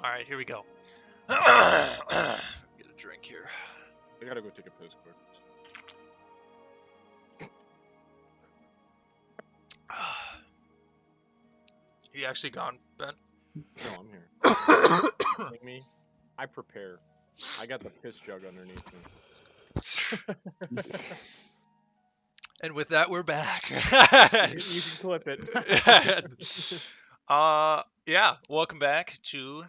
Alright, here we go. Get a drink here. I gotta go take a piss quick. You actually gone, Ben? No, I'm here. Me? I prepare. I got the piss jug underneath me. And with that, we're back. You can clip it. Yeah, welcome back to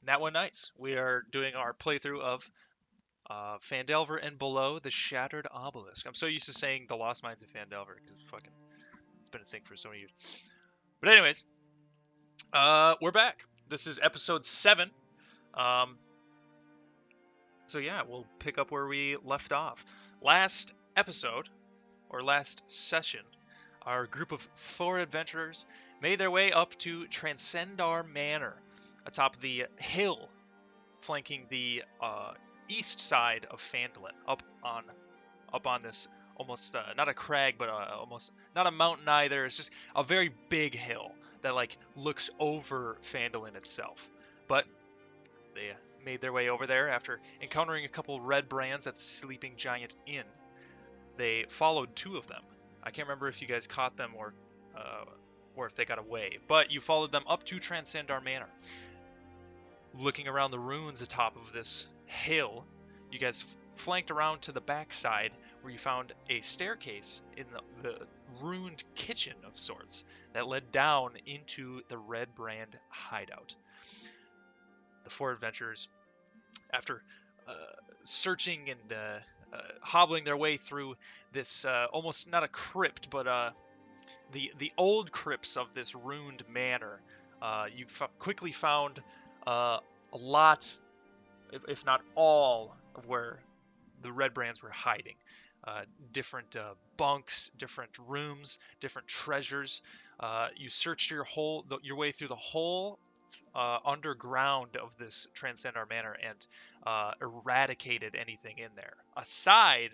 Nat One Nights. We are doing our playthrough of Phandelver and Below the Shattered Obelisk. I'm so used to saying the Lost Mines of Phandelver because it's been a thing for so many years. But anyways, we're back. This is episode 7. So yeah, we'll pick up where we left off. Last episode, or last session, our group of 4 adventurers made their way up to Transcendar Manor, atop the hill flanking the east side of Phandalin, up on this almost not a crag, but almost not a mountain either. It's just a very big hill that like looks over Phandalin itself. But they made their way over there after encountering a couple red brands at the Sleeping Giant Inn. They followed 2 of them. I can't remember if you guys caught them or if they got away, but you followed them up to Transcendar Manor. Looking around the ruins atop of this hill, you guys flanked around to the backside where you found a staircase in the ruined kitchen of sorts that led down into the Red Brand hideout. The 4 adventurers, after searching and hobbling their way through this almost not a crypt, but the old crypts of this ruined manor, you quickly found a lot, if not all, of where the Red Brands were hiding. Different bunks, different rooms, different treasures. You searched your way through the whole underground of this Transcendar Manor and eradicated anything in there, aside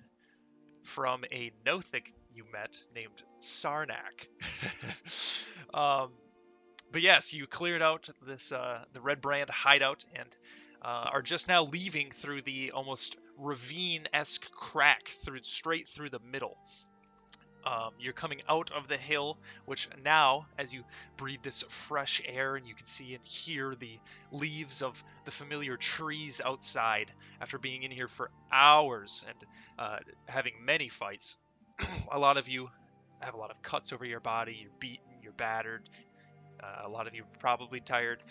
from a Nothic you met named Sarnak. But yes, you cleared out this the Red Brand hideout and are just now leaving through the almost ravine-esque crack straight through the middle. You're coming out of the hill, which now, as you breathe this fresh air and you can see and hear the leaves of the familiar trees outside after being in here for hours and having many fights. A lot of you have a lot of cuts over your body, you're beaten, you're battered. A lot of you are probably tired.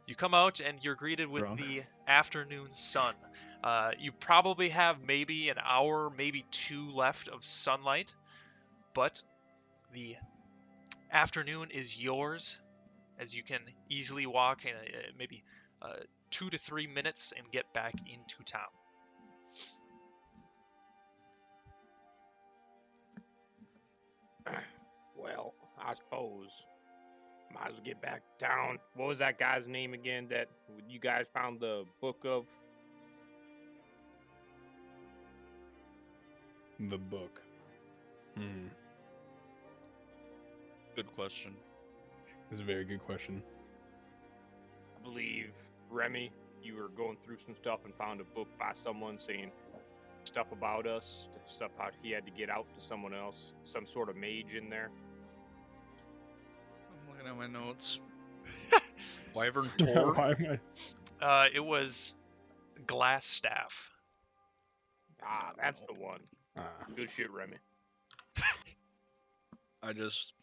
You come out and you're greeted with the afternoon sun. You probably have maybe an hour, maybe 2 left of sunlight, but the afternoon is yours, as you can easily walk in maybe 2 to 3 minutes and get back into town. Well, I suppose might as well get back to town. What was that guy's name again that you guys found the book of? The book. Good question. It's a very good question. I believe, Remy, you were going through some stuff and found a book by someone saying stuff about us, stuff how he had to get out to someone else, some sort of mage in there. I'm looking at my notes. Wyvern Tor? Why am I... It was Glassstaff. Ah, that's the one. Good shit, Remy. I just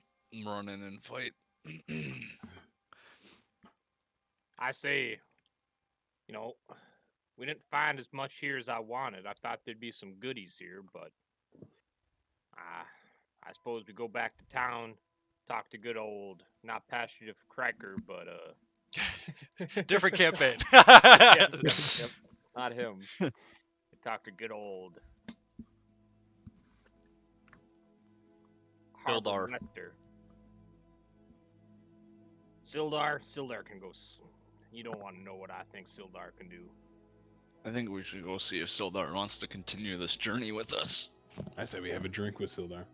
run in and fight. I say, we didn't find as much here as I wanted. I thought there'd be some goodies here, but I suppose we go back to town, talk to good old, not Pasture Cracker, but Different campaign. Yep, not him. Talk to good old Sildar. Sildar can go. You don't want to know what I think Sildar can do. I think we should go see if Sildar wants to continue this journey with us. I say we have a drink with Sildar.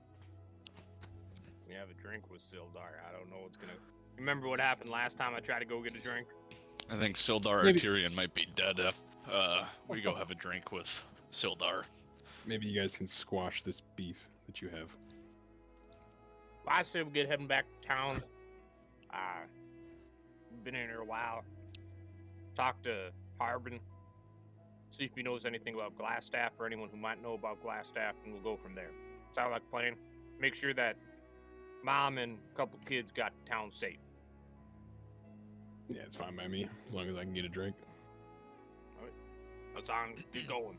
We have a drink with Sildar. I don't know what's gonna... Remember what happened last time I tried to go get a drink? I think Sildar Maybe- Tyrion might be dead if we go have a drink with Sildar. Maybe you guys can squash this beef that you have. I say we get heading back to town. We've been in here a while. Talk to Harbin. See if he knows anything about Glassstaff or anyone who might know about Glassstaff, and we'll go from there. Sound like a plan? Make sure that Mom and a couple kids got to town safe. Yeah, it's fine by me, as long as I can get a drink. That's on. Keep going.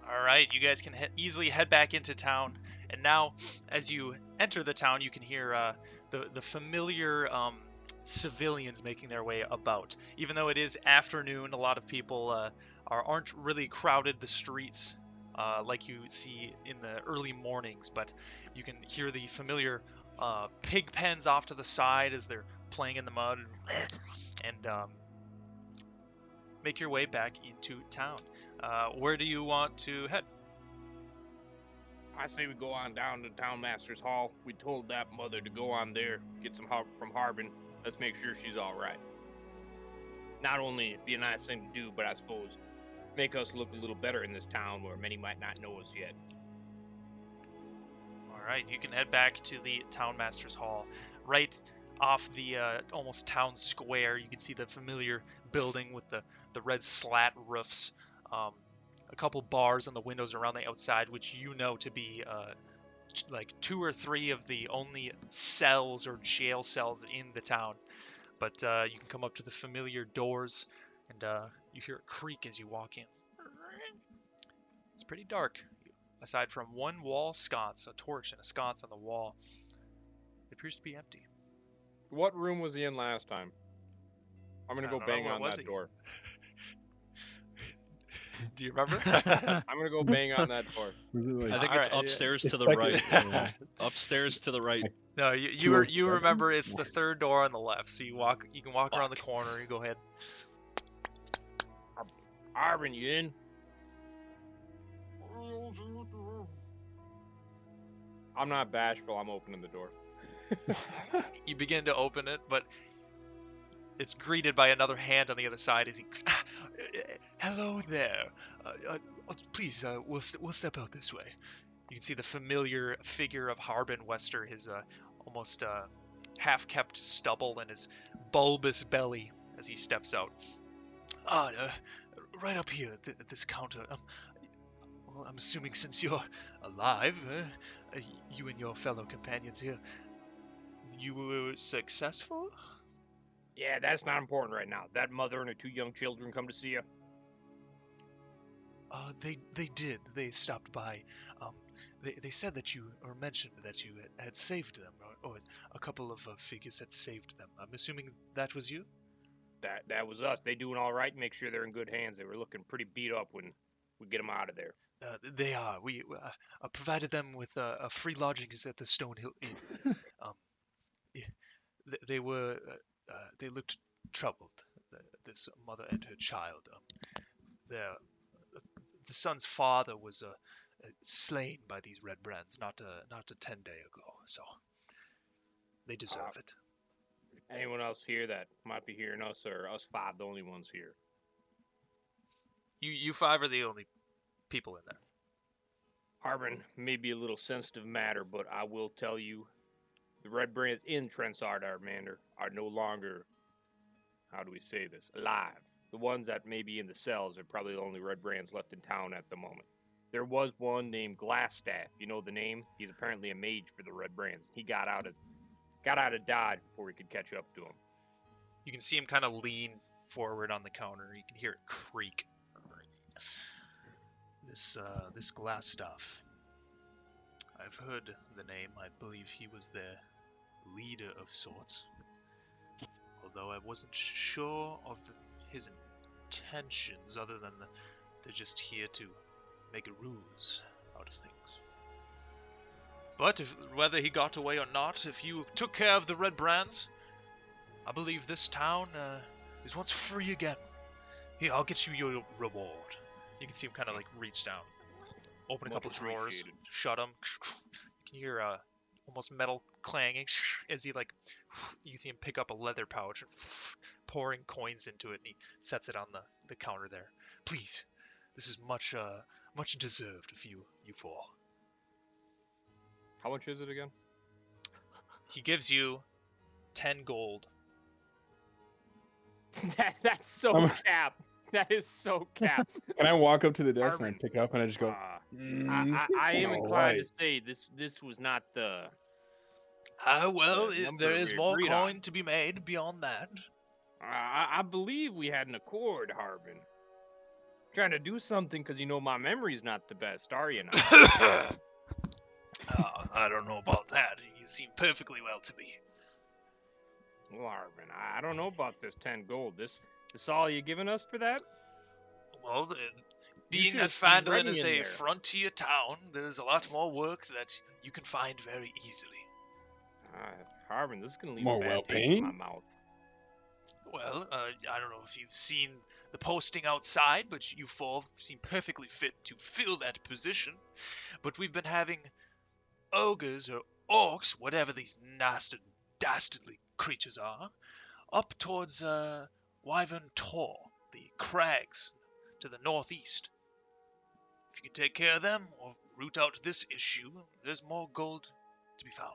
All right, you guys can easily head back into town, and now, as you enter the town, you can hear the familiar civilians making their way about. Even though it is afternoon, a lot of people aren't really crowded the streets like you see in the early mornings, but you can hear the familiar pig pens off to the side as they're playing in the mud, and make your way back into town. Where do you want to head? I say we go on down to Town Master's Hall. We told that mother to go on there, get some help from Harbin. Let's make sure she's all right. Not only it'd be a nice thing to do, but I suppose make us look a little better in this town where many might not know us yet. All right, you can head back to the Town Master's Hall. Right off the almost town square, you can see the familiar building with the red slat roofs. A couple bars on the windows around the outside, which you know to be like 2 or 3 of the only cells or jail cells in the town. But you can come up to the familiar doors, and you hear a creak as you walk in. It's pretty dark. Aside from one wall sconce, a torch and a sconce on the wall, it appears to be empty. What room was he in last time? I'm gonna I go don't know, bang where on was that he? door. Do you remember? I'm gonna go bang on that door. Was it like, I think All it's right, upstairs yeah. to the right. Upstairs to the right. No, you 207? remember it's the third door on the left. So you can walk around the corner. You go ahead. Harbin, you in? I'm not bashful. I'm opening the door. You begin to open it, but it's greeted by another hand on the other side as he. Hello there. Please, we'll step out this way. You can see the familiar figure of Harbin Wester, his almost half-kept stubble and his bulbous belly as he steps out. Right up here at this counter. Well, I'm assuming since you're alive, you and your fellow companions here, you were successful? Yeah, that's not important right now. That mother and her 2 young children come to see you. They did. They stopped by. They said that you, or mentioned that you had saved them, or a couple of figures had saved them. I'm assuming that was you? That was us. They doing all right. Make sure they're in good hands. They were looking pretty beat up when we get them out of there. They are. We provided them with free lodgings at the Stonehill Inn. They were. They looked troubled. This mother and her child. The son's father was slain by these red brands not a 10 day ago. So they deserve it. Anyone else here that might be hearing us, or us 5 the only ones here? You 5 are the only people in there. Harbin may be a little sensitive matter, but I will tell you, the red brands in Trensard Armander are no longer, how do we say this, alive. The ones that may be in the cells are probably the only red brands left in town at the moment. There was one named Glassstaff. You know the name? He's apparently a mage for the red brands. He got out of Dodge before we could catch up to him. You can see him kind of lean forward on the counter. You can hear it creak. This Glassstaff. I've heard the name. I believe he was their leader of sorts. Although I wasn't sure of his intentions, other than they're just here to make a ruse out of things. But whether he got away or not, if you took care of the red brands, I believe this town is once free again. Here, I'll get you your reward. You can see him kind of like reach down, open a couple drawers, shut them. You can hear almost metal clanging as he like you see him pick up a leather pouch and pouring coins into it, and he sets it on the counter there. Please, this is much deserved of you four. How much is it again? He gives you 10 gold. That's so cap. That is so cap. Can I walk up to the desk and I Arvin, pick up and I just go? I am inclined to say this was not the. Well, The number there is we more agreed coin on. to be made beyond that. I believe we had an accord, Harbin. Trying to do something because you know my memory's not the best, are you now? I don't know about that. You seem perfectly well to me. Well, Harbin, I don't know about this 10 gold. This all you giving us for that? Well, being should that have seen Phandelver Remy is in a there. frontier town, there's a lot more work that you can find very easily. Harbin, this is gonna leave More a bad taste well-paying? in my mouth. Well, I don't know if you've seen the posting outside, but you four seem perfectly fit to fill that position. But we've been having ogres or orcs, whatever these nasty, dastardly creatures are, up towards Wyvern Tor, the crags to the northeast. If you can take care of them or root out this issue, there's more gold to be found.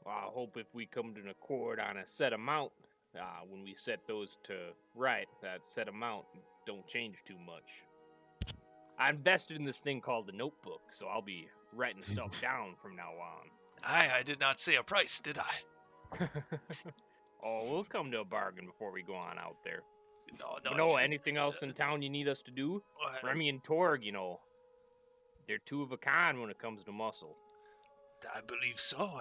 Well, I hope if we come to an accord on a set amount, when we set those to right, that set amount don't change too much. I invested in this thing called the notebook, so I'll be writing stuff down from now on. I did not say a price, did I? Oh, we'll come to a bargain before we go on out there. No, Anything else in town you need us to do? Remy and Torg, they're two of a kind when it comes to muscle. I believe so.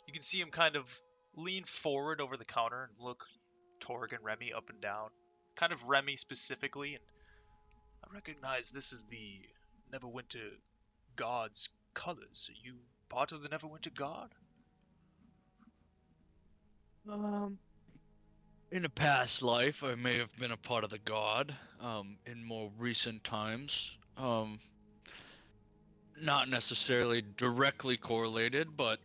You can see him kind of lean forward over the counter and look Torg and Remy up and down. Kind of Remy specifically, and I recognize this is the Neverwinter God's colors. Are you part of the Neverwinter God? In a past life, I may have been a part of the god. In more recent times, not necessarily directly correlated, but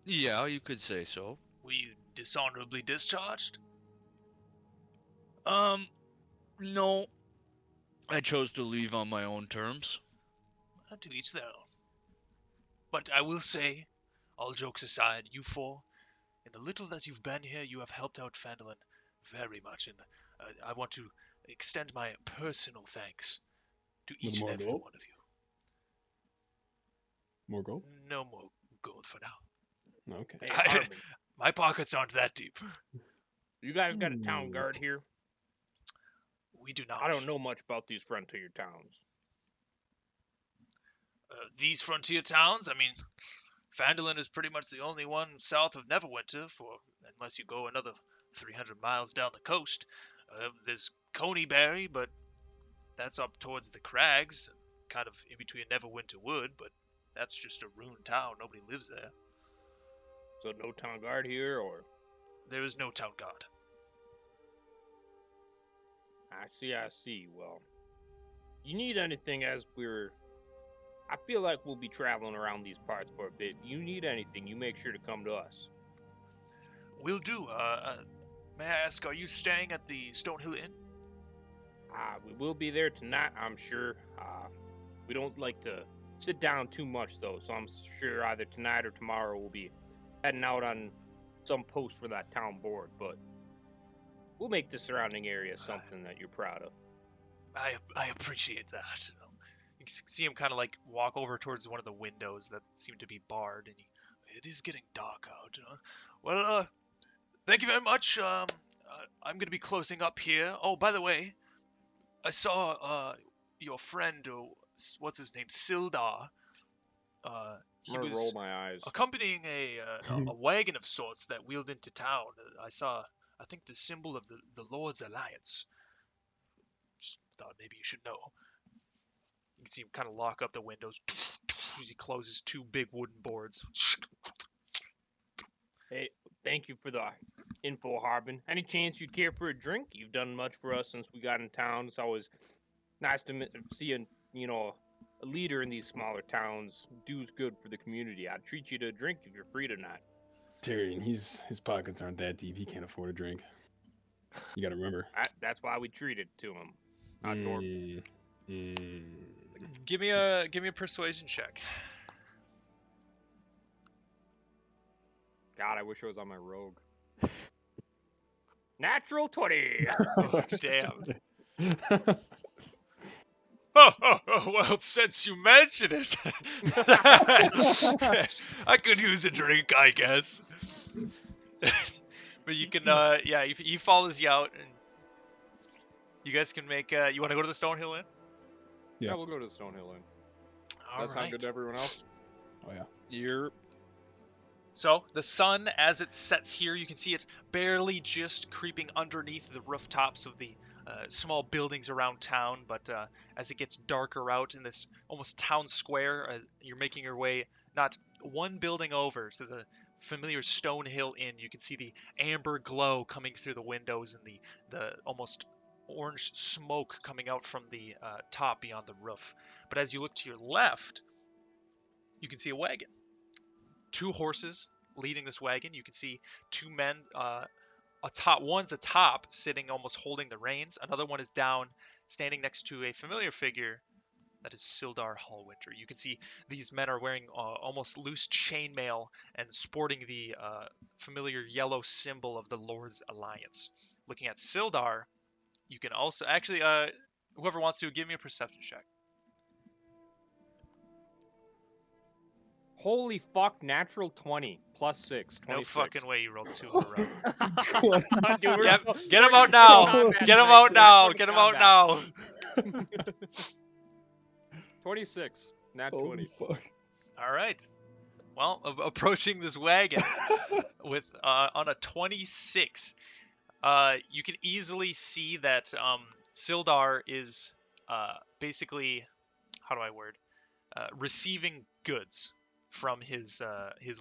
yeah, you could say so. Were you dishonorably discharged? No, I chose to leave on my own terms. To each their own. But I will say, all jokes aside, you four, in the little that you've been here, you have helped out Phandelver very much, and I want to extend my personal thanks to each and every one of you. More gold? No more gold for now. Okay. Hey, Harbin, My pockets aren't that deep. you guys got a town guard here? We do not. I don't know much about these frontier towns. These frontier towns, I mean, Phandelver is pretty much the only one south of Neverwinter, unless you go another 300 miles down the coast. There's Coneyberry, but that's up towards the crags, kind of in between Neverwinter Wood, but that's just a ruined town. Nobody lives there. So no town guard here, or? There is no town guard. I see. Well, you need anything I feel like we'll be traveling around these parts for a bit. You need anything, you make sure to come to us. Will do. May I ask, are you staying at the Stonehill Inn? We will be there tonight, I'm sure. We don't like to sit down too much, though, so I'm sure either tonight or tomorrow we'll be heading out on some post for that town board, but we'll make the surrounding area something that you're proud of. I appreciate that. You can see him kind of like walk over towards one of the windows that seem to be barred, and it is getting dark out. Well, thank you very much. I'm going to be closing up here. Oh, by the way, I saw your friend, what's his name, Sildar. He was roll my eyes. accompanying a wagon of sorts that wheeled into town. I saw, I think, the symbol of the Lord's Alliance. Just thought maybe you should know. You can see him kind of lock up the windows. He closes two big wooden boards. Hey, thank you for the info, Harbin. Any chance you'd care for a drink? You've done much for us since we got in town. It's always nice to see a a leader in these smaller towns, do's good for the community. I'd treat you to a drink if you're free tonight. Tyrion, his pockets aren't that deep. He can't afford a drink. You gotta remember. That's why we treat it to him. Not Torb. Give me a persuasion check. God, I wish I was on my rogue. Natural 20. Oh, damn. Oh, well, since you mention it, I could use a drink, I guess. But you can, yeah, he follows you out, and you guys can make. You want to go to the Stonehill Inn? Yeah. Yeah, we'll go to the Stonehill Inn. All That sound good to everyone else? Oh yeah. You're So, the sun, as it sets here, you can see it barely just creeping underneath the rooftops of the small buildings around town, but as it gets darker out in this almost town square, you're making your way not one building over to the familiar Stonehill Inn. You can see the amber glow coming through the windows and the almost orange smoke coming out from the top beyond the roof. But as you look to your left, you can see a wagon. 2 horses leading this wagon. You can see 2 men atop. One's atop, sitting almost holding the reins. Another one is down, standing next to a familiar figure. That is Sildar Hallwinter. You can see these men are wearing almost loose chainmail and sporting the familiar yellow symbol of the Lord's Alliance. Looking at Sildar, you can also actually, whoever wants to, give me a perception check. Holy fuck, natural 20 plus 6. 26. No fucking way you rolled 2 in a row. Dude, we're Yep, so- get him we're out in now. combat Get him tonight. out now. We're in Get him out combat. now. 26. Nat Holy 20. fuck. All right. Well, approaching this wagon with on a 26, you can easily see that Sildar is basically, how do I word, receiving goods from his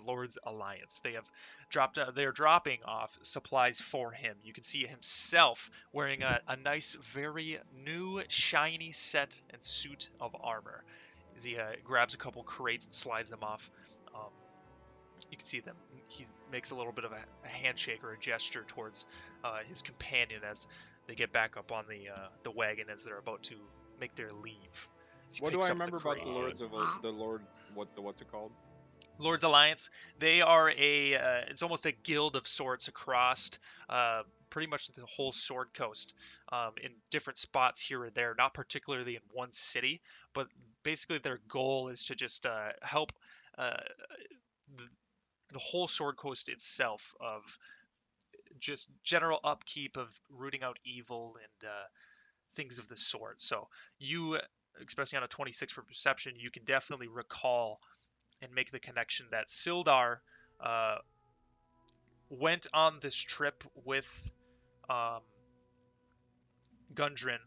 Lord's Alliance. They have dropped. They're dropping off supplies for him. You can see himself wearing a nice, very new, shiny set and suit of armor. As he grabs a couple crates and slides them off. You can see them. He makes a little bit of a handshake or a gesture towards his companion as they get back up on the wagon as they're about to make their leave. What do I remember about the Lords of the Lord? What's it called? Lord's Alliance. They are it's almost a guild of sorts across pretty much the whole Sword Coast, in different spots here and there. Not particularly in one city, but basically their goal is to just help the whole Sword Coast itself of just general upkeep of rooting out evil and things of the sort. So you, especially on a 26 for perception, you can definitely recall and make the connection that Sildar went on this trip with Gundren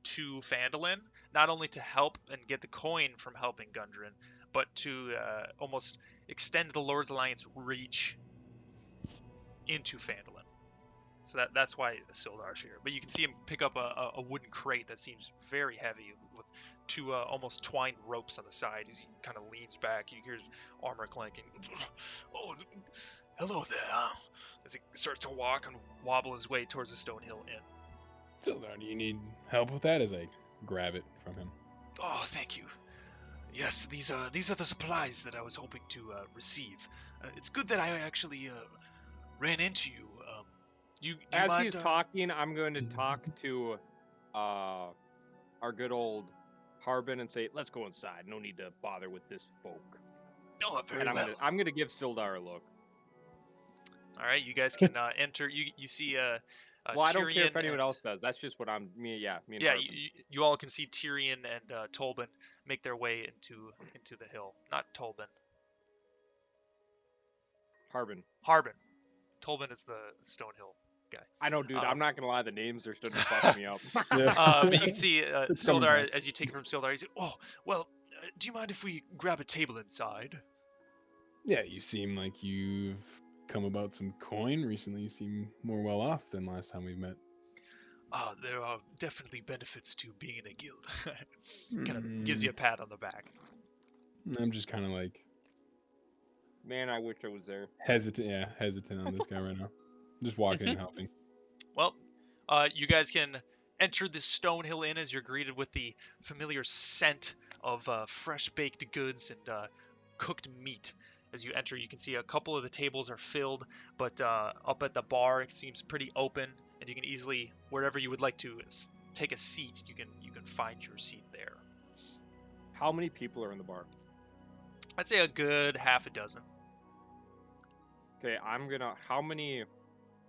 to Phandelver, not only to help and get the coin from helping Gundren, but to almost extend the Lord's Alliance reach into Phandelver. So that's why Sildar's here. But you can see him pick up a wooden crate that seems very heavy with 2 almost twined ropes on the side. As he kind of leans back, you hear his armor clanking. Oh, hello there. As he starts to walk and wobble his way towards the Stonehill Inn. Sildar, do you need help with that? As I grab it from him. Oh, thank you. Yes, these are the supplies that I was hoping to receive. It's good that I actually ran into you. You As mind, he's talking, I'm going to talk to our good old Harbin and say, "Let's go inside. No need to bother with this folk." Oh, very And well. I'm gonna give Sildar a look. All right, you guys can enter. You see Well, I don't care if Tyrion anyone and- else does. That's just what I'm. Me and Yeah, Harbin. you all can see Tyrion and Tolbin make their way into the hill. Not Tolbin. Harbin. Harbin. Tolbin is the Stonehill guy. I know, dude. Um, I'm not gonna lie. The names are starting to fuck me up. But you can see It's coming Sildar, back. as you take it from Sildar, he's like, oh, well, do you mind if we grab a table inside? Yeah, you seem like you've come about some coin recently. You seem more well off than last time we met. There are definitely benefits to being in a guild. Kind of gives you a pat on the back. I'm just kind of like Man, I wish I was there. hesitant. Yeah, hesitant on this guy right now. Just walking and helping. Well, you guys can enter the Stonehill Inn as you're greeted with the familiar scent of fresh baked goods and cooked meat. As you enter, you can see a couple of the tables are filled, but up at the bar it seems pretty open, and you can easily, wherever you would like to take a seat, you can find your seat there. How many people are in the bar? I'd say a good half a dozen. Okay, how many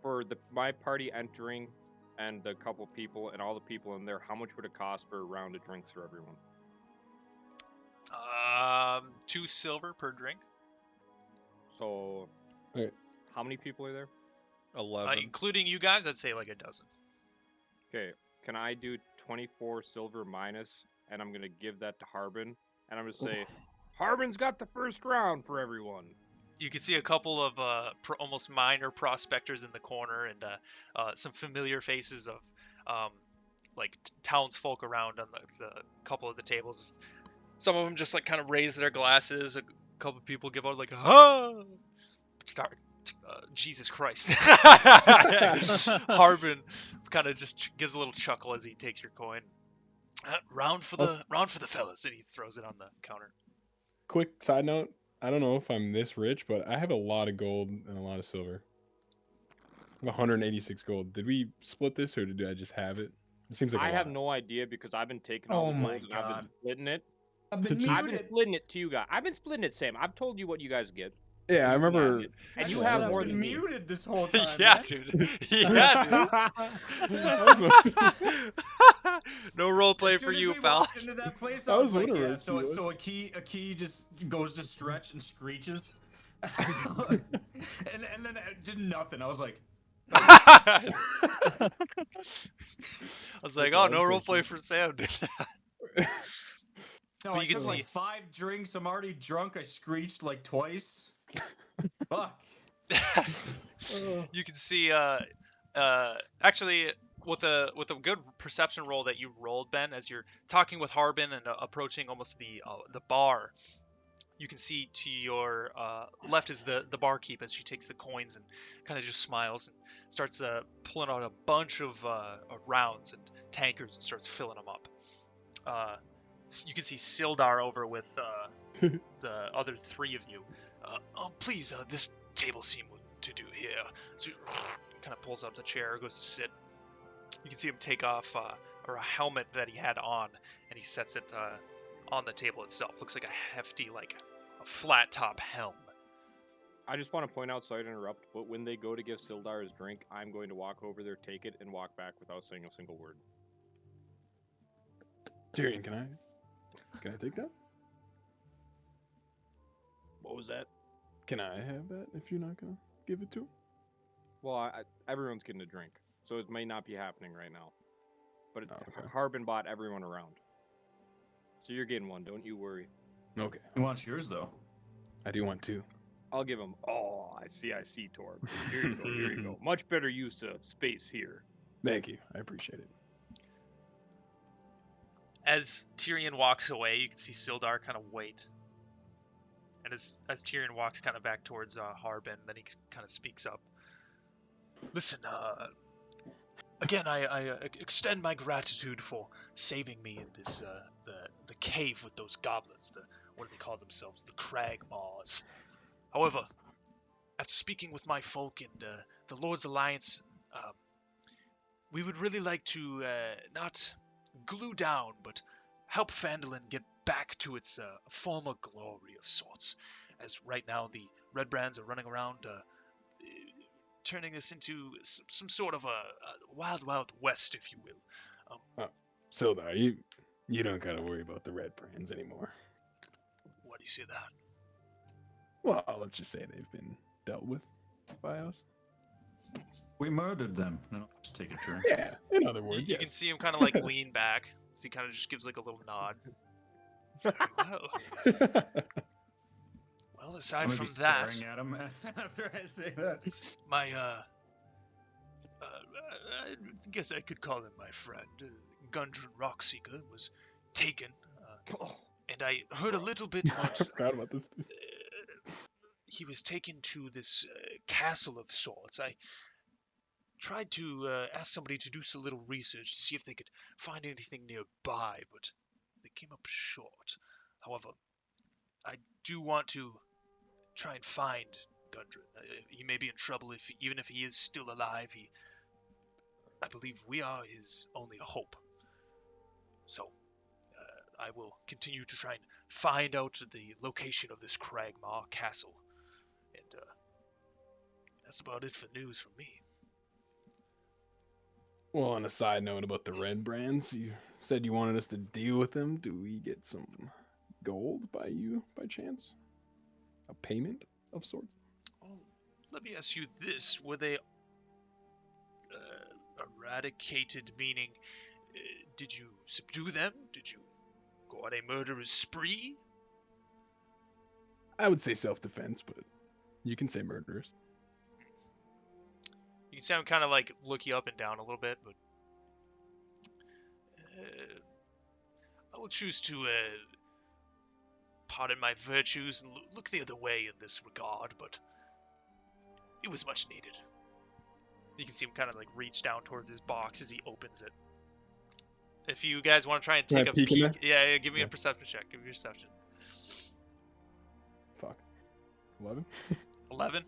for my party entering and the couple people and all the people in there, how much would it cost for a round of drinks for everyone? 2 silver per drink. So, Okay. how many people are there? 11. Including you guys, I'd say like a dozen. Okay, can I do 24 silver minus, and I'm gonna give that to Harbin, and I'm gonna say, Harbin's got the first round for everyone. You can see a couple of almost minor prospectors in the corner, and some familiar faces of like townsfolk around on the couple of the tables. Some of them just like kind of raise their glasses. A couple of people give out like, "Ah!" Jesus Christ. Harbin kind of just gives a little chuckle as he takes your coin. Round for the fellas, and he throws it on the counter. Quick side note: I don't know if I'm this rich, but I have a lot of gold and a lot of silver. I have 186 gold. Did we split this, or did I just have it? It seems like I a have lot. no idea because I've been taking all the gold and I've been splitting it. I've been I've been muted. splitting it to you guys. I've been splitting it, Sam. I've told you what you guys get. Yeah, I remember. And I you just have said more I've than been me. muted this whole time. Yeah, man. dude. Yeah, dude. No role play As soon for as you, we pal. walked into that place, I I was was like, wondering yeah. what So he was. so a key just goes to stretch and screeches, and then it did nothing. I was like, I was like, Okay, oh, I'm no role play pushing. for Sam. no, But I you can took like see- 5 drinks. I'm already drunk. I screeched like twice. Fuck. You can see, actually, with a good perception roll that you rolled, Ben, as you're talking with Harbin and approaching almost the bar. You can see to your left is the barkeep as she takes the coins and kind of just smiles and starts pulling out a bunch of rounds and tankards and starts filling them up. You can see Sildar over with the other 3 of you. Please, this table seemed to do here. So he kind of pulls up the chair, goes to sit. You can see him take off or a helmet that he had on, and he sets it on the table itself. Looks like a hefty, like a flat top helm. I just want to point out, sorry to interrupt, but when they go to give Sildar his drink, I'm going to walk over there, take it, and walk back without saying a single word. Tyrion, can I take that? What was that? Can I have that if you're not gonna give it to him? Well, everyone's getting a drink, so it may not be happening right now. But Oh, okay. Harbin bought everyone around. So you're getting one, don't you worry. Okay. He wants yours though. I do want 2. I'll give him. Oh, I see, Torb. Here you go, here you go. Much better use of space here. Thank you. I appreciate it. As Tyrion walks away, you can see Sildar kind of wait. And as Tyrion walks kind of back towards Harbin, then he kind of speaks up. Listen, again, I extend my gratitude for saving me in this the cave with those goblins. What do they call themselves? The crag maws. However, after speaking with my folk and the Lord's Alliance, we would really like to not glue down, but help Phandelver get back to its former glory of sorts. As right now the Red Brands are running around turning this into some sort of a wild, wild west, if you will. Sildar, you don't gotta worry about the Red Brands anymore. Why do you say that? Well, let's just say they've been dealt with by us. We murdered them. No, just take a drink. Yeah, in other words, You can see him kind of like lean back, so he kind of just gives like a little nod. Very well. Well, aside I'm gonna from be that, staring at him after I say that. my I guess I could call him my friend. Gundren Rockseeker was taken, and I heard a little bit I about. forgot about this. He was taken to this castle of sorts. I tried to ask somebody to do some little research to see if they could find anything nearby, but they came up short. However, I do want to try and find Gundren. He may be in trouble even if he is still alive. I believe we are his only hope. So, I will continue to try and find out the location of this Cragmaw castle. And that's about it for news from me. Well, on a side note about the red brands, you said you wanted us to deal with them. Do we get some gold by you, by chance? A payment of sorts? Oh, let me ask you this. Were they eradicated, meaning did you subdue them? Did you go on a murderous spree? I would say self-defense, but you can say murderers. You sound kind of like look you up and down a little bit, but I will choose to pardon my virtues and look the other way in this regard, but it was much needed. You can see him kind of like reach down towards his box as he opens it. If you guys want to try and Can I take a peek in peek, yeah, give me Yeah. a perception check. Give me a perception. Fuck. 11? 11.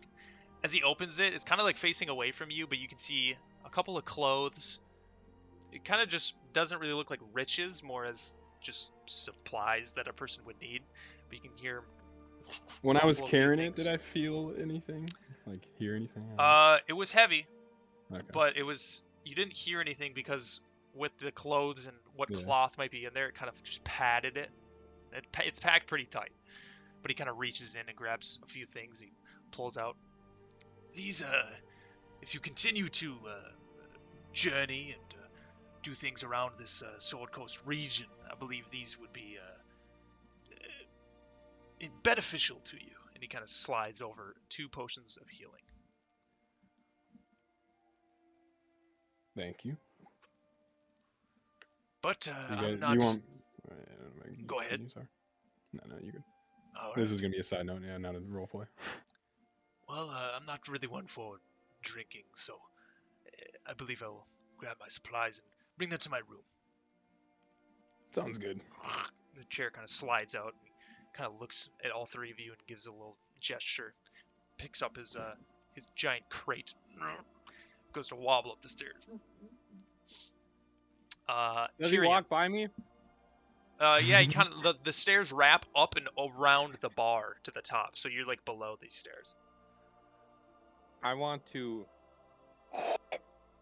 As he opens it, it's kind of like facing away from you, but you can see a couple of clothes. It kind of just doesn't really look like riches, more as just supplies that a person would need. But you can hear. When I was ruffle a few carrying it, things. did I feel anything? Like, hear anything? It was heavy, Okay. but you didn't hear anything because with the clothes and what Yeah. cloth might be in there, it kind of just padded it. It's packed pretty tight. But he kind of reaches in and grabs a few things. He pulls out these. If you continue to journey and do things around this Sword Coast region, I believe these would be beneficial to you. And he kind of slides over 2 potions of healing. Thank you. But You, I'm guys, not. you want... Go ahead. Sorry. No, you good. All This right. was going to be a side note, yeah, not a roleplay. Well, I'm not really one for drinking, so I believe I will grab my supplies and bring them to my room. Sounds good. The chair kind of slides out and kind of looks at all 3 of you and gives a little gesture. Picks up his giant crate. Goes to wobble up the stairs. Does he Tyrion. walk by me? Yeah, he kind of the stairs wrap up and around the bar to the top, so you're like below these stairs. I want to,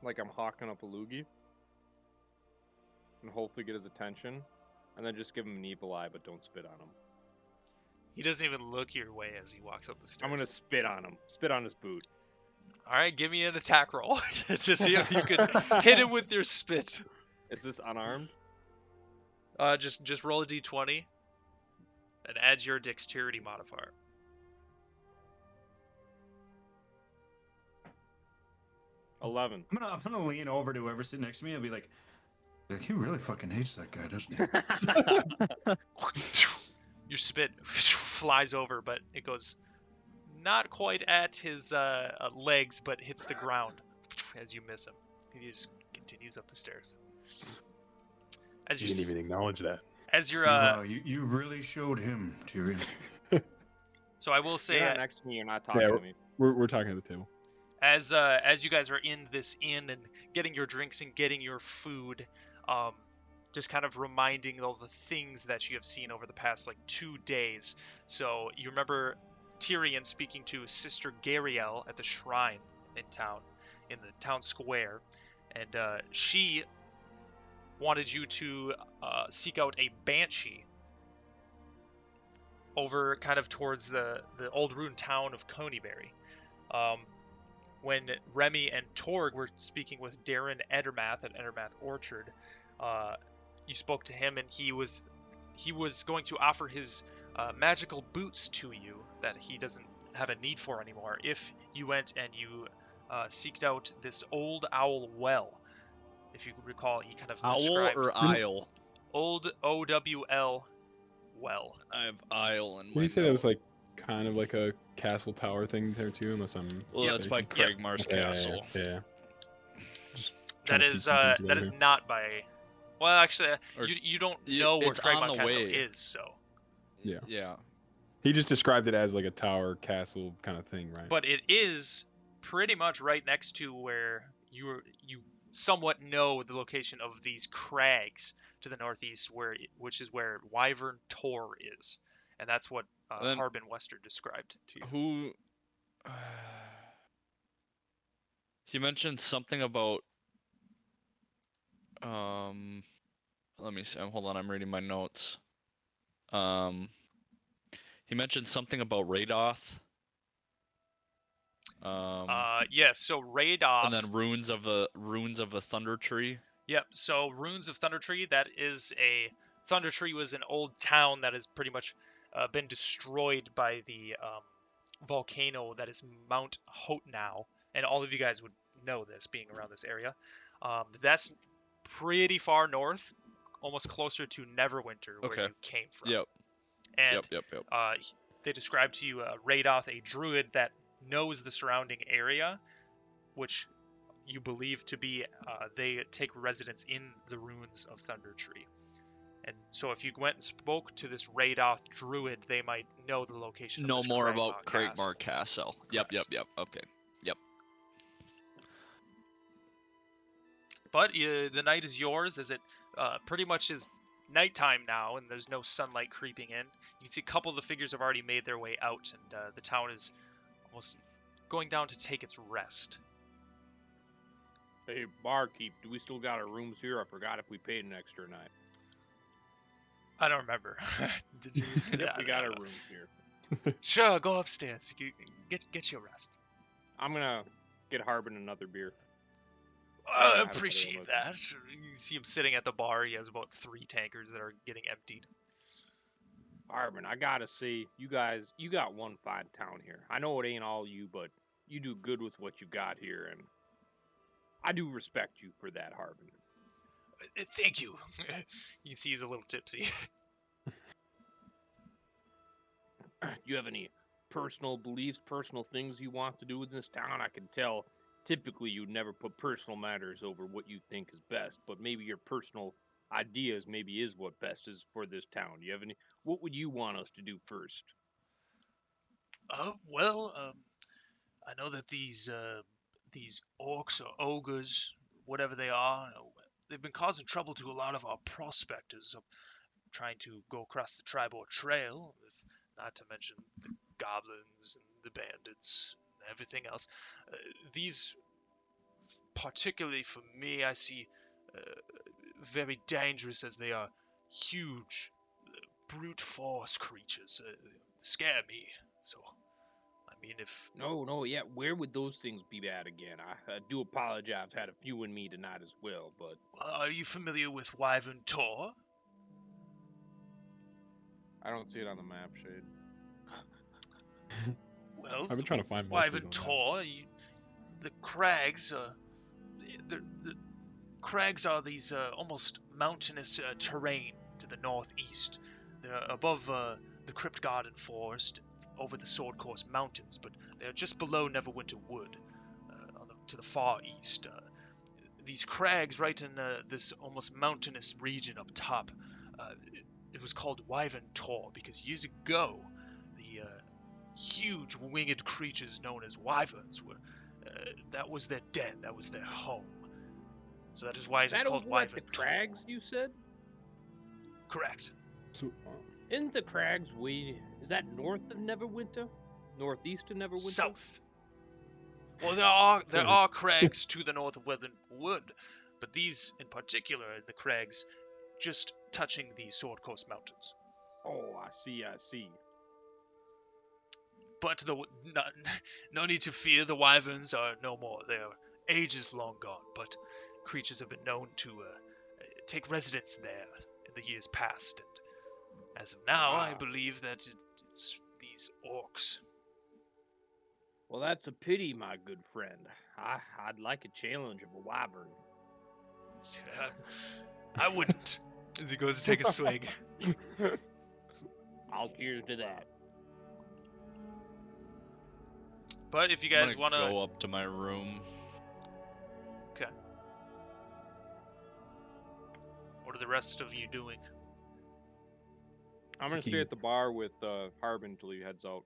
like I'm hawking up a loogie, and hopefully get his attention, and then just give him an evil eye, but don't spit on him. He doesn't even look your way as he walks up the stairs. I'm gonna spit on him. Spit on his boot. All right, give me an attack roll to see if you can hit him with your spit. Is this unarmed? Just roll a d20 and add your dexterity modifier. $11. I'm gonna lean over to whoever's sitting next to me and be like, he really fucking hates that guy, doesn't he? Your spit flies over, but it goes not quite at his legs, but hits the ground as you miss him. He just continues up the stairs. As You you didn't even acknowledge that. as you're Wow, you really showed him, Tyrion. so I will say You're not next to me. You're not talking Yeah, to me. We're talking at the table. as you guys are in this inn and getting your drinks and getting your food, just kind of reminding all the things that you have seen over the past like 2 days. So you remember Tyrion speaking to Sister Gariel at the shrine in town, in the town square, and she wanted you to seek out a banshee over kind of towards the old ruined town of Coneyberry. When Remy and Torg were speaking with Darren Edermath at Edermath Orchard, you spoke to him, and he was going to offer his magical boots to you that he doesn't have a need for anymore if you went and you seeked out this old owl well. If you recall, he kind of Owl described or Isle? old OWL well. I have Isle in Did my you say that was note. like kind of like a castle tower thing there too? Unless I'm Well, that's by mistaken. Craigmar's Yeah, Castle. Yeah. Just That trying to piece is some things that together is here. not by. Well, actually, Or you don't y- know where it's on Craigmont the Castle way. is, so. Yeah. Yeah. He just described it as like a tower castle kind of thing, right? But it is pretty much right next to where you somewhat know the location of these crags to the northeast, which is where Wyvern Tor is, and that's what Then Harbin Wester described to you. who? He mentioned something about. Let me see. Hold on. I'm reading my notes. He mentioned something about Radoth. Yes, so Radoth. And then ruins of the Thunder Tree. Yep. So Runes of Thunder Tree. That is a Thunder Tree was an old town that has pretty much been destroyed by the volcano that is Mount Hotnow, and all of you guys would know this, being around this area. That's pretty far north, almost closer to Neverwinter, where Okay. you came from. Yep. And Yep. they described to you Radoth, a druid that knows the surrounding area, which you believe to be they take residence in the ruins of Thunder Tree. And so if you went and spoke to this Radoth druid, they might know the location Know of this more Craigmar about Castle. Craigmar Castle. Yep. Okay. Yep. But the night is yours, as it pretty much is nighttime now, and there's no sunlight creeping in. You can see a couple of the figures have already made their way out, and the town is almost going down to take its rest. Hey, barkeep, do we still got our rooms here? I forgot if we paid an extra night. I don't remember. Did you? Yep, we got our rooms here. Sure, go upstairs. Get your rest. I'm gonna get Harbin another beer. I have appreciate another that. You see him sitting at the bar. He has about 3 tankers that are getting emptied. Harbin, I gotta say, you got one fine town here. I know it ain't all you, but you do good with what you got here, and I do respect you for that, Harbin. Thank you. You can see he's a little tipsy. Do you have any personal beliefs, personal things you want to do in this town? I can tell typically you'd never put personal matters over what you think is best, but maybe your personal ideas maybe is what best is for this town. Do you have any? What would you want us to do first? Well, I know that these orcs or ogres, whatever they are, they've been causing trouble to a lot of our prospectors trying to go across the Tribor Trail, not to mention the goblins and the bandits and everything else. These, particularly for me, I see very dangerous, as they are huge, brute force creatures. Scare me. So, I mean, if No, yeah. Where would those things be bad again? I do apologize. I've had a few in me tonight as well, but are you familiar with Wyvern Tor? I don't see it on the map, Shade. Well, I've been trying to find most Wyvern of them. Tor, the crags, the crags are these almost mountainous terrain to the northeast. They're above the Crypt Garden Forest, over the Sword Course Mountains, but they're just below Neverwinter Wood, to the far east. These crags, right in this almost mountainous region up top, it was called Wyvern Tor because years ago, the huge winged creatures known as wyverns were. That was their den. That was their home. So that is why it is Is that called over at Wyvern the crags, you said? Correct. So, Isn't the crags way... Is that north of Neverwinter? Northeast of Neverwinter? South. Well, there are crags to the north of Wyvern Wood, but these in particular are the crags just touching the Sword Coast Mountains. Oh, I see. But no need to fear, the wyverns are no more. Their age is long gone, but creatures have been known to take residence there in the years past, and as of now, I believe that it's these orcs. Well, that's a pity, my good friend. I'd like a challenge of a wyvern. I wouldn't. As he goes to take a swig. I'll cheers to that. But if you I'm guys gonna want to... go up to my room. Okay. What are the rest of you doing? I'm gonna Key. stay at the bar with Harbin until he heads out.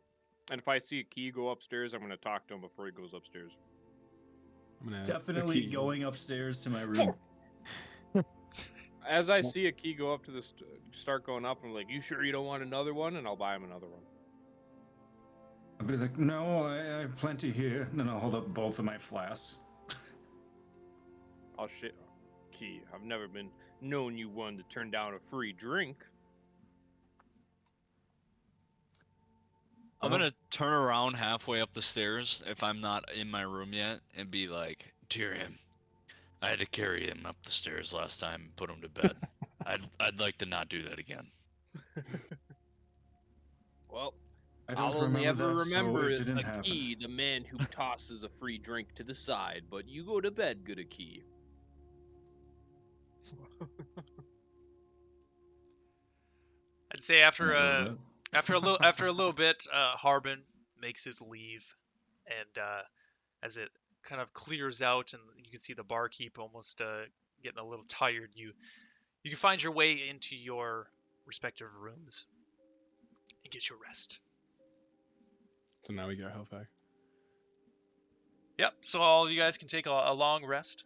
And if I see a key go upstairs, I'm gonna talk to him before he goes upstairs. I'm gonna Definitely Key. going upstairs to my room. As I see a key go up to the start going up, I'm like, "You sure you don't want another one?" And I'll buy him another one. I'll be like, no, I have plenty here. And then I'll hold up both of my flasks. I'll shit. Key, I've never been known you one to turn down a free drink. I'm gonna turn around halfway up the stairs if I'm not in my room yet and be like, Tyrion, I had to carry him up the stairs last time and put him to bed. I'd like to not do that again. Well, I don't I'll only remember ever that, so remember it didn't a happen. key, the man who tosses a free drink to the side. But you go to bed, good a key. I'd say after I'll go to bed. after a little bit, Harbin makes his leave, and as it kind of clears out, and you can see the barkeep almost getting a little tired, you can find your way into your respective rooms and get your rest. So now we got health back. Yep. So all of you guys can take a long rest.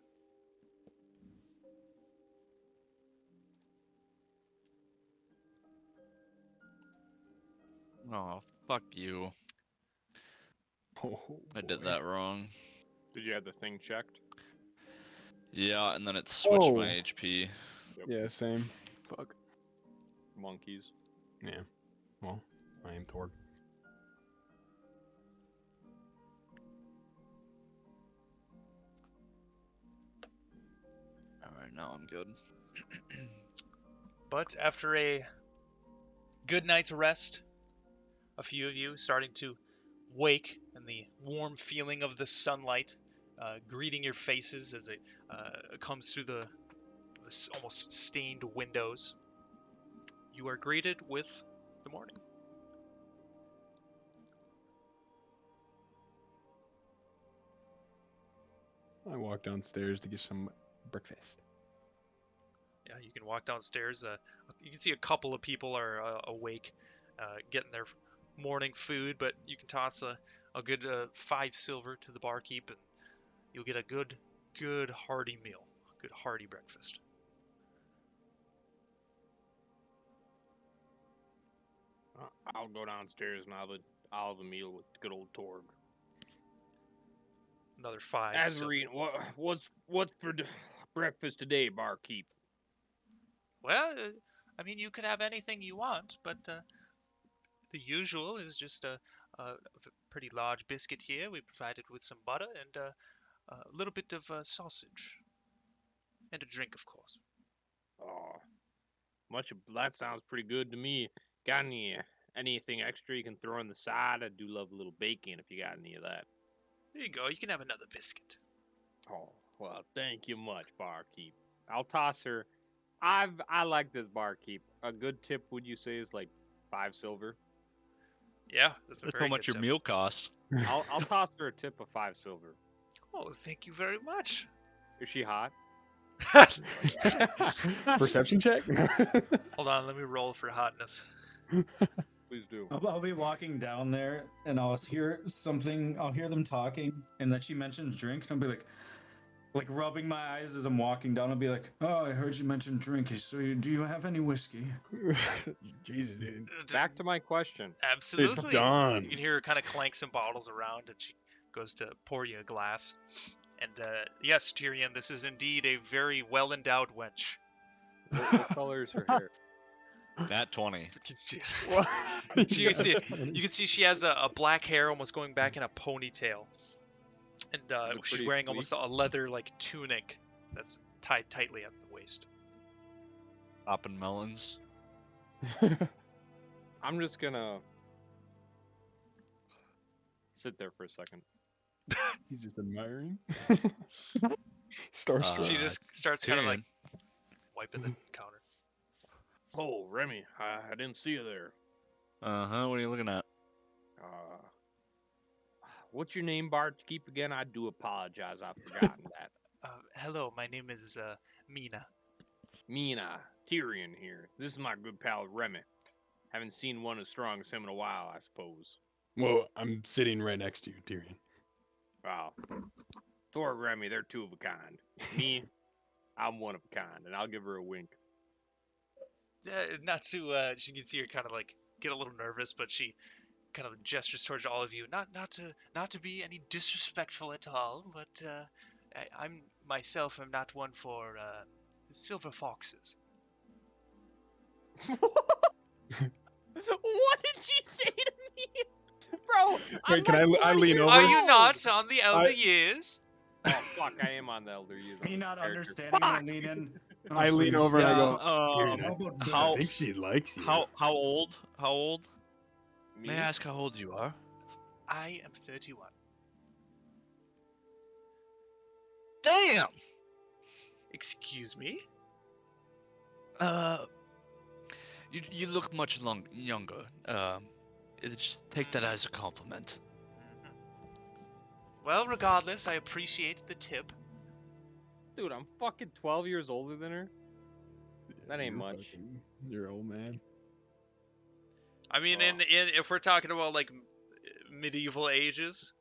Oh, fuck you. Oh, I did boy. that wrong. Did you have the thing checked? Yeah, and then it switched my Oh. HP. Yeah, same. Fuck. Monkeys. Yeah. Well, I am Torg. Alright, now I'm good. But after a good night's rest, a few of you starting to wake, and the warm feeling of the sunlight greeting your faces as it comes through the almost stained windows, you are greeted with the morning. I walk downstairs to get some breakfast. Yeah, you can walk downstairs. You can see a couple of people are awake, getting their morning food, but you can toss a good 5 silver to the barkeep, and you'll get a good hearty meal, good hearty breakfast. I'll go downstairs and I'll have a meal with good old Torg. Another 5 silver. Azarine, what's for breakfast today, barkeep? Well, I mean, you could have anything you want, but the usual is just a pretty large biscuit here. We provide it with some butter and a little bit of sausage. And a drink, of course. Oh, that sounds pretty good to me. Got anything extra you can throw on the side? I do love a little bacon if you got any of that. There you go. You can have another biscuit. Oh, well, thank you much, barkeep. I'll toss her. I like this barkeep. A good tip, would you say, is like 5 silver? Yeah, that's a That's very how much good your tip. meal costs. I'll toss her a tip of 5 silver. Oh, thank you very much. Is she hot? Perception check? Hold on, let me roll for hotness. Please do. I'll be walking down there and I'll hear something. I'll hear them talking, and then she mentions drink, and I'll be like rubbing my eyes as I'm walking down. I'll be like, "Oh, I heard you mention drink. So, do you have any whiskey?" Jesus, dude. Back to my question. Absolutely. It's gone. You can hear her kind of clank some bottles around, and she goes to pour you a glass. And yes, Tyrion, this is indeed a very well-endowed wench. What color is her hair? Nat 20. You can see she has a black hair almost going back in a ponytail, and it she's pretty wearing sleek? almost a leather like tunic that's tied tightly at the waist. Popping melons. I'm just gonna sit there for a second. He's just admiring. Starstruck. She just starts kind of like Tyrion. wiping the counter. Oh, Remy, I didn't see you there. What are you looking at? What's your name, barkeep, again? I do apologize. I've forgotten that. Hello, my name is Mina. Mina, Tyrion here. This is my good pal, Remy. Haven't seen one as strong as him in a while, I suppose. Well, I'm sitting right next to you, Tyrion. Wow. Thor and Remy, they're two of a kind. Me, I'm one of a kind, and I'll give her a wink. Not to you can see her kind of like get a little nervous, but she kind of gestures towards all of you. Not to be any disrespectful at all, but I'm myself am not one for silver foxes. What did she say to me? Bro, Wait, can I lean over? Are you not on the elder years? Oh, fuck, I am on the elder years. Me not character. understanding when I lean in. Oh, I so lean you're over and I still- go, Dude, "Dude, how about how- I think she likes you. How old? How old? Me? May I ask how old you are? I am 31. Damn. Excuse me? You look much younger. Take that as a compliment. Well, regardless, I appreciate the tip. Dude, I'm fucking 12 years older than her. That ain't You're much. You're old man. I mean, Oh. in if we're talking about like medieval ages,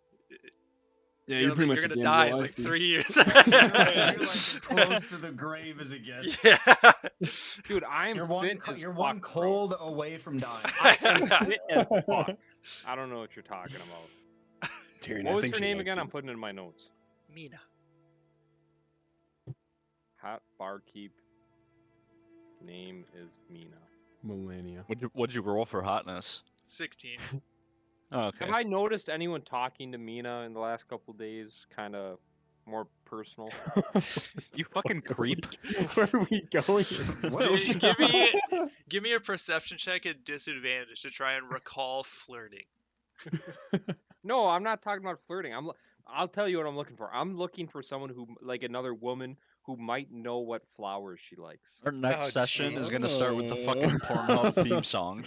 Yeah, you're pretty much gonna at the end die of in your like life, dude. 3 years. You're like as close to the grave as it gets. Yeah. Dude, I am You're fit one as fuck, bro. cold away from dying. I am fit as fuck. I don't know what you're talking about. Tyrion, What I was think her she name likes again? you. I'm putting it in my notes. Mina. Hot barkeep. Name is Mina. Millennia. What'd you roll for hotness? 16. Oh, okay. Have I noticed anyone talking to Mina in the last couple days? Kind of more personal. You fucking creep. Where are we going? What else you Give me a perception check at disadvantage to try and recall flirting. No, I'm not talking about flirting. I'll tell you what I'm looking for. I'm looking for someone who, like another woman, who might know what flowers she likes. Our next Oh, session is Jesus. gonna start with the fucking Pornhub theme song.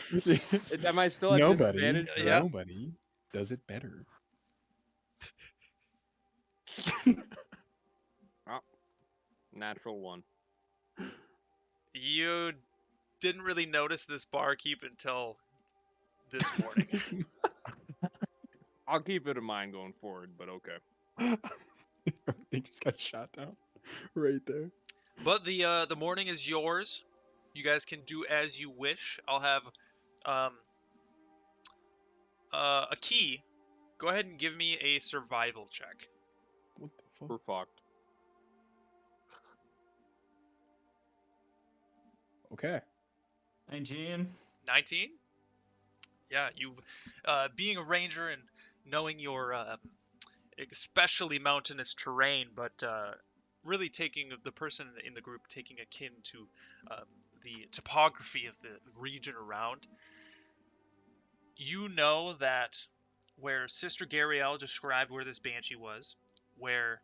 Am I still at disadvantage for that? Nobody does it better. Natural one. You didn't really notice this barkeep until this morning. I'll keep it in mind going forward, but okay. They just got shot down right there. But the morning is yours. You guys can do as you wish. I'll have a key. Go ahead and give me a survival check. What the fuck? We're fucked. Okay. 19. 19? Yeah, you've being a ranger and knowing your especially mountainous terrain, but really taking the person in the group taking a kin to the topography of the region around. You know that where Sister Gariel described where this banshee was, where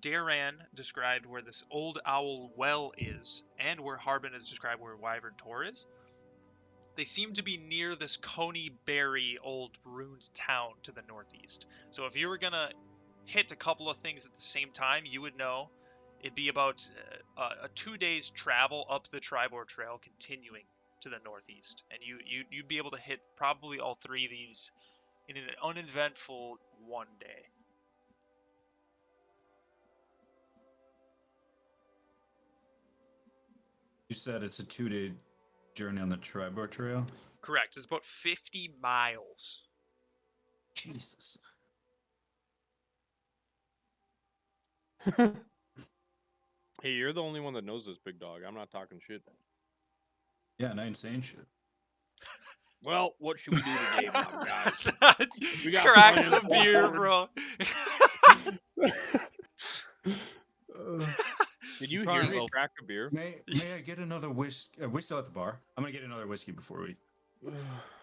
Daran described where this old owl well is, and where Harbin has described where Wyvern Tor is, they seem to be near this Coney Berry old ruined town to the northeast. So if you were gonna hit a couple of things at the same time, you would know it'd be about a 2 days travel up the Tribor Trail, continuing to the northeast, and you'd be able to hit probably all three of these in an uneventful 1 day. You said it's a 2-day journey on the Tribor Trail? Correct. It's about 50 miles. Jesus. Hey, you're the only one that knows this, big dog. I'm not talking shit. Yeah, and I ain't saying shit. Well, what should we do today, mom, guys? We got Crack plans some beer, bro. Did you hear Probably me will. crack a beer? May I get another whiskey? We're still at the bar. I'm gonna get another whiskey before we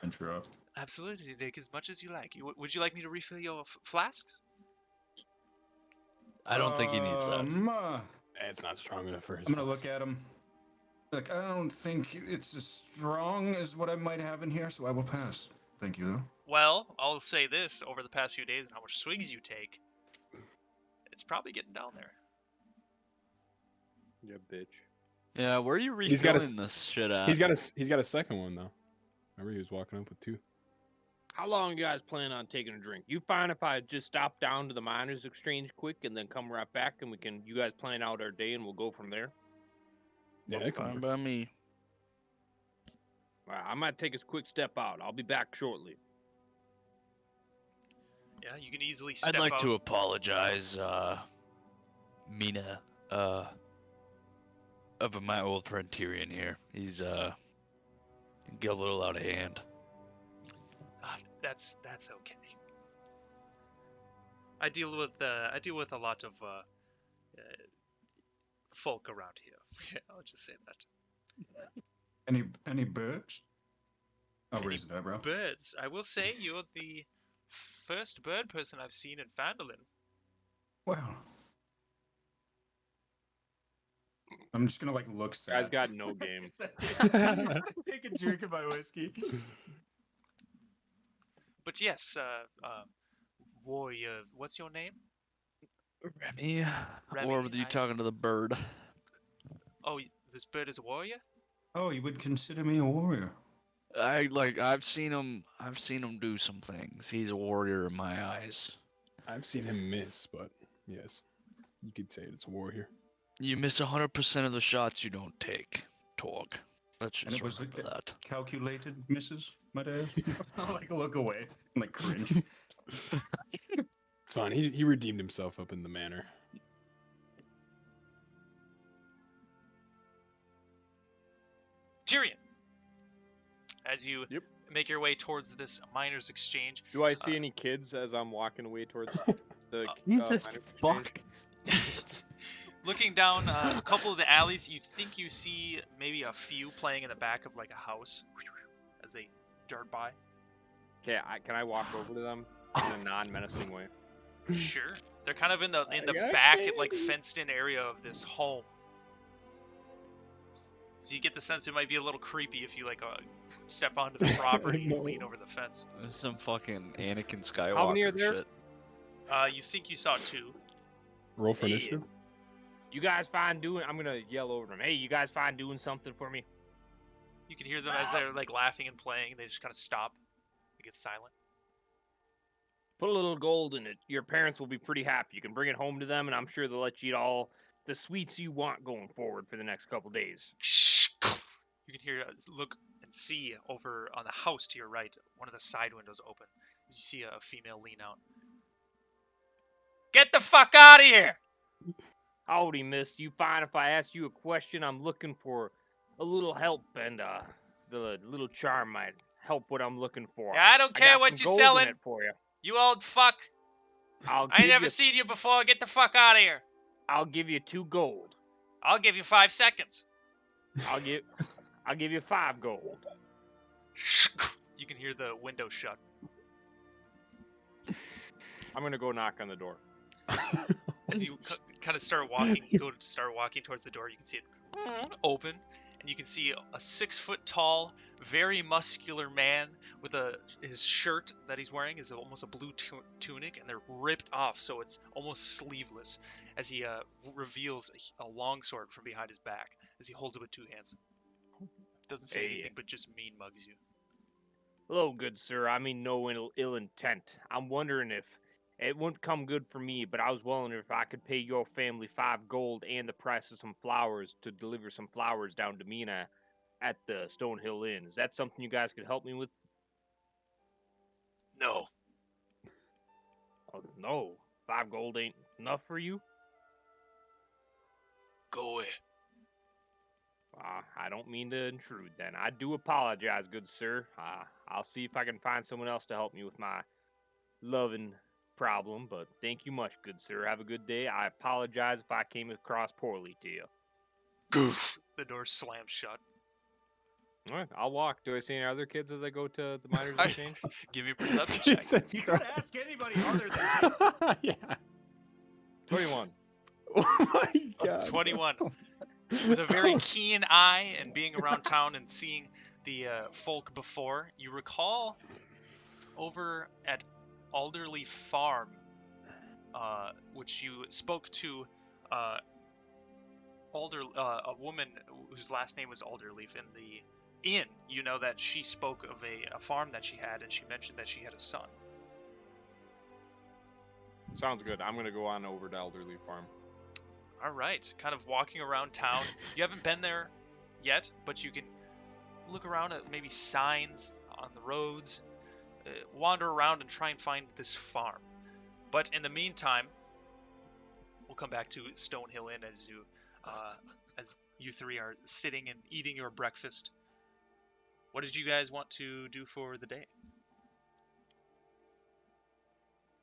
intro up. Absolutely, Dick. As much as you like. Would you like me to refill your flasks? I don't think he needs that. It's not strong enough for his. I'm gonna funds. look at him. Look, I don't think it's as strong as what I might have in here, so I will pass. Thank you, though. Well, I'll say this: over the past few days and how much swings you take, it's probably getting down there. Yeah, bitch. Yeah, where are you He's got a refilling this shit at? He's got a second one though. Remember, he was walking up with 2. How long you guys plan on taking a drink? You fine if I just stop down to the miners exchange quick and then come right back and you guys plan out our day and we'll go from there? Yeah, that could Fine work. by me. All right, I might take a quick step out. I'll be back shortly. Yeah, you can easily step I'd like out. to apologize, Mina, of my old friend Tyrion here. He's get a little out of hand. That's okay. I deal with a lot of folk around here. I'll just say that. Any birds? I'll raise an eyebrow. Birds. I will say you're the first bird person I've seen in Phandelver. Well, I'm just gonna look sad. Guys got no game. Take a drink of my whiskey. But yes, warrior. What's your name? Remy, Remy, or were you talking to the bird? Oh, this bird is a warrior. Oh, you would consider me a warrior? I've seen him do some things. He's a warrior in my eyes. I've seen him miss, but yes, you could say it's a warrior. You miss 100% of the shots you don't take, Torg. Let's And just it was remember that. calculated misses, might I ask? I'll look away and cringe. It's fine. He redeemed himself up in the manor. Tyrion, as you Yep. make your way towards this miners' exchange, Do I see any kids as I'm walking away towards the Jesus miners fuck. exchange? looking down a couple of the alleys, you think you see maybe a few playing in the back of a house as they dart by. Okay, can I walk over to them in a non-menacing way? Sure, they're kind of in the Okay. back, fenced-in area of this home. So you get the sense it might be a little creepy if you step onto the property No. and lean over the fence. There's some fucking Anakin Skywalker How many are there? shit. You think you saw 2. Roll for Hey, initiative. You guys fine doing? I'm gonna yell over them. Hey, you guys fine doing something for me? You can hear them as they're laughing and playing. They just kind of stop. They get silent. Put a little gold in it. Your parents will be pretty happy. You can bring it home to them, and I'm sure they'll let you eat all the sweets you want going forward for the next couple days. You can hear, look and see over on the house to your right, one of the side windows open, as you see a female lean out. Get the fuck out of here! Howdy, miss. You fine if I ask you a question? I'm looking for a little help, and the little charm might help what I'm looking for. Yeah, I don't care got what some you're gold in selling. it for you. You old fuck. I'll I ain't give never you, seen you before. Get the fuck out of here. I'll give you 2 gold. I'll give you 5 seconds. I'll give you 5 gold. You can hear the window shut. I'm gonna go knock on the door. As you kind of start walking towards the door, you can see it open, and you can see a 6 foot tall, very muscular man with his shirt that he's wearing is almost a blue tunic, and they're ripped off, so it's almost sleeveless. As he reveals a longsword from behind his back, as he holds it with 2 hands. Doesn't say Hey. anything, but just mean mugs you. Hello, good sir. I mean no ill intent. I'm wondering if it wouldn't come good for me, but I was wondering if I could pay your family 5 gold and the price of some flowers to deliver some flowers down to Mina at the Stonehill Inn. Is that something you guys could help me with? No. Oh, no. 5 gold ain't enough for you? Go away. I don't mean to intrude then. I do apologize, good sir. I'll see if I can find someone else to help me with my loving problem, but thank you much, good sir. Have a good day. I apologize if I came across poorly to you. Goof. The door slams shut. All right, I'll walk. Do I see any other kids as I go to the miners' exchange? Give me a perception check. Jesus You could Christ. ask anybody other than kids. Yeah. 21. Oh my god. 21. With a very keen eye and being around town and seeing the folk before, you recall over at Alderley Farm, which you spoke to a woman whose last name was Alderleaf in the inn. You know that she spoke of a farm that she had, and she mentioned that she had a son. Sounds good. I'm gonna go on over to Elderly Farm. All right, kind of walking around town. You haven't been there yet, but you can look around at maybe signs on the roads, wander around and try and find this farm. But in the meantime, we'll come back to Stonehill Inn as you three are sitting and eating your breakfast. What did you guys want to do for the day?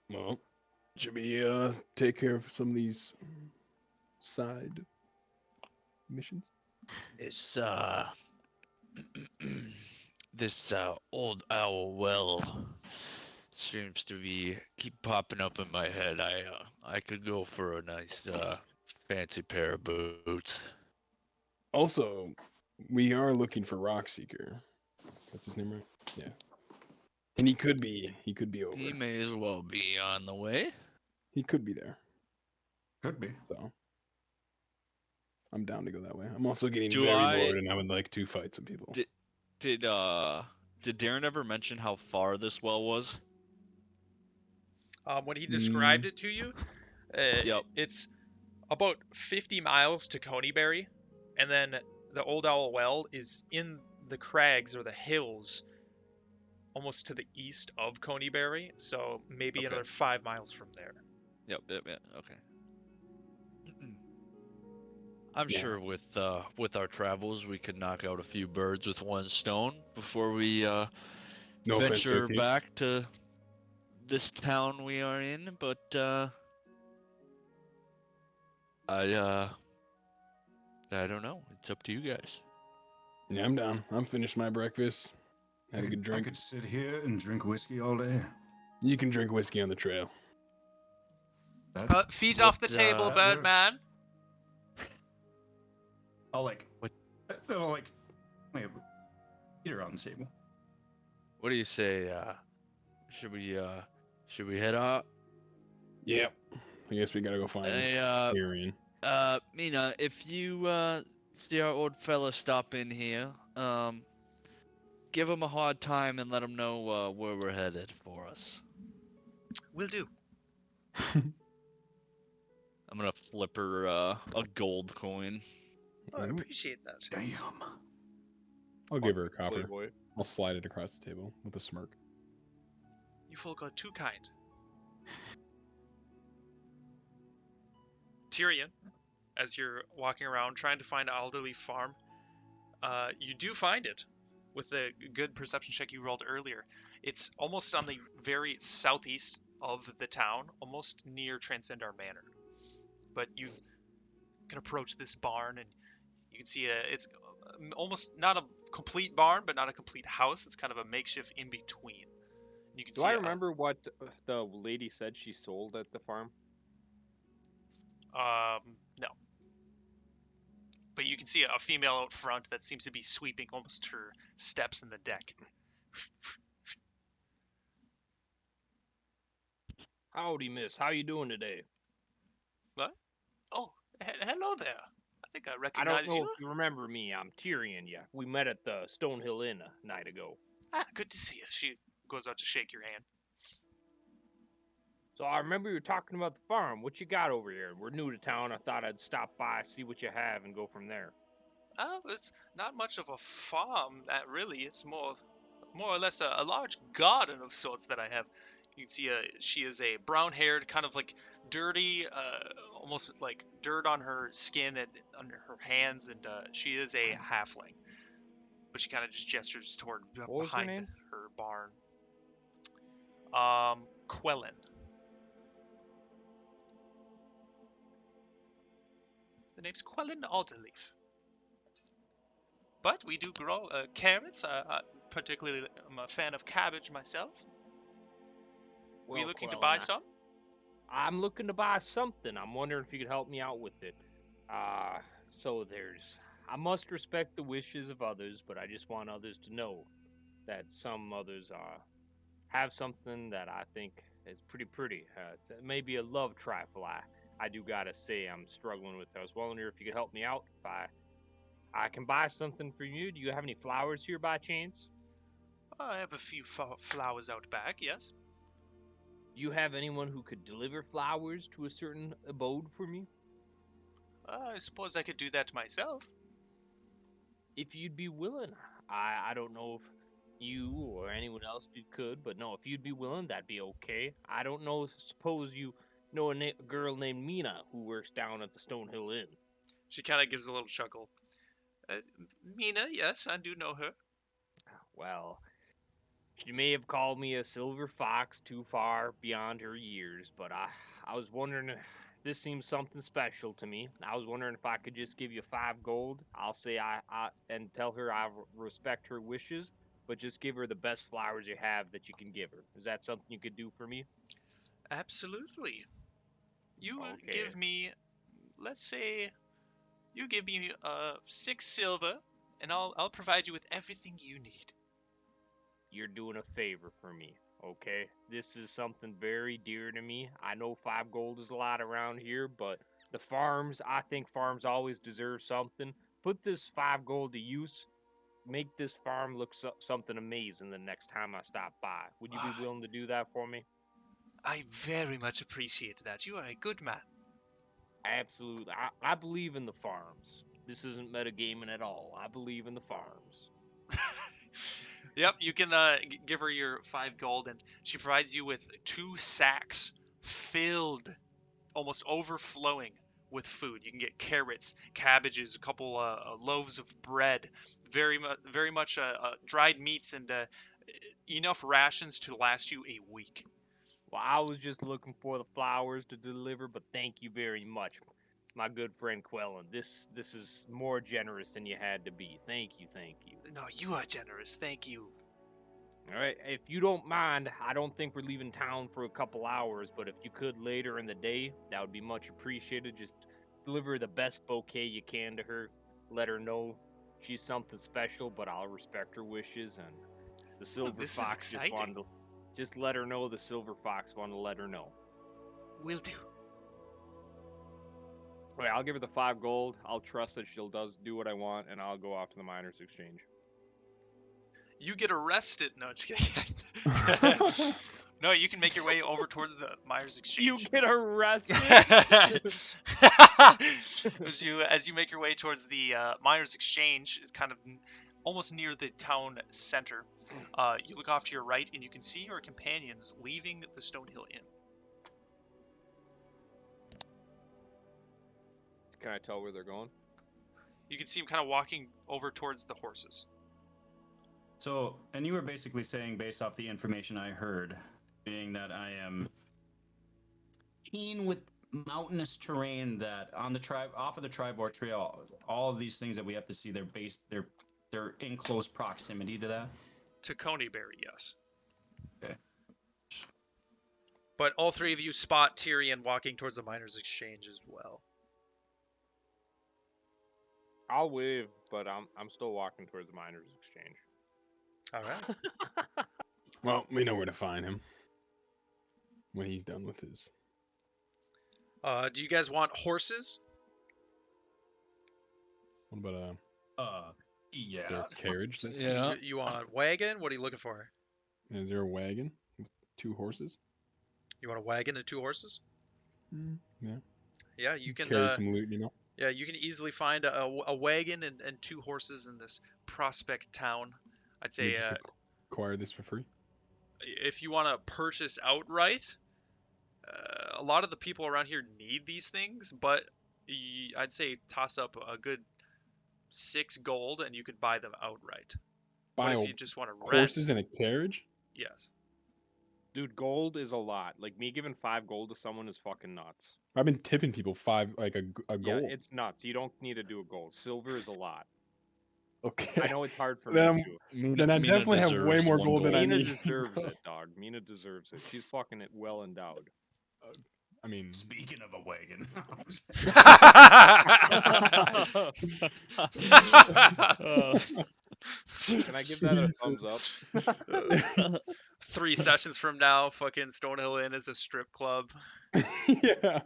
Well, should we take care of some of these side missions? This this old owl well seems to be keep popping up in my head. I could go for a nice fancy pair of boots. Also, we are looking for Rockseeker. That's his name, right? Yeah. And he could be over. He may as well be on the way. He could be there. Could be. So I'm down to go that way. I'm also getting Do very I- bored, and I would like to fight some people. Did Darren ever mention how far this well was? When he described it to you, Yep. it's about 50 miles to Coneyberry, and then the Old Owl Well is in the crags or the hills almost to the east of Coneyberry, so maybe Okay. another 5 miles from there. Yep. Okay. I'm Yeah. sure with our travels we could knock out a few birds with one stone before we No offense, venture okay? back to this town we are in, but I don't know. It's up to you guys. Yeah, I'm down. I'm finished my breakfast. Had a good I drink. could sit here and drink whiskey all day. You can drink whiskey on the trail. Feet off the What, table, that Birdman. I'll like. What? I'll like. Wait, get her on the table. What do you say? Should we head out? Yep. I guess we gotta go find Hey, Arian. Mina, if you see our old fella stop in here, give him a hard time and let him know where we're headed for us. Will do. I'm gonna flip her a gold coin. Oh, I Ooh. appreciate that. Damn. I'll give her a copper. Playboy. I'll slide it across the table with a smirk. You folk are too kind. Tyrion, as you're walking around trying to find Alderley Farm, you do find it with the good perception check you rolled earlier. It's almost on the very southeast of the town, almost near Transcendar Manor. But you can approach this barn and you can see it's almost not a complete barn, but not a complete house. It's kind of a makeshift in between. You can Do see I remember what the lady said she sold at the farm? No. But you can see a female out front that seems to be sweeping almost her steps in the deck. Howdy, miss. How you doing today? Oh, hello there. I think I I recognize don't know you. if you remember me. I'm Tyrion. Yeah, we met at the Stonehill Inn a night ago. Ah, good to see you. She goes out to shake your hand. So I remember you were talking about the farm. What you got over here? We're new to town. I thought I'd stop by, see what you have, and go from there. Oh, it's not much of a farm, that really. It's more or less a large garden of sorts that I have. You can see she is a brown-haired, kind of like dirty, almost like dirt on her skin and under her hands, and she is a halfling. But she kind of just gestures toward What was her behind name? her barn. Quellen. The name's Quellen Alderleaf. But we do grow carrots. Particularly, I'm a fan of cabbage myself. Were you looking to buy some? I'm looking to buy something. I'm wondering if you could help me out with it. So there's. I must respect the wishes of others, but I just want others to know that some others have something that I think is pretty. It's maybe a love trifle. I do gotta say I'm struggling with. I was wondering if you could help me out. If I can buy something for you. Do you have any flowers here by chance? I have a few flowers out back, yes. Do you have anyone who could deliver flowers to a certain abode for me? I suppose I could do that myself. If you'd be willing. I don't know if you or anyone else could, but no, if you'd be willing, that'd be okay. I don't know. Suppose you know a girl named Mina who works down at the Stonehill Inn. She kind of gives a little chuckle. Mina, yes, I do know her. Well, she may have called me a silver fox too far beyond her years, but I was wondering. This seems something special to me. I was wondering if I could just give you 5 gold. I'll say I and tell her I respect her wishes, but just give her the best flowers you have that you can give her. Is that something you could do for me? Absolutely. You Okay. give me, let's say, you give me 6 silver, and I'll provide you with everything you need. You're doing a favor for me, okay? This is something very dear to me. I know 5 gold is a lot around here, but the farms, I think farms always deserve something. Put this 5 gold to use. Make this farm look something amazing the next time I stop by. Would you be willing to do that for me? I very much appreciate that. You are a good man. Absolutely. I believe in the farms. This isn't metagaming at all. I believe in the farms. Yep, you can give her your 5 gold, and she provides you with 2 sacks filled, almost overflowing with food. You can get carrots, cabbages, a couple loaves of bread, very much dried meats, and enough rations to last you a week. Well, I was just looking for the flowers to deliver, but thank you very much, my good friend Quellen. This is more generous than you had to be. Thank you. No, you are generous. Thank you. All right, if you don't mind, I don't think we're leaving town for a couple hours, but if you could later in the day, that would be much appreciated. Just deliver the best bouquet you can to her. Let her know she's something special, but I'll respect her wishes. And the silver this is fox exciting. just let her know the silver fox wanted to let her know. Will do. All right, I'll give her the 5 gold. I'll trust that she'll do what I want, and I'll go off to the miners' exchange. You get arrested. No, just kidding. No, you can make your way over towards the Myers Exchange. You get arrested? as you make your way towards the Myers Exchange, it's kind of almost near the town center. You look off to your right, and you can see your companions leaving the Stonehill Inn. Can I tell where they're going? You can see them kind of walking over towards the horses. So, and you were basically saying, based off the information I heard, being that I am keen with mountainous terrain, that on the off of the Tribor Trail, all of these things that we have to see, they're in close proximity to that. To Coneyberry, yes. Okay. But all 3 of you spot Tyrion walking towards the Miners' Exchange as well. I'll wave, but I'm still walking towards the miners' exchange. All right. Well, we know where to find him when he's done with his. Do you guys want horses? What about Yeah. is there a carriage? That's, Yeah. You want wagon? What are you looking for? Is there a wagon with 2 horses? You want a wagon and 2 horses? Yeah. Yeah, you can. Carry some loot, you know. Yeah, you can easily find a wagon and 2 horses in this prospect town. I'd We say just acquire this for free. if you want to purchase outright, a lot of the people around here need these things, but I'd say toss up a good 6 gold and you could buy them outright. Buy But if you just want to rent, horses and a carriage? yes. Dude, gold is a lot. Like, me giving 5 gold to someone is fucking nuts. I've been tipping people 5, like a gold. Yeah, it's nuts. You don't need to do a gold. Silver is a lot. Okay. I know it's hard for Then me, I'm- too. Then I definitely have way deserves more 1 gold than I Mina need. deserves it, dog. Mina deserves it. She's fucking well endowed. I mean, Speaking of a wagon. Can I give that a thumbs up? 3 sessions from now, fucking Stonehill Inn is a strip club. yeah.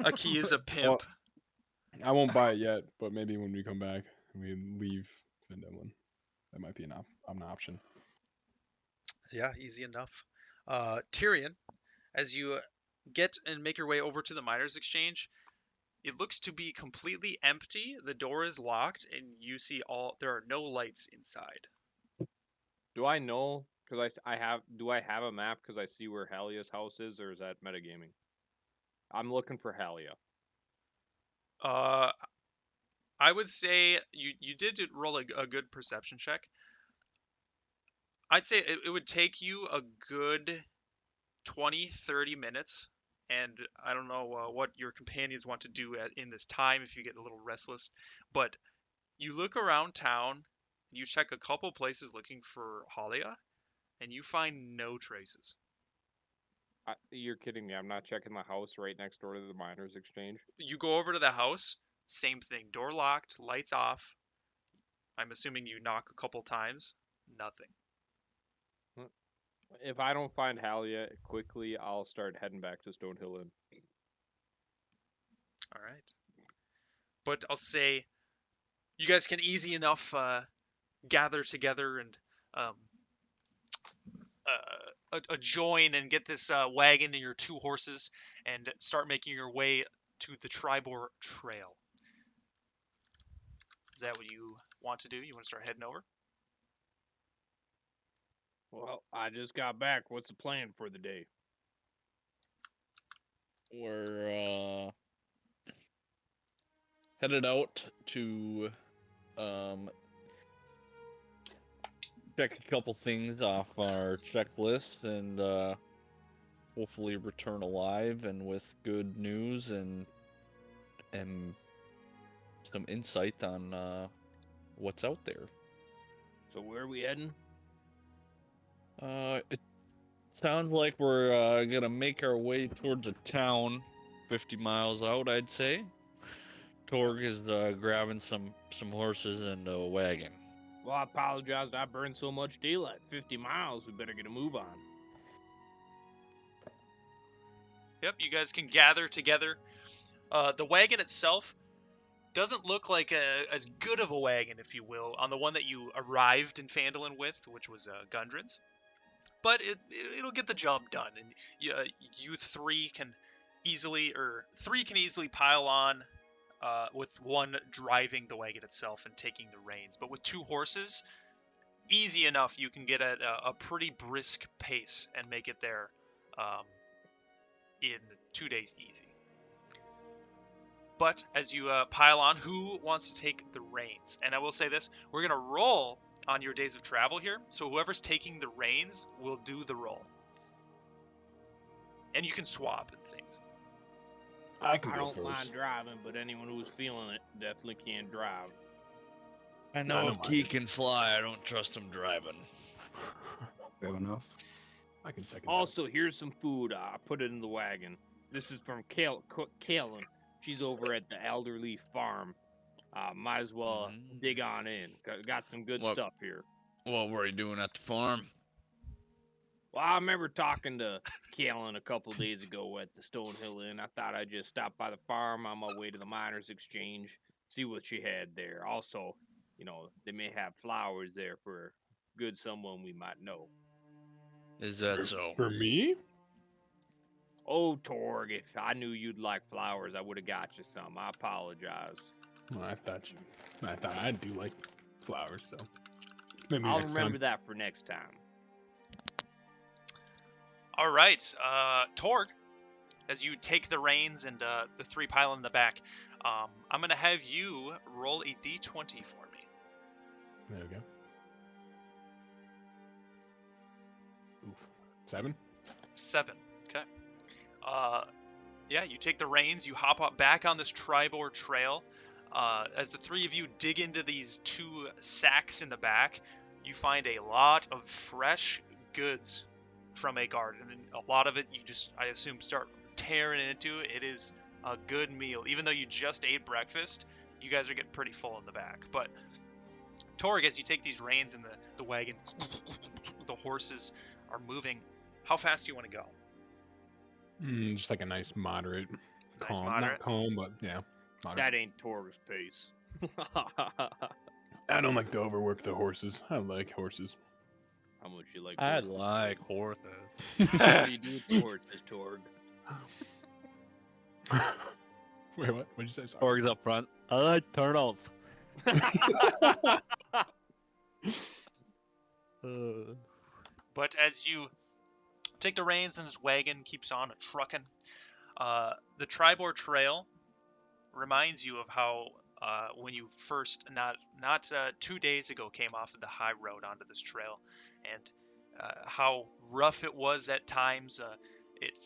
Aki is a pimp. I won't buy it yet, but maybe when we come back, we leave Phandelver. That might be an option. Yeah, easy enough. Tyrion, as you get and make your way over to the Miners' Exchange, it looks to be completely empty. The door is locked, and you see there are no lights inside. Do I know? Because do I have a map? Because I see where Halia's house is, or is that metagaming? I'm looking for Halia. I would say you did roll a good perception check. I'd say it would take you a good 20-30 minutes, and I don't know what your companions want to do in this time if you get a little restless, but you look around town, you check a couple places looking for Halia, and you find no traces. You're kidding me. I'm not checking the house right next door to the Miners' Exchange. You go over to the house, same thing, door locked, lights off. I'm assuming you knock a couple times, nothing. If I don't find Halia quickly, I'll start heading back to Stonehill Inn. All right. But I'll say you guys can easy enough gather together and join and get this wagon and your 2 horses and start making your way to the Tribor Trail. Is that what you want to do? You want to start heading over? Well, I just got back. What's the plan for the day? We're headed out to check a couple things off our checklist and hopefully return alive and with good news and some insight on what's out there. So where are we heading? It sounds like we're gonna make our way towards a town 50 miles out, I'd say. Torg is grabbing some horses and a wagon. Well, I apologize. I burned so much daylight. 50 miles. We better get a move on. Yep, you guys can gather together. The wagon itself doesn't look like as good of a wagon, if you will, on the one that you arrived in Phandelver with, which was Gundren's. But it'll get the job done, and you three can easily pile on with one driving the wagon itself and taking the reins. But with 2 horses, easy enough, you can get at a pretty brisk pace and make it there in 2 days easy. But as you pile on, who wants to take the reins? And I will say this, we're going to roll on your days of travel here, so whoever's taking the reins will do the roll. And you can swap and things. I can I go don't first. mind driving, but anyone who's feeling it definitely can't drive. I No, I know don't if Key mind. can fly, I don't trust him driving. Fair enough. I can second. Also, here's some food. I put it in the wagon. This is from Kaylin. She's over at the Elderly Farm. Might as well dig on in. Got some good stuff here. What were you doing at the farm? Well, I remember talking to Kaylin a couple days ago at the Stonehill Inn. I thought I'd just stop by the farm on my way to the Miners' Exchange, see what she had there. Also, they may have flowers there for good someone we might know. Is that so? For me? Oh, Torg, if I knew you'd like flowers, I would have got you some. I apologize. Well, I thought I do like flowers, so maybe I'll next remember time. that for next time. All right, Torg, as you take the reins and the 3 pile in the back, I'm going to have you roll a d20 for me. There we go. Oof. 7? 7. Okay. Yeah, you take the reins, you hop up back on this Tribor Trail. As the 3 of you dig into these 2 sacks in the back, you find a lot of fresh goods from a garden, and a lot of it you just, I assume, start tearing into. It is a good meal. Even though you just ate breakfast, you guys are getting pretty full in the back. But Torg, as you take these reins in the wagon, the horses are moving. How fast do you want to go? Just like a nice moderate, Nice calm, moderate? not calm, but yeah, moderate. That ain't Torg's pace. I don't like to overwork the horses. I like horses. How much you like? I horses? like horses. What do you do with the horses, Torg? Wait, what? What'd you say? Sorry. Torg's up front. I like turtles. But as you take the reins and this wagon keeps on trucking, the Tribor Trail reminds you of how when you first, not 2 days ago, came off of the high road onto this trail, and how rough it was at times. It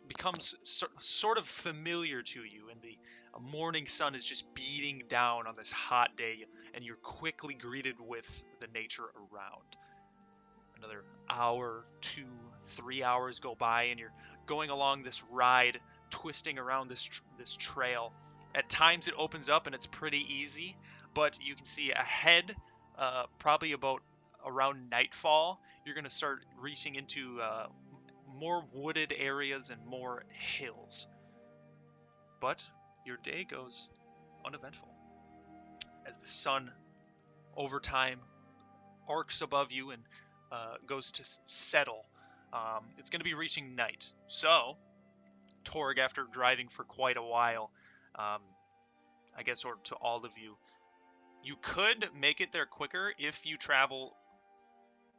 becomes sort of familiar to you, and the morning sun is just beating down on this hot day, and you're quickly greeted with the nature around. Another hour, 2, 3 hours go by, and you're going along this ride, twisting around this trail. At times it opens up and it's pretty easy, but you can see ahead, probably about around nightfall, you're going to start reaching into more wooded areas and more hills. But your day goes uneventful as the sun over time arcs above you and goes to settle. It's going to be reaching night. So, Torg, after driving for quite a while, I guess, or to all of you, you could make it there quicker if you travel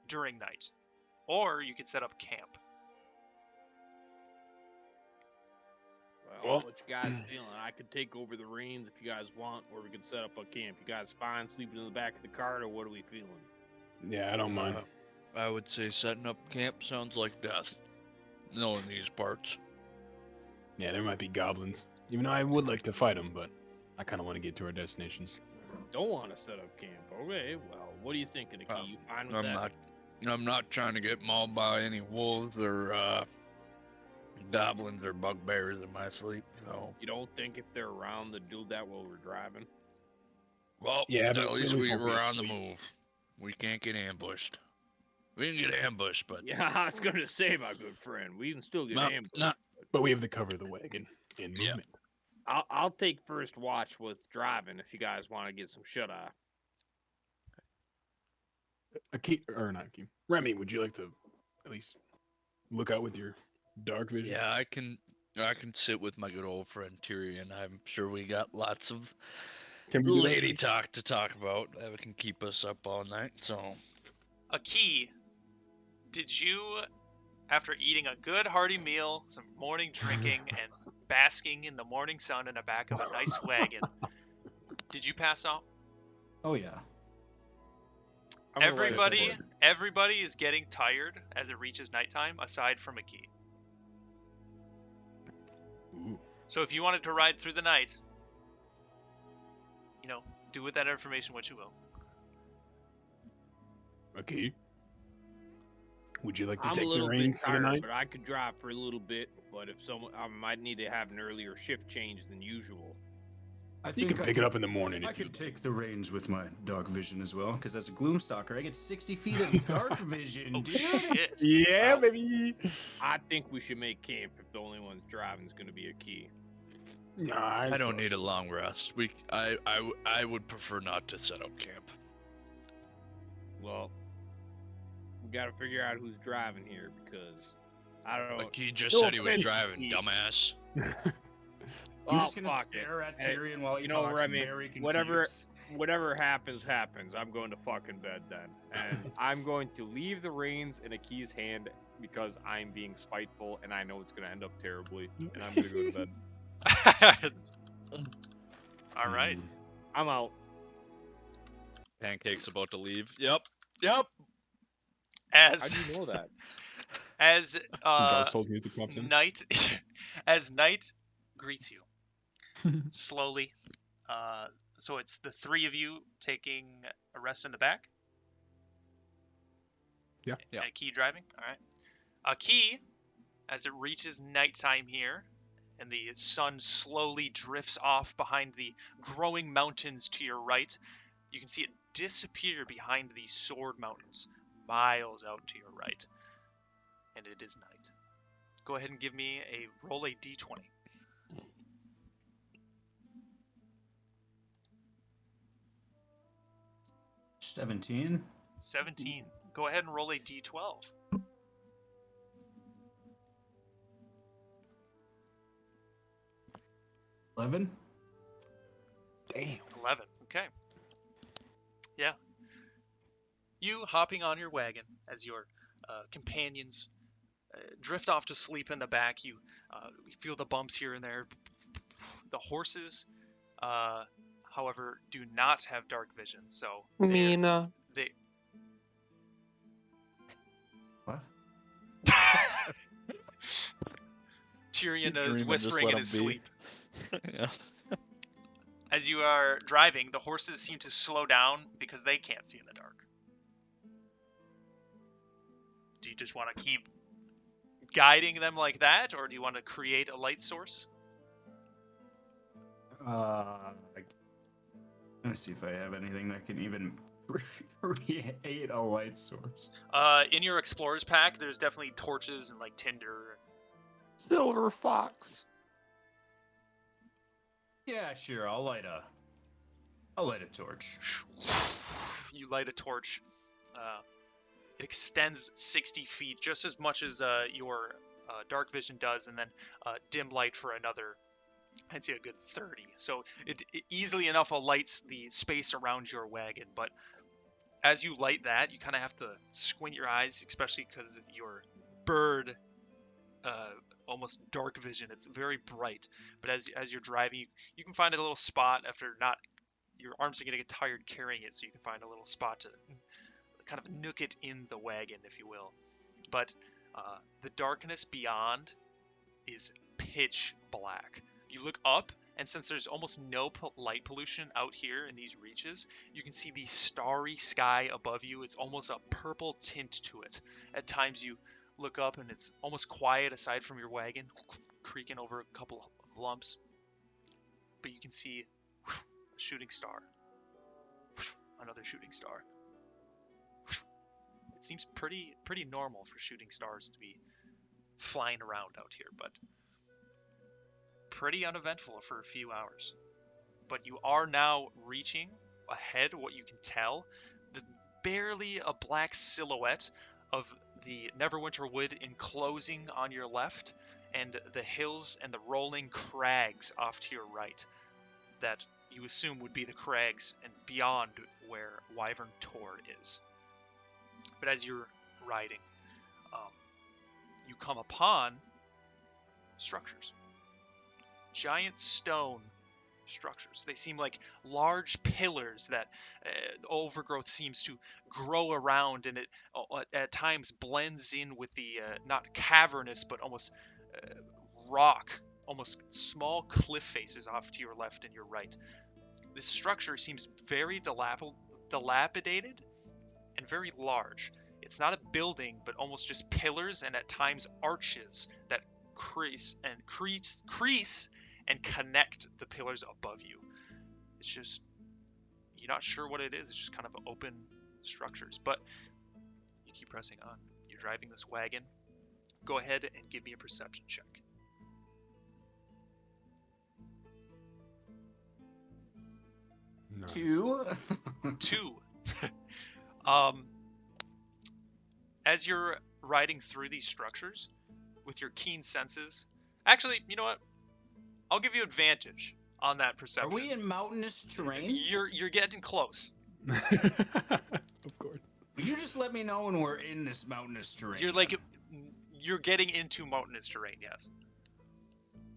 during night, or you could set up camp. Well, what you guys feeling? I could take over the reins if you guys want, or we could set up a camp. You guys fine sleeping in the back of the cart, or what are we feeling? Yeah, I don't mind. I would say setting up camp sounds like death. Knowing these parts. Yeah, there might be goblins. Even though I would like to fight them, but I kind of want to get to our destination. Don't want to set up camp. Okay, well, what are you thinking, Aki? You fine with I'm that? I'm not trying to get mauled by any wolves or goblins or bugbears in my sleep. So, You don't think if they're around they'll do that while we're driving? well, Yeah, but at we least always we won't be were on the asleep. move. We can't get ambushed. We can get ambushed, but Yeah, I was gonna say, my good friend, we can still get not, ambushed. not But we have the cover of the wagon in Yeah. movement. I'll take first watch with driving if you guys want to get some shut eye. Remy, would you like to at least look out with your dark vision? Yeah, I can sit with my good old friend Tyrion. I'm sure we got lots of Can we do that, lady please? talk to talk about that can keep us up all night. So, Aki, did you, after eating a good hearty meal, some morning drinking, and basking in the morning sun in the back of a nice wagon, did you pass out? Oh yeah. I'm gonna write a Everybody, report. everybody is getting tired as it reaches nighttime, aside from Aki. Ooh. So if you wanted to ride through the night, do with that information what you will. Okay. Would you like to I'm a take the little bit reins for the tired, night? but I could drive for a little bit. But if someone, I might need to have an earlier shift change than usual. I You think can pick it up in the morning. I if you could take the reins with my dark vision as well, because as a gloomstalker, I get 60 feet of dark vision, Oh dude. shit! Yeah, Well, baby. I think we should make camp if the only one's driving is going to be a key. Nah, I don't need a long rest. I would prefer not to set up camp. Well, we got to figure out who's driving here because I don't know. Like he just No said he was offense, driving, Pete. dumbass. I'm Oh, just gonna fuck stare at Hey, Tyrion while he you know, talks, Remy, very confused. whatever happens, happens. I'm going to fucking bed then. And I'm going to leave the reins in Aki's hand because I'm being spiteful and I know it's going to end up terribly. And I'm going to go to bed. All right. I'm out. Pancake's about to leave. Yep. Yep. How As do you know that? as Dark Souls music pops in. night as night greets you slowly. So it's the three of you taking a rest in the back. Yeah. Yeah. And Key driving. All right. Key, as it reaches nighttime here, and the sun slowly drifts off behind the growing mountains to your right. You can see it disappear behind these sword mountains, miles out to your right. And it is night. Go ahead and give me a roll a d20. 17. 17. Go ahead and roll a d12. 11. Damn. 11. Okay. Yeah. You hopping on your wagon as your companions drift off to sleep in the back. You feel the bumps here and there. The horses, however, do not have dark vision, so Mina. they. What? Tyrion Keep is dreaming, whispering in just his let 'em be. sleep. Yeah. As you are driving, the horses seem to slow down because they can't see in the dark. Do you just want to keep guiding them like that, or do you want to create a light source? Let me see if I have anything that can even create a light source. In your explorer's pack, there's definitely torches and like tinder. Silver fox. Yeah, sure. I'll light a torch. You light a torch. It extends 60 feet, just as much as your dark vision does, and then dim light for another, I'd say a good 30. So it easily enough lights the space around your wagon, but as you light that, you kind of have to squint your eyes, especially because of your bird almost dark vision. It's very bright, but as you're driving, you can find a little spot after not. Your arms are going to get tired carrying it, so you can find a little spot to kind of nook it in the wagon, if you will. But the darkness beyond is pitch black. You look up, and since there's almost no light pollution out here in these reaches, you can see the starry sky above you. It's almost a purple tint to it. At times you look up and it's almost quiet aside from your wagon creaking over a couple of lumps. But you can see a shooting star. Another shooting star. It seems pretty normal for shooting stars to be flying around out here, but pretty uneventful for a few hours. But you are now reaching ahead, what you can tell, barely a black silhouette of the Neverwinter Wood enclosing on your left, and the hills and the rolling crags off to your right that you assume would be the crags and beyond where Wyvern Tor is. But as you're riding, you come upon structures. Giant stone structures. They seem like large pillars that overgrowth seems to grow around, and it at times blends in with the not cavernous but almost rock, almost small cliff faces off to your left and your right. This structure seems very dilapidated and very large. It's not a building, but almost just pillars and at times arches that crease and connect the pillars above you. It's just, you're not sure what it is. It's just kind of open structures, but you keep pressing on. You're driving this wagon. Go ahead and give me a perception check. Nice. 2. 2. As you're riding through these structures with your keen senses, actually, you know what? I'll give you advantage on that Are perception. we in mountainous terrain? You're getting close. Of course. Will you just let me know when we're in this mountainous terrain? You're getting into mountainous terrain, yes.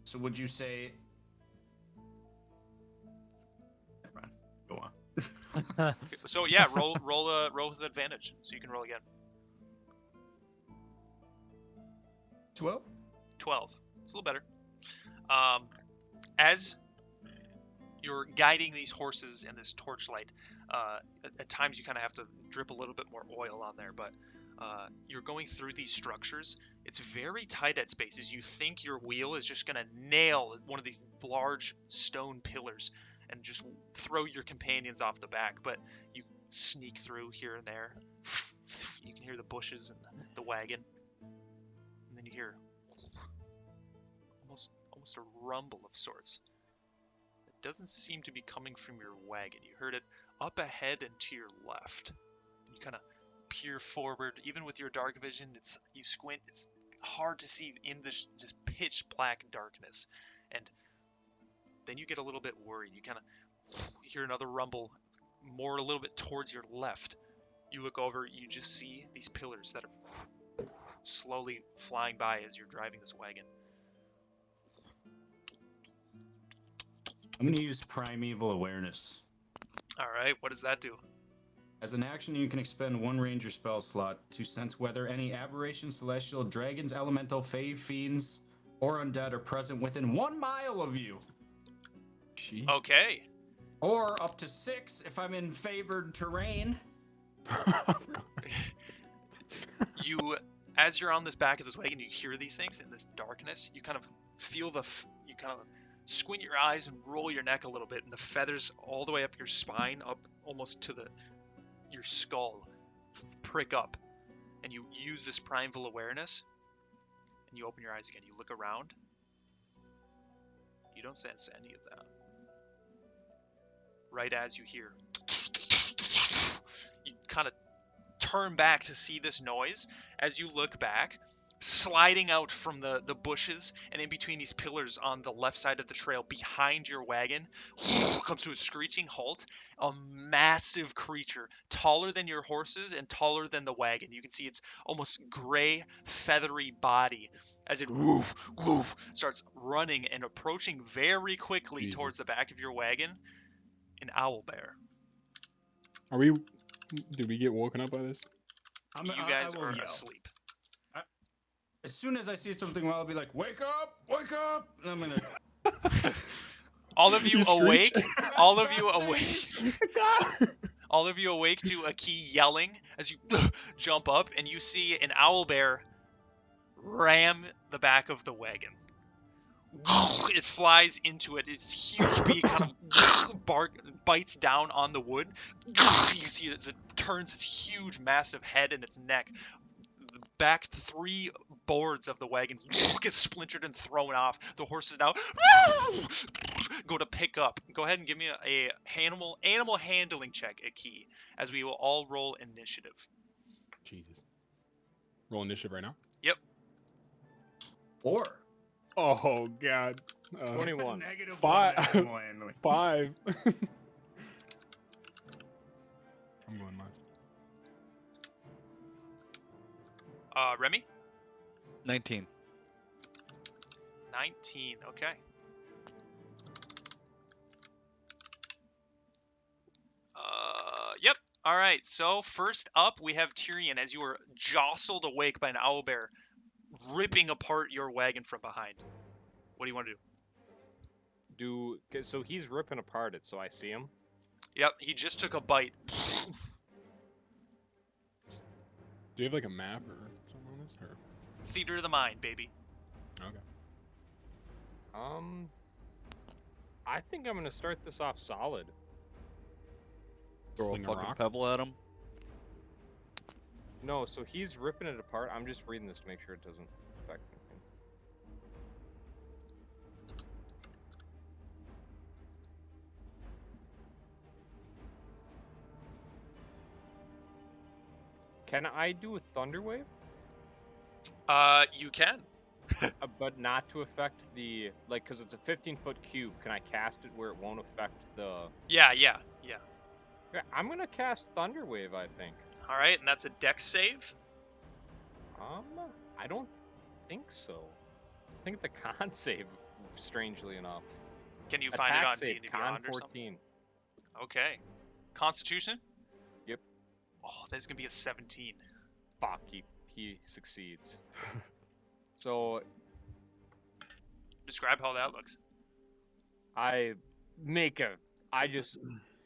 So would you say? Never mind. Go on. So yeah, roll with advantage, so you can roll again. 12. 12. It's a little better. As you're guiding these horses in this torchlight, at times you kind of have to drip a little bit more oil on there, but you're going through these structures. It's very tight at spaces. You think your wheel is just gonna nail one of these large stone pillars and just throw your companions off the back, but you sneak through here and there. You can hear the bushes and the wagon, and then you hear almost a rumble of sorts. It doesn't seem to be coming from your wagon. You heard it up ahead and to your left. You kind of peer forward. Even with your dark vision, you squint. It's hard to see in this just pitch black darkness. And then you get a little bit worried. You kind of hear another rumble, more a little bit towards your left. You look over. You just see these pillars that are slowly flying by as you're driving this wagon. I'm gonna use Primeval Awareness. All right, what does that do? As an action, you can expend one ranger spell slot to sense whether any aberration, celestial, dragons, elemental, fae, fiends, or undead are present within 1 mile of you. Jeez. Okay. Or up to 6 if I'm in favored terrain. You, as you're on this back of this wagon, you hear these things in this darkness. You kind of feel you kind of squint your eyes and roll your neck a little bit, and the feathers all the way up your spine, up almost to your skull, prick up. And you use this primeval awareness, and you open your eyes again. You look around. You don't sense any of that. Right as you hear, you kind of turn back to see this noise. As you look back, sliding out from the bushes and in between these pillars on the left side of the trail behind your wagon, comes to a screeching halt, a massive creature, taller than your horses and taller than the wagon. You can see its almost gray, feathery body as it woof, woof, starts running and approaching very quickly Jesus. towards the back of your wagon. An owlbear. Did we get woken up by this? You guys are asleep. As soon as I see something, I'll be like, "Wake up! Wake up!" And I'm gonna. All of you You screech? awake. All of you awake. All of you awake to a key yelling as you jump up, and you see an owlbear ram the back of the wagon. It flies into it. Its huge beak kind of bites down on the wood. You see it as it turns its huge, massive head and its neck. The back 3 boards of the wagon get splintered and thrown off. The horses now go to pick up. Go ahead and give me a animal handling check, a key, as we will all roll initiative. Jesus. Roll initiative right now. Yep. 4. Oh God. 21. Negative 5. 1 animal handling. 5. I'm going last. Remy? 19. 19. Okay. Yep. All right. So first up, we have Tyrion as you are jostled awake by an owlbear, ripping apart your wagon from behind. What do you want to do? So he's ripping apart it, so I see him. Yep. He just took a bite. Do you have like a map or something on this? Or... Theater of the mind, baby. Okay. I think I'm gonna start this off solid. Throw a Sling a fucking rock? pebble at him. No, so he's ripping it apart. I'm just reading this to make sure it doesn't affect anything. Can I do a thunder wave? You can. But not to affect the because it's a 15-foot cube. Can I cast it where it won't affect the? Yeah. Yeah, I'm gonna cast thunder wave. I think. All right, and that's a dex save. I don't think so. I think it's a con save. Strangely enough. Can you find it Attack on save, D&D con Beyond or something? 14. Okay. Constitution? Yep. Oh, that's gonna be a 17. Fuck, he succeeds. So Describe how that looks. I just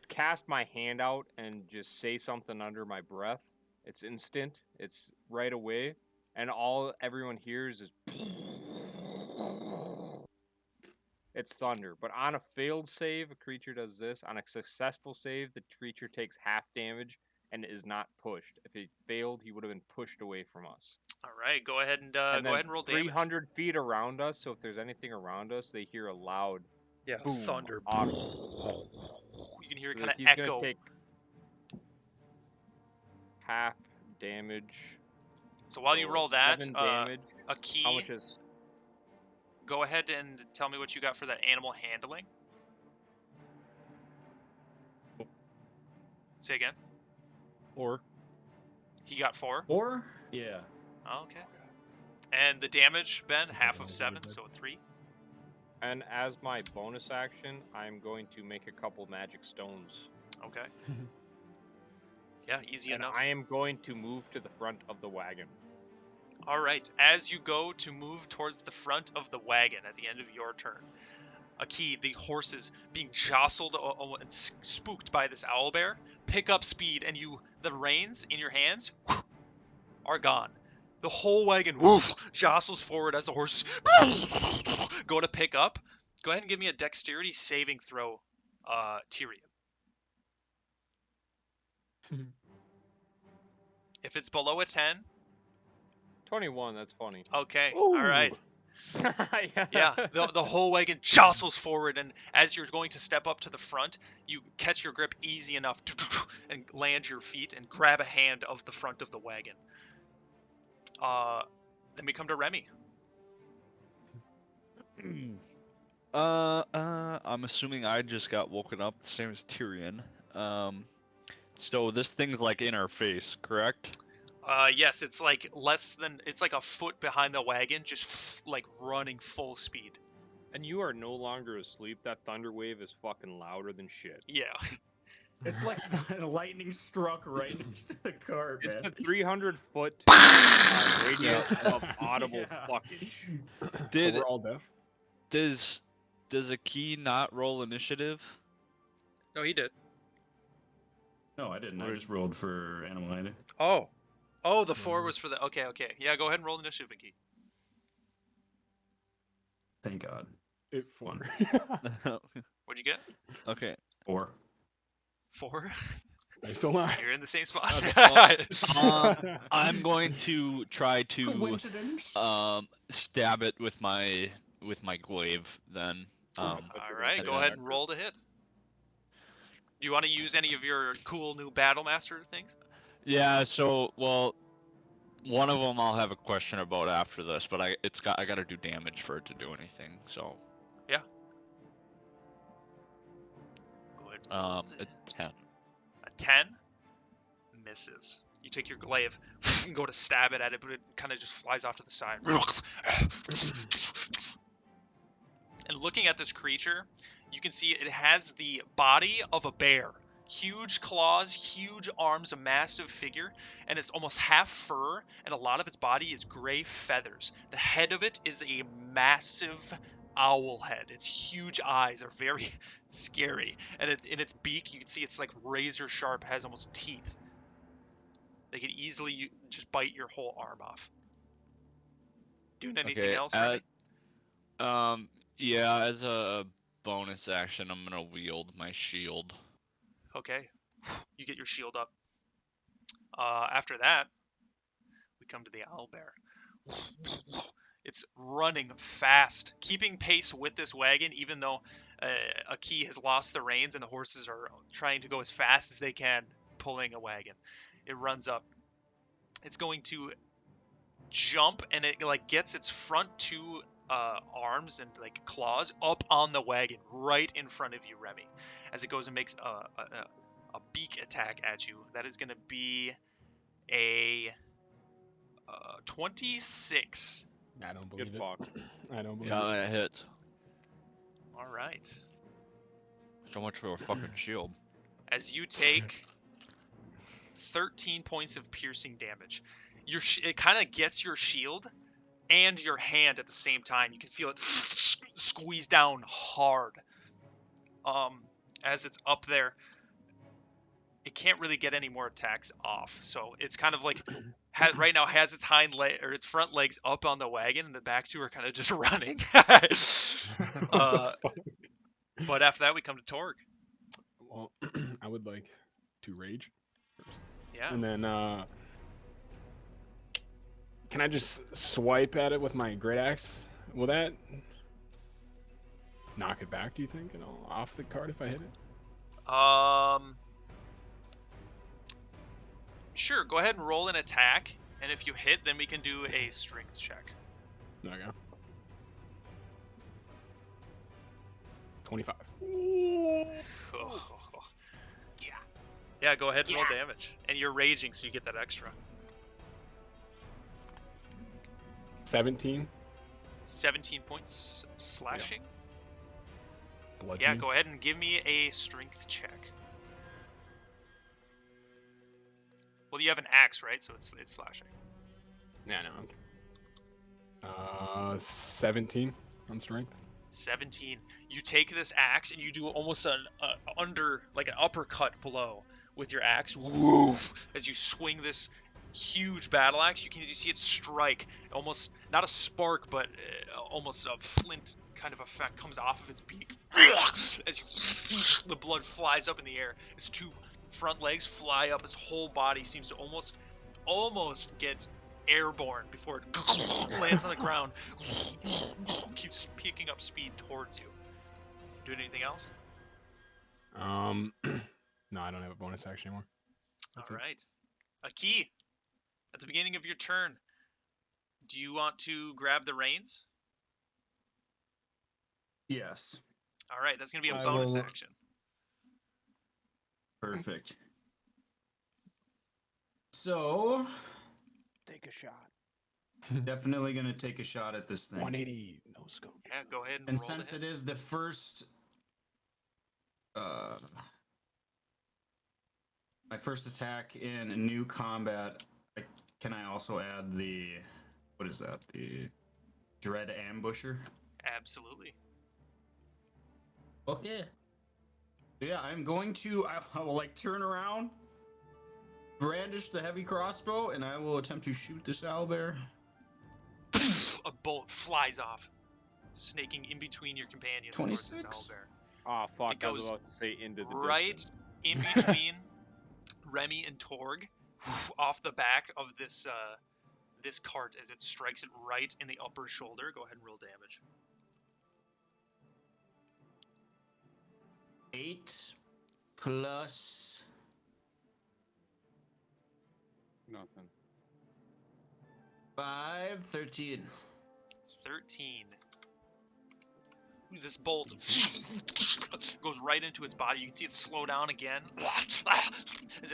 cast my hand out and just say something under my breath. It's instant. It's right away, and all everyone hears is it's thunder. But on a failed save, a creature does this. On a successful save, the creature takes half damage and is not pushed. If he failed, he would have been pushed away from us. All right, go ahead and And go ahead and roll damage. 300 feet around us, so if there's anything around us, they hear a loud Yeah, boom. thunder. Audible. You can hear it So kind of he's echo. gonna take half damage. So while you So roll that, 7 damage. a key. How much is? Go ahead and tell me what you got for that animal handling. Say again. 4. He got 4. 4? Yeah. Oh, okay. And the damage, Ben, half of 7, so 3. And as my bonus action, I'm going to make a couple magic stones. Okay. Yeah, easy And enough. I am going to move to the front of the wagon. All right. As you go to move towards the front of the wagon at the end of your turn, Aki, the horse is being jostled and spooked by this owlbear. Pick up speed, and the reins in your hands are gone. The whole wagon jostles forward as the horse go to pick up. Go ahead and give me a dexterity saving throw, Tyrion. If it's below a 10, 21, that's funny. okay, all right. Yeah, the whole wagon jostles forward, and as you're going to step up to the front, you catch your grip easy enough and land your feet and grab a hand of the front of the wagon. Then we come to Remy. I'm assuming I just got woken up, the same as Tyrion. So this thing's like in our face, correct? Yes, it's like it's like a foot behind the wagon, just like running full speed. And you are no longer asleep. That thunder wave is fucking louder than shit. Yeah. It's like lightning struck right next to the car, man. It's a 300-foot radius of audible Yeah. fuckage. So we're all deaf? Does a key not roll initiative? No, he did. No, I didn't. I just rolled for animal handling. Oh, the 4 was for the. Okay. Yeah, go ahead and roll initiative, Vicky. Thank God. It 4. What'd you get? Okay. 4. 4. I still not. You're in the same spot. I'm going to try to Coincidence? stab it with my glaive then. All right, go ahead and roll to hit. Do you want to use any of your cool new Battlemaster things? Yeah, so well, one of them I'll have a question about after this, but I got to do damage for it to do anything. So yeah. Go ahead. And roll a 10. A 10 misses. You take your glaive and go to stab it at it, but it kind of just flies off to the side. And looking at this creature, you can see it has the body of a bear. Huge claws, huge arms, a massive figure, and it's almost half fur, and a lot of its body is gray feathers. The head of it is a massive owl head. Its huge eyes are very scary, and in its beak, you can see it's like razor sharp, has almost teeth. They could easily just bite your whole arm off. Doing anything else, Remy? Yeah, as a bonus action, I'm gonna wield my shield. Okay, you get your shield up. After that, we come to the owlbear. It's running fast, keeping pace with this wagon, even though Aki has lost the reins and the horses are trying to go as fast as they can, pulling a wagon. It runs up. It's going to jump, and it like gets its front two arms and like claws up on the wagon right in front of you, Remy, as it goes and makes a beak attack at you. That is going to be a 26. I don't believe it. I don't believe Yeah, that hits. All right. So much for a fucking shield. As you take 13 points of piercing damage, it kind of gets your shield and your hand at the same time. You can feel it squeeze down hard. As it's up there, it can't really get any more attacks off. So it's kind of like right now has its hind leg or its front legs up on the wagon, and the back two are kind of just running. uh, but after that, we come to Torg. Well, I would like to rage first. Yeah. And then, can I just swipe at it with my great axe? Will that knock it back, do you think, off the card if I hit it? Sure. Go ahead and roll an attack, and if you hit, then we can do a strength check. There we go. 25. Oh. Yeah, go ahead and roll damage. And you're raging, so you get that extra. 17. 17 points of slashing. Blood. Yeah, go ahead and give me a strength check. Well, you have an axe, right? So it's slashing. Yeah, no. 17 on strength. 17. You take this axe and you do almost an uppercut blow with your axe. Woo! As you swing this huge battle axe, you see it strike. Almost not a spark, but almost a flint kind of effect comes off of its beak. As the blood flies up in the air. Its two front legs fly up. Its whole body seems to almost get airborne before it lands on the ground. Keeps picking up speed towards you. Doing anything else? No, I don't have a bonus action anymore. That's All it. right. A key. At the beginning of your turn, do you want to grab the reins? Yes. All right, that's going to be a I bonus will- action. Perfect. So, Take a shot. definitely gonna take a shot at this thing. 180 no scope. Yeah, go ahead and And roll since to it hit. is the first, my first attack in new combat, can I also add the, what is that? The Dread Ambusher? Absolutely. Okay. So yeah, I'm going to, I will turn around, brandish the heavy crossbow, and I will attempt to shoot this owlbear. A bolt flies off, snaking in between your companions towards this 26? owlbear. Oh, fuck. It I was goes about to say into the right distance. in between Remy and Torg, off the back of this this cart as it strikes it right in the upper shoulder. Go ahead and roll damage. 8 plus Nothing. 5, 13. 13. This bolt goes right into its body. You can see it slow down again. As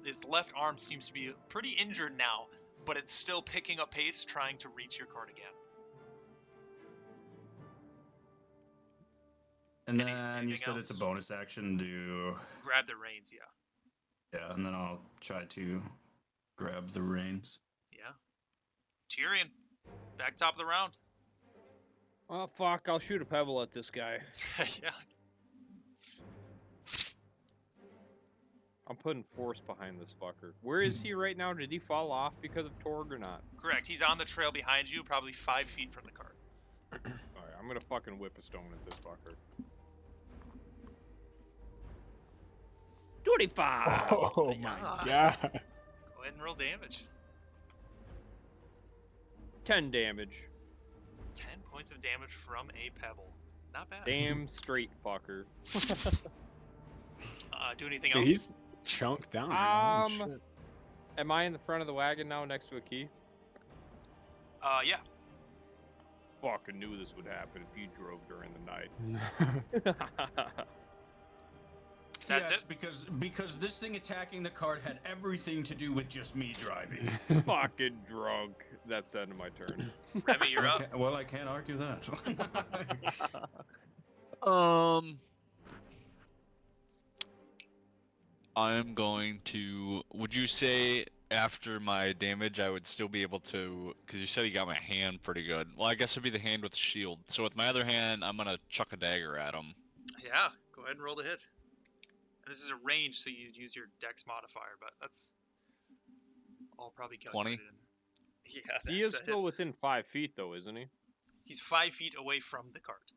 its left arm seems to be pretty injured now, but it's still picking up pace, trying to reach your cart again. And Any- then you anything said it's a else? bonus action to, Grab the reins, yeah. yeah, and then I'll try to grab the reins. Yeah. Tyrion, back top of the round. Oh, fuck. I'll shoot a pebble at this guy. Yeah. I'm putting force behind this fucker. Where is he right now? Did he fall off because of Torg or not? Correct. He's on the trail behind you, probably 5 feet from the cart. Alright, I'm gonna fucking whip a stone at this fucker. 25! Oh my Yeah. god. Go ahead and roll damage. 10 damage. 10 points of damage from a pebble. Not bad. Damn straight fucker. Do anything Dude, else? he's chunked down. Right now. Holy shit. Am I in the front of the wagon now next to a key? Yeah. Fucking knew this would happen if you drove during the night. That's Yes, it? because this thing attacking the cart had everything to do with just me driving. Fucking drunk. That's the end of my turn. Remy, you're up. Well, I can't argue that. I'm going to. Would you say after my damage, I would still be able to? Because you said you got my hand pretty good. Well, I guess it'd be the hand with the shield. So with my other hand, I'm gonna chuck a dagger at him. Yeah, go ahead and roll the hit. And this is a range, so you'd use your dex modifier, but that's all probably 20? calculated in. Yeah, He that's is a still hit. within 5 feet, though, isn't he? He's 5 feet away from the cart.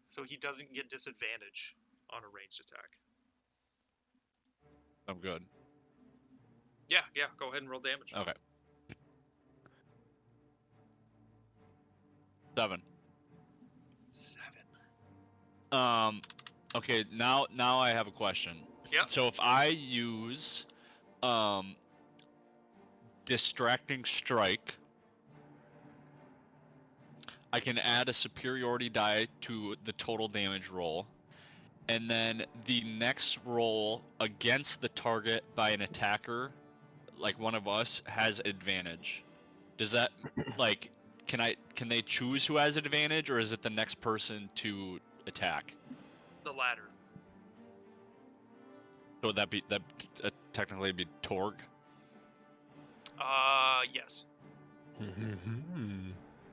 So he doesn't get disadvantage on a ranged attack. I'm good. Yeah, go ahead and roll damage. Okay. 7. 7. Okay, now I have a question. Yep. So if I use distracting strike, I can add a superiority die to the total damage roll, and then the next roll against the target by an attacker, like one of us, has advantage. Does that like can they choose who has advantage, or is it the next person to attack? The latter. So would that technically be Torg? Yes.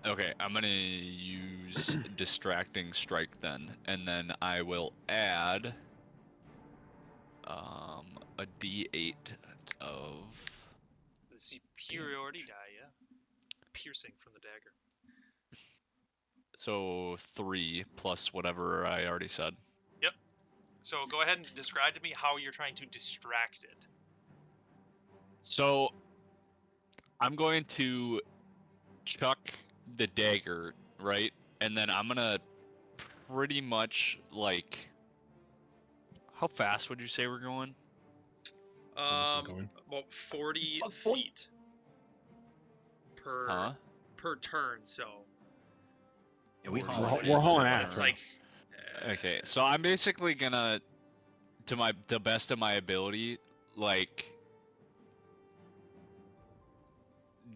Okay, I'm gonna use distracting strike then, and then I will add a D8 of The superiority die, yeah. Piercing from the dagger. so 3 plus whatever I already said. Yep. So go ahead and describe to me how you're trying to distract it. So I'm going to chuck the dagger, right? And then I'm gonna pretty much like, how fast would you say we're going? About 40 feet per turn. So Yeah, we're hauling ass. it's like Okay, so I'm basically gonna, to the best of my ability, like,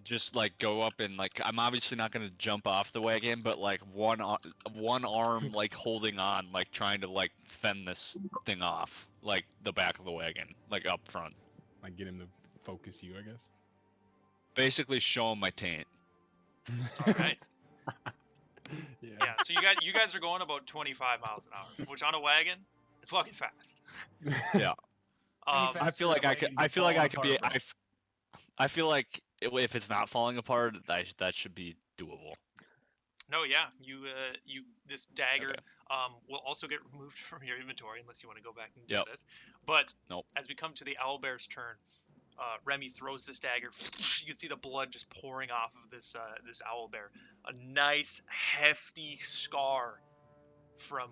just like go up and like, I'm obviously not gonna jump off the wagon, but like one arm like holding on, like trying to like fend this thing off, like the back of the wagon, like up front. Like get him to focus you, I guess. Basically show him my taint. all right. Yeah. Yeah, so you guys are going about 25 miles an hour, which on a wagon, it's fucking fast. Yeah. Um, I feel like I could. I feel like I could be. I feel like if it's not falling apart, that should be doable. no, yeah, you this dagger Okay. will also get removed from your inventory unless you want to go back and Yep. get it. But Nope. as we come to the owlbear's turn, Remy throws this dagger. You can see the blood just pouring off of this owlbear. A nice hefty scar from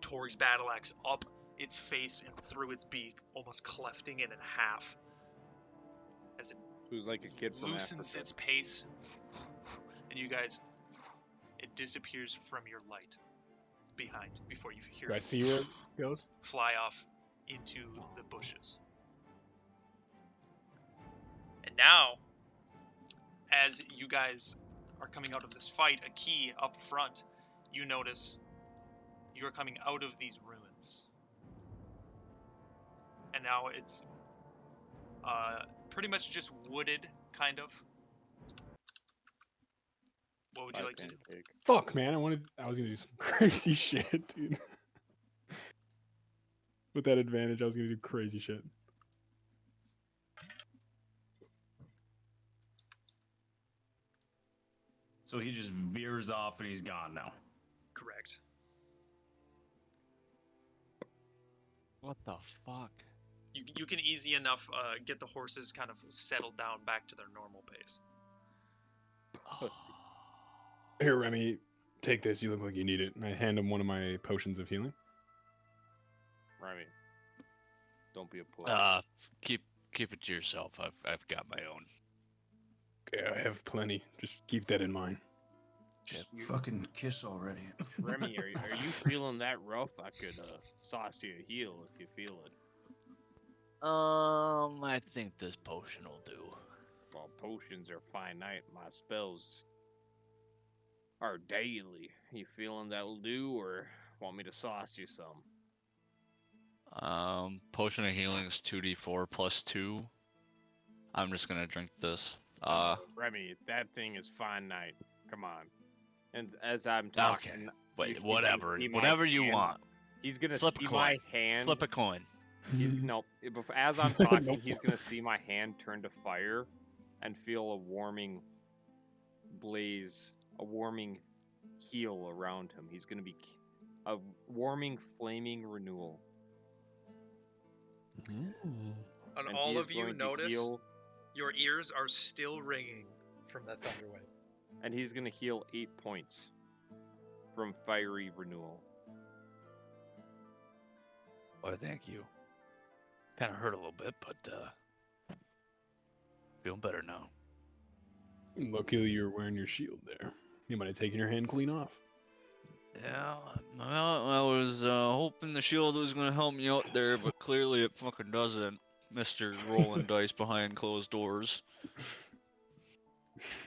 Torg's battle axe up its face and through its beak, almost clefting it in half. As it Who's like a kid from loosens Africa. its pace, and you guys, it disappears from your light behind before you hear Do I it see where it goes? fly off into the bushes. And now, as you guys are coming out of this fight, a key up front, you notice you're coming out of these ruins. And now it's pretty much just wooded, kind of. What would you like to do? Fuck, man! I was gonna do some crazy shit, dude. With that advantage, I was gonna do crazy shit. So he just veers off and he's gone now. Correct. What the fuck? You can easy enough get the horses kind of settled down back to their normal pace. Here, Remy, take this. You look like you need it. And I hand him one of my potions of healing. Remy, don't be a pussy. Keep it to yourself. I've got my own. Okay, I have plenty. Just keep that in mind. Just fucking kiss already. Remy, are you feeling that rough? I could sauce you a heal if you feel it. I think this potion will do. Well, potions are finite. My spells are daily. You feeling that'll do, or want me to sauce you some? Potion of healing is 2d4 plus 2. I'm just gonna drink this. Remy, that thing is finite. Come on. And as I'm talking, okay. Wait, whatever you want. He's gonna Flip a see coin. my hand. Flip a coin. He's no. As I'm talking, Nope. he's gonna see my hand turn to fire, and feel a warming blaze, a warming heal around him. He's gonna be a warming, flaming renewal. And And all he is of you going to notice heal, your ears are still ringing from that thunder wave. and he's gonna heal 8 points from fiery renewal. Why, thank you. Kind of hurt a little bit, but feeling better now. Luckily, you're wearing your shield there. You might have taken your hand clean off. Yeah, well, I was hoping the shield was gonna help me out there, but clearly it fucking doesn't, Mr. Rolling Dice behind closed doors.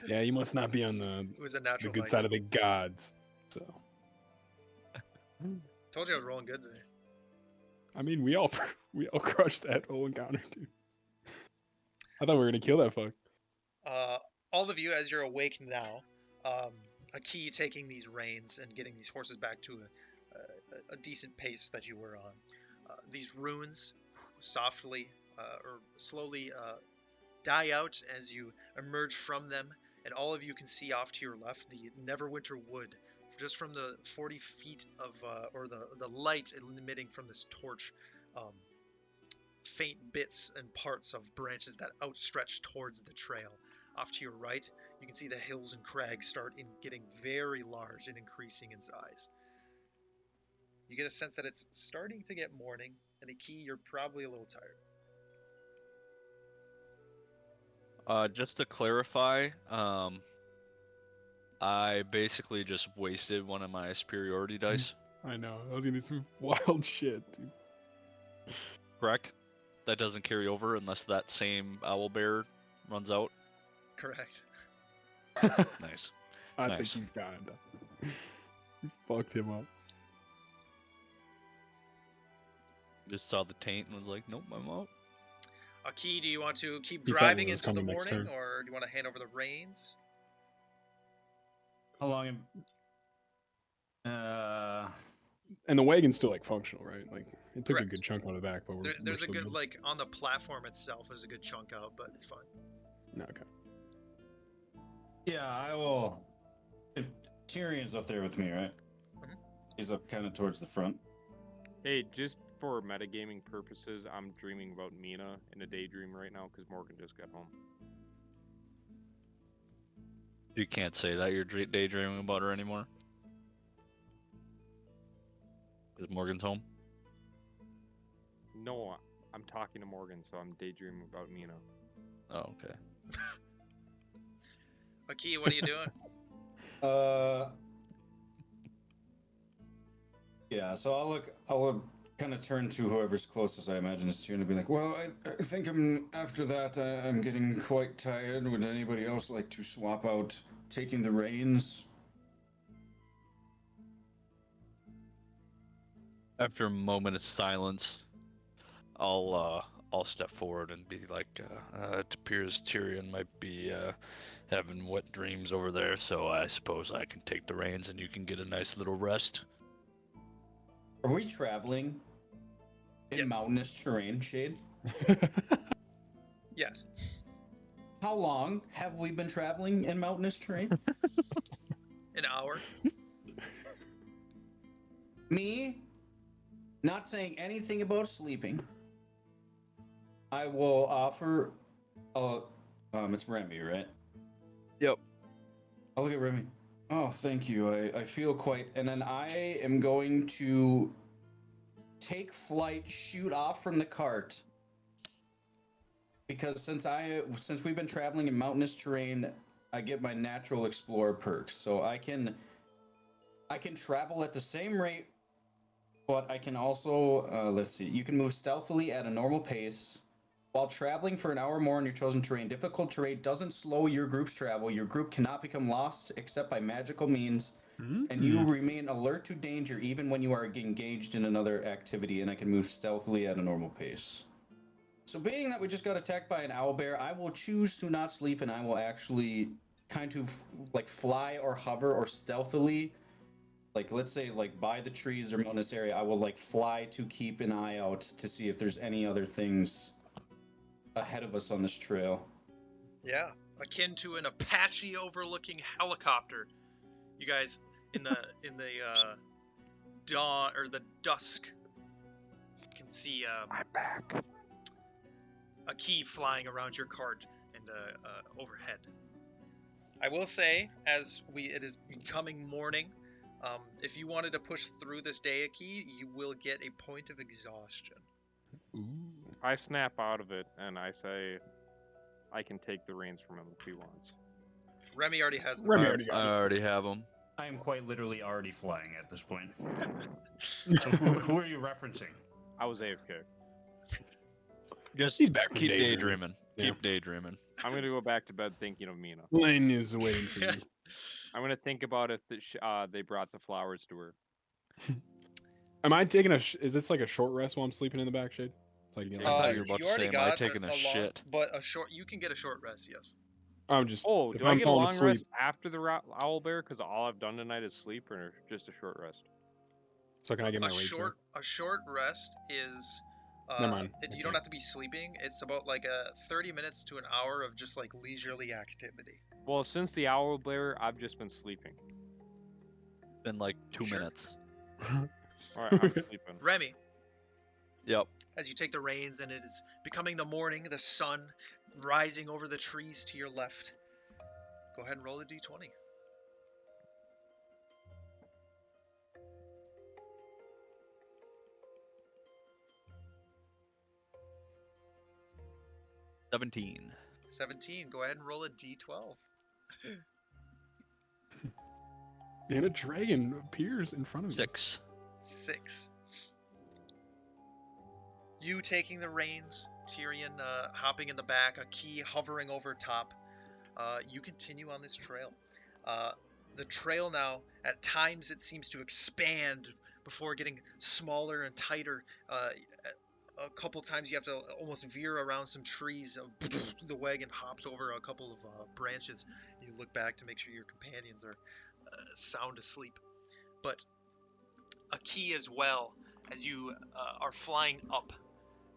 Yeah, you must not be on It was a the natural good 19. side of the gods. So, Told you I was rolling good today. I mean, we all crushed that whole encounter, dude. I thought we were gonna kill that fuck. All of you, as you're awake now, a key taking these reins and getting these horses back to a decent pace that you were on. These runes softly or slowly die out as you emerge from them, and all of you can see off to your left the Neverwinter Wood, just from the 40 feet of, or the light emitting from this torch. Faint bits and parts of branches that outstretch towards the trail. Off to your right, you can see the hills and crags start getting very large and increasing in size. You get a sense that it's starting to get morning, and a key, you're probably a little tired. Just to clarify, I basically just wasted one of my superiority dice, I know. I was gonna do some wild shit, dude. correct? That doesn't carry over unless that same owlbear runs out. Correct. Nice. I Nice. think he's got it. You fucked him up. Just saw the taint and was like, nope, I'm out. A key, do you want to keep He thought driving it was into the coming next morning, turn. or do you want to hand over the reins? How long? And the wagon's still like functional, right? Like it took a Correct. good chunk out of the back, but There's a still good, like, on the platform itself, there's a good chunk out, but it's fine. No, okay. Yeah, I will. If Tyrion's up there with me, right? Mhm. He's up kind of towards the front. Hey, just for metagaming purposes, I'm dreaming about Mina in a daydream right now because Morgan just got home. You can't say that you're daydreaming about her anymore. Is Morgan's home? No, I'm talking to Morgan, so I'm daydreaming about Mina. Oh, okay. Aki, what are you doing? Yeah, so I'll kind of turn to whoever's closest. I imagine is Tyrion, and be like, well, I think after that, I'm getting quite tired. Would anybody else like to swap out taking the reins? After a moment of silence, I'll step forward and be like, it appears Tyrion might be having wet dreams over there, so I suppose I can take the reins and you can get a nice little rest. Are we traveling in Yes. mountainous terrain, Shade? Yes. How long have we been traveling in mountainous terrain? An hour. Me, not saying anything about sleeping. I will offer. It's Remy, right? Yep. I'll look at Remy. Oh, thank you. I feel quite. And then I am going to take flight, shoot off from the cart. Because since we've been traveling in mountainous terrain, I get my natural explorer perks. So I can travel at the same rate, but I can also let's see. You can move stealthily at a normal pace. While traveling for an hour more in your chosen terrain, difficult terrain doesn't slow your group's travel. Your group cannot become lost except by magical means, and you remain alert to danger even when you are engaged in another activity, and I can move stealthily at a normal pace. So being that we just got attacked by an owlbear, I will choose to not sleep, and I will actually kind of like fly or hover or stealthily like let's say like by the trees or mountainous area, I will like fly to keep an eye out to see if there's any other things ahead of us on this trail. Yeah, akin to an Apache overlooking helicopter. You guys in the dawn or the dusk can see I'm back. a key flying around your cart and overhead. I will say, as it is becoming morning, if you wanted to push through this day, a key, you will get a point of exhaustion. Ooh. I snap out of it and I say, I can take the reins from him if he wants. Remy already has the Remy reins. already got I it. already have them. I am quite literally already flying at this point. So who are you referencing? I was AFK. Just He's back from keep daydreaming. daydreaming. Yeah. Keep daydreaming. I'm gonna go back to bed thinking of Mina. Lynn is waiting for you. I'm gonna think about if they brought the flowers to her. Am I taking a? Is this like a short rest while I'm sleeping in the back shade? So I can get I like thought a you were about You to already say, am I got taking a long, shit? but you can get a short rest, yes. I'm just. Oh, if do I I'm get a falling long asleep, rest after the owl bear? Because all I've done tonight is sleep, or just a short rest? so can I get my A rage back? short rest is Never mind. you don't have to be sleeping. It's about like 30 minutes to an hour of just like leisurely activity. Well, since the owl bear, I've just been sleeping. In like 2 Sure. minutes. All right, I'm sleeping. Remy, Yep. as you take the reins and it is becoming the morning, the sun rising over the trees to your left. Go ahead and roll a d20. $17. 17. Go ahead and roll a d12. And a dragon appears in front of me. 6. 6. You taking the reins, Tyrion hopping in the back, a key hovering over top. You continue on this trail. The trail now, at times it seems to expand before getting smaller and tighter. A couple times you have to almost veer around some trees. The wagon hops over a couple of branches. You look back to make sure your companions are sound asleep. But a key as well, as you are flying up.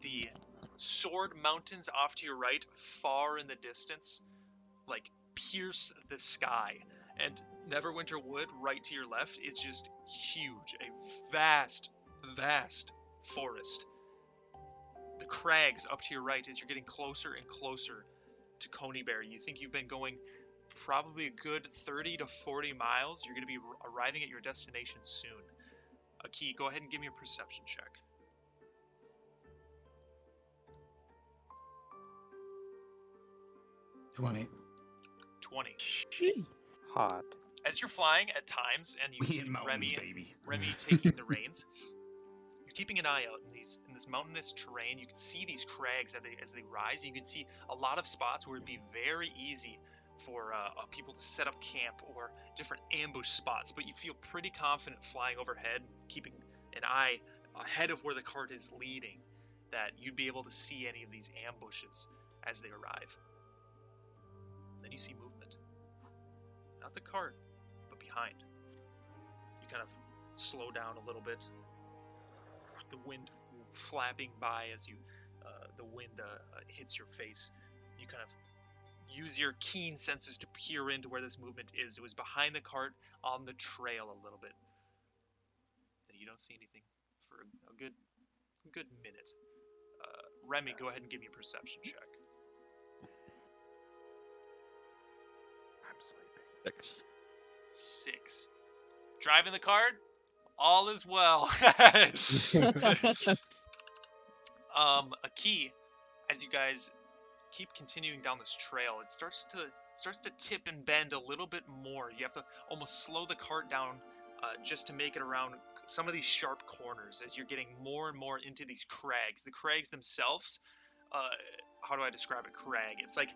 The Sword Mountains off to your right, far in the distance, like pierce the sky. And Neverwinter Wood, right to your left, is just huge. A vast, vast forest. The crags up to your right, as you're getting closer and closer to Coneyberry. You think you've been going probably a good 30 to 40 miles. You're going to be arriving at your destination soon. Aki, go ahead and give me a perception check. 20. 20. Hot. As you're flying at times, and you We see in mountains, Remy baby. taking the reins, you're keeping an eye out in this mountainous terrain. You can see these crags as they rise. You can see a lot of spots where it'd be very easy for people to set up camp or different ambush spots. But you feel pretty confident flying overhead, keeping an eye ahead of where the cart is leading, that you'd be able to see any of these ambushes as they arrive. Then you see movement. Not the cart, but behind. You kind of slow down a little bit. The wind flapping by as the wind hits your face. You kind of use your keen senses to peer into where this movement is. It was behind the cart on the trail a little bit. And you don't see anything for a good minute. Remy, go ahead and give me a perception check. I'm sleeping. 6. Driving the cart, all is well. A key, as you guys keep continuing down this trail, it starts to tip and bend a little bit more. You have to almost slow the cart down just to make it around some of these sharp corners as you're getting more and more into these crags. The crags themselves, how do I describe a crag? It's like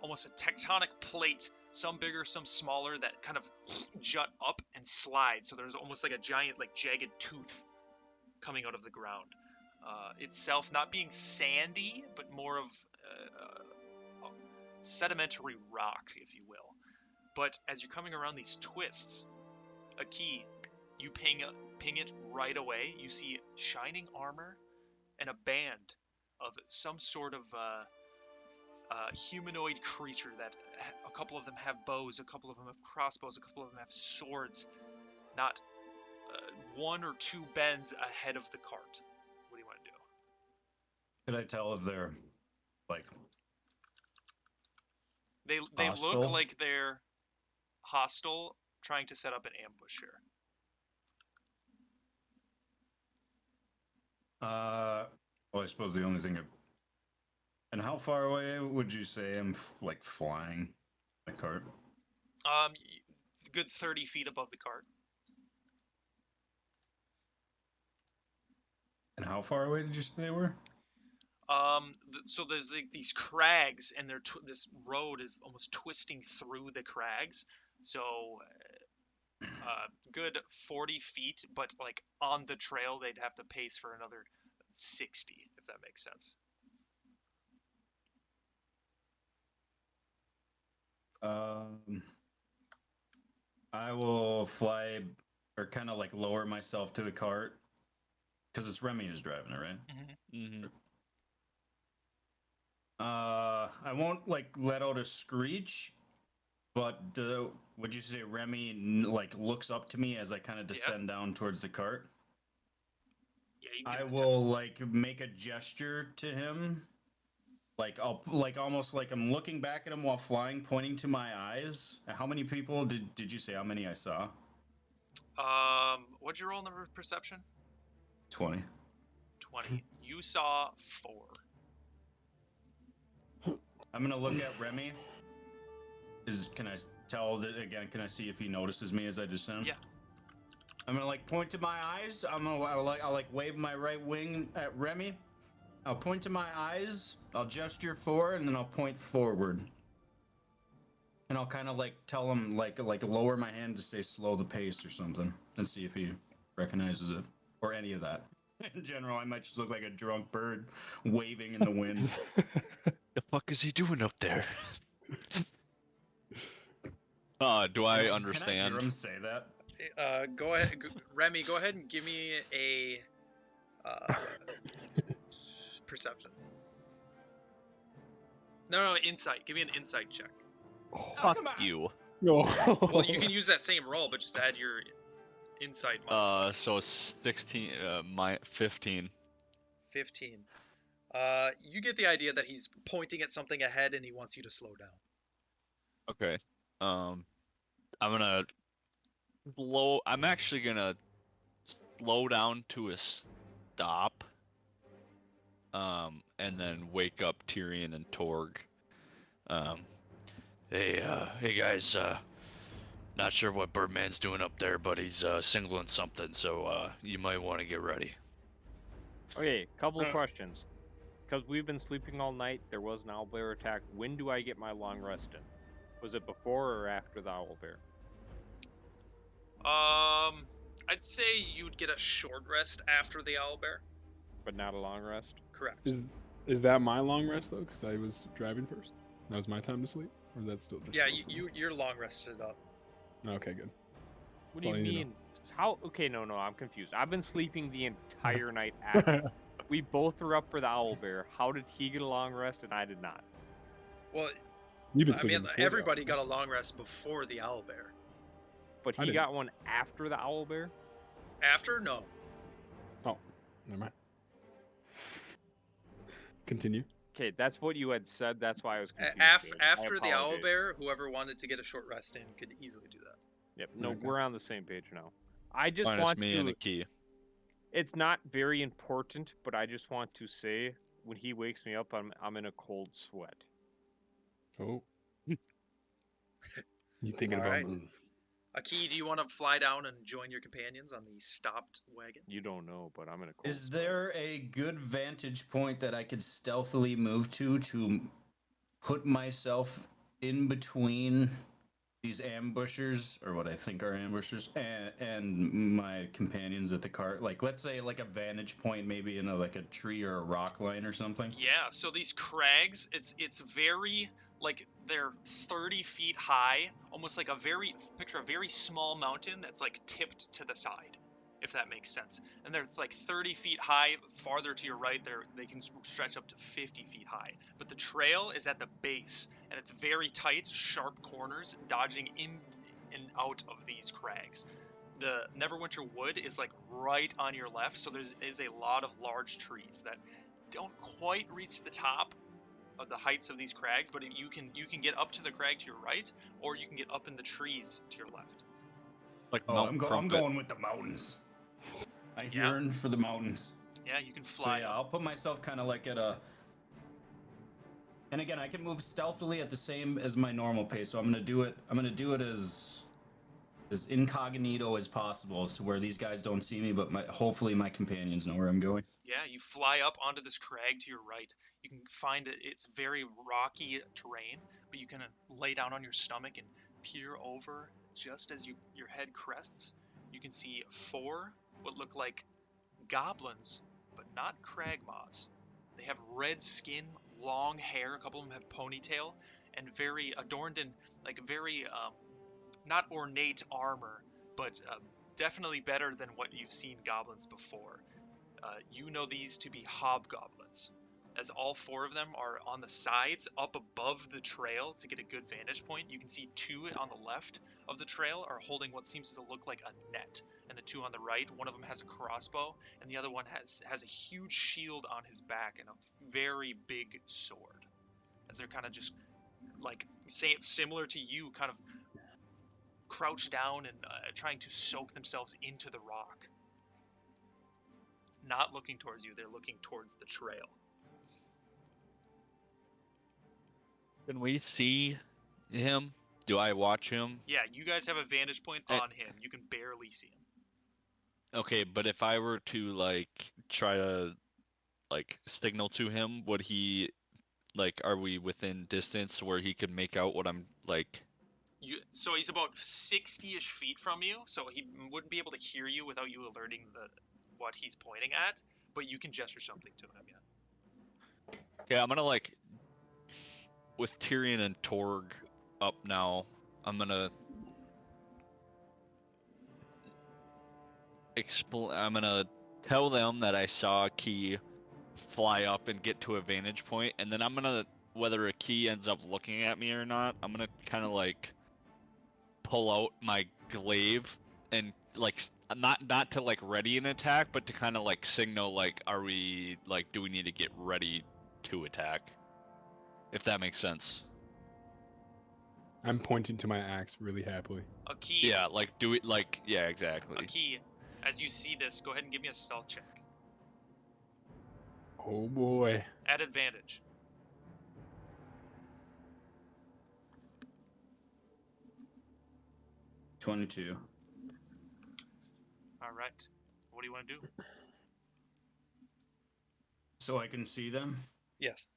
almost a tectonic plate, some bigger, some smaller, that kind of jut up and slide. So there's almost like a giant, like jagged tooth coming out of the ground. Itself not being sandy, but more of sedimentary rock, if you will. But as you're coming around these twists, a key, You ping it right away. You see shining armor and a band of some sort of humanoid creature that a couple of them have bows, a couple of them have crossbows, a couple of them have swords. Not one or two bends ahead of the cart. What do you want to do? Could I tell if they're like They look hostile? like they're hostile, trying to set up an ambush here. Well, I suppose the only thing. And how far away would you say I'm like flying my cart? Good 30 feet above the cart. And how far away did you say they were? So there's like these crags, and this road is almost twisting through the crags. So, good 40 feet, but like on the trail, they'd have to pace for another 60, if that makes sense. I will fly, or kind of like lower myself to the cart, because it's Remy who's driving it, right? Mm-hmm. I won't like let out a screech, but would you say Remy like looks up to me as I kind of descend down towards the cart? Yeah, you can I will like make a gesture to him, like I'll like almost like I'm looking back at him while flying, pointing to my eyes. How many people did you say? How many I saw? What'd you roll in the perception? 20. 20. You saw 4. I'm gonna look at Remy. Can I tell that again? Can I see if he notices me as I descend? Yeah. I'm gonna like point to my eyes. I'll like wave my right wing at Remy. I'll point to my eyes. I'll gesture forward, and then I'll point forward. And I'll kind of like tell him like lower my hand to say slow the pace or something, and see if he recognizes it or any of that. In general, I might just look like a drunk bird waving in the wind. The fuck is he doing up there? Do I understand? Can I hear him say that? Go ahead, Remy. Go ahead and give me a perception. No, insight. Give me an insight check. Fuck you. No. Well, you can use that same roll, but just add your insight modifier. So 16, my 15. 15. You get the idea that he's pointing at something ahead and he wants you to slow down. Okay. I'm actually gonna slow down to a stop. And then wake up Tyrion and Torg. Hey guys, not sure what Birdman's doing up there, but he's singling something, so you might want to get ready. Okay, couple of questions. Because we've been sleeping all night, there was an owlbear attack. When do I get my long rest in? Was it before or after the owlbear? I'd say you'd get a short rest after the owlbear. But not a long rest? Correct. Is that my long rest though? Because I was driving first. That was my time to sleep, or is that still just? Yeah, you're long rested up. Okay, good. What That's do you all I need to mean? How? Okay, no, I'm confused. I've been sleeping the entire night after. We both were up for the owlbear. How did he get a long rest and I did not? Well, You've been I sleeping mean, before everybody that. got a long rest before the owlbear. But I he didn't. got one after the owlbear? After? No. Oh, never mind. Continue. Okay, that's what you had said. That's why I was confused. After the apologize. owlbear, whoever wanted to get a short rest in could easily do that. Yep. No, Okay. we're on the same page now. I just Minus want me to. and a key. It's not very important, but I just want to say when he wakes me up, I'm in a cold sweat. Oh. You thinking All about right. moving? Aki, do you want to fly down and join your companions on the stopped wagon? You don't know, but I'm in a cold. Is there a good vantage point that I could stealthily move to put myself in between these ambushers, or what I think are ambushers, and my companions at the cart? Like, let's say like a vantage point, maybe in like a tree or a rock line or something. Yeah, so these crags, it's very like they're 30 feet high, almost like picture a very small mountain that's like tipped to the side, if that makes sense. And they're like 30 feet high. Farther to your right, they can stretch up to 50 feet high. But the trail is at the base, and it's very tight, sharp corners, dodging in and out of these crags. The Neverwinter Wood is like right on your left, so there is a lot of large trees that don't quite reach the top of the heights of these crags, but you can get up to the crag to your right, or you can get up in the trees to your left. Like Oh, Mount I'm Crumpet. going with the mountains. I yearn for the mountains. Yeah, you can So fly yeah, up. I'll put myself kind of like at a. And again, I can move stealthily at the same as my normal pace. So I'm gonna do it as incognito as possible, to where these guys don't see me, but hopefully my companions know where I'm going. Yeah, you fly up onto this crag to your right. You can find it's very rocky terrain, but you can lay down on your stomach and peer over. Just as your head crests, you can see 4 what look like goblins, but not cragmaws. They have red skin, long hair. A couple of them have ponytail, and very adorned in like very not ornate armor, but definitely better than what you've seen goblins before. You know these to be hobgoblins, as all 4 of them are on the sides up above the trail to get a good vantage point. You can see 2 on the left of the trail are holding what seems to look like a net, and the 2 on the right, one of them has a crossbow, and the other one has a huge shield on his back and a very big sword, as they're kind of just like similar to you, kind of crouched down and trying to soak themselves into the rock. Not looking towards you, they're looking towards the trail. Can we see him? Do I watch him? Yeah, you guys have a vantage point Eh. on him. You can barely see him. Okay, but if I were to like try to like signal to him, would he like are we within distance where he could make out what I'm like? So he's about 60-ish feet from you, so he wouldn't be able to hear you without you alerting what he's pointing at, but you can gesture something to him, yeah. Okay, I'm gonna like with Tyrion and Torg up now, I'm gonna tell them that I saw a key fly up and get to a vantage point, and then I'm gonna, whether a key ends up looking at me or not, I'm gonna kind of like pull out my glaive and like not to like ready an attack, but to kind of like signal like, are we like, do we need to get ready to attack? If that makes sense. I'm pointing to my axe really happily. A key. Yeah, like do it like, yeah, exactly. A key. As you see this, go ahead and give me a stealth check. Oh boy. At advantage. $22. All right. What do you want to do? So I can see them. Yes.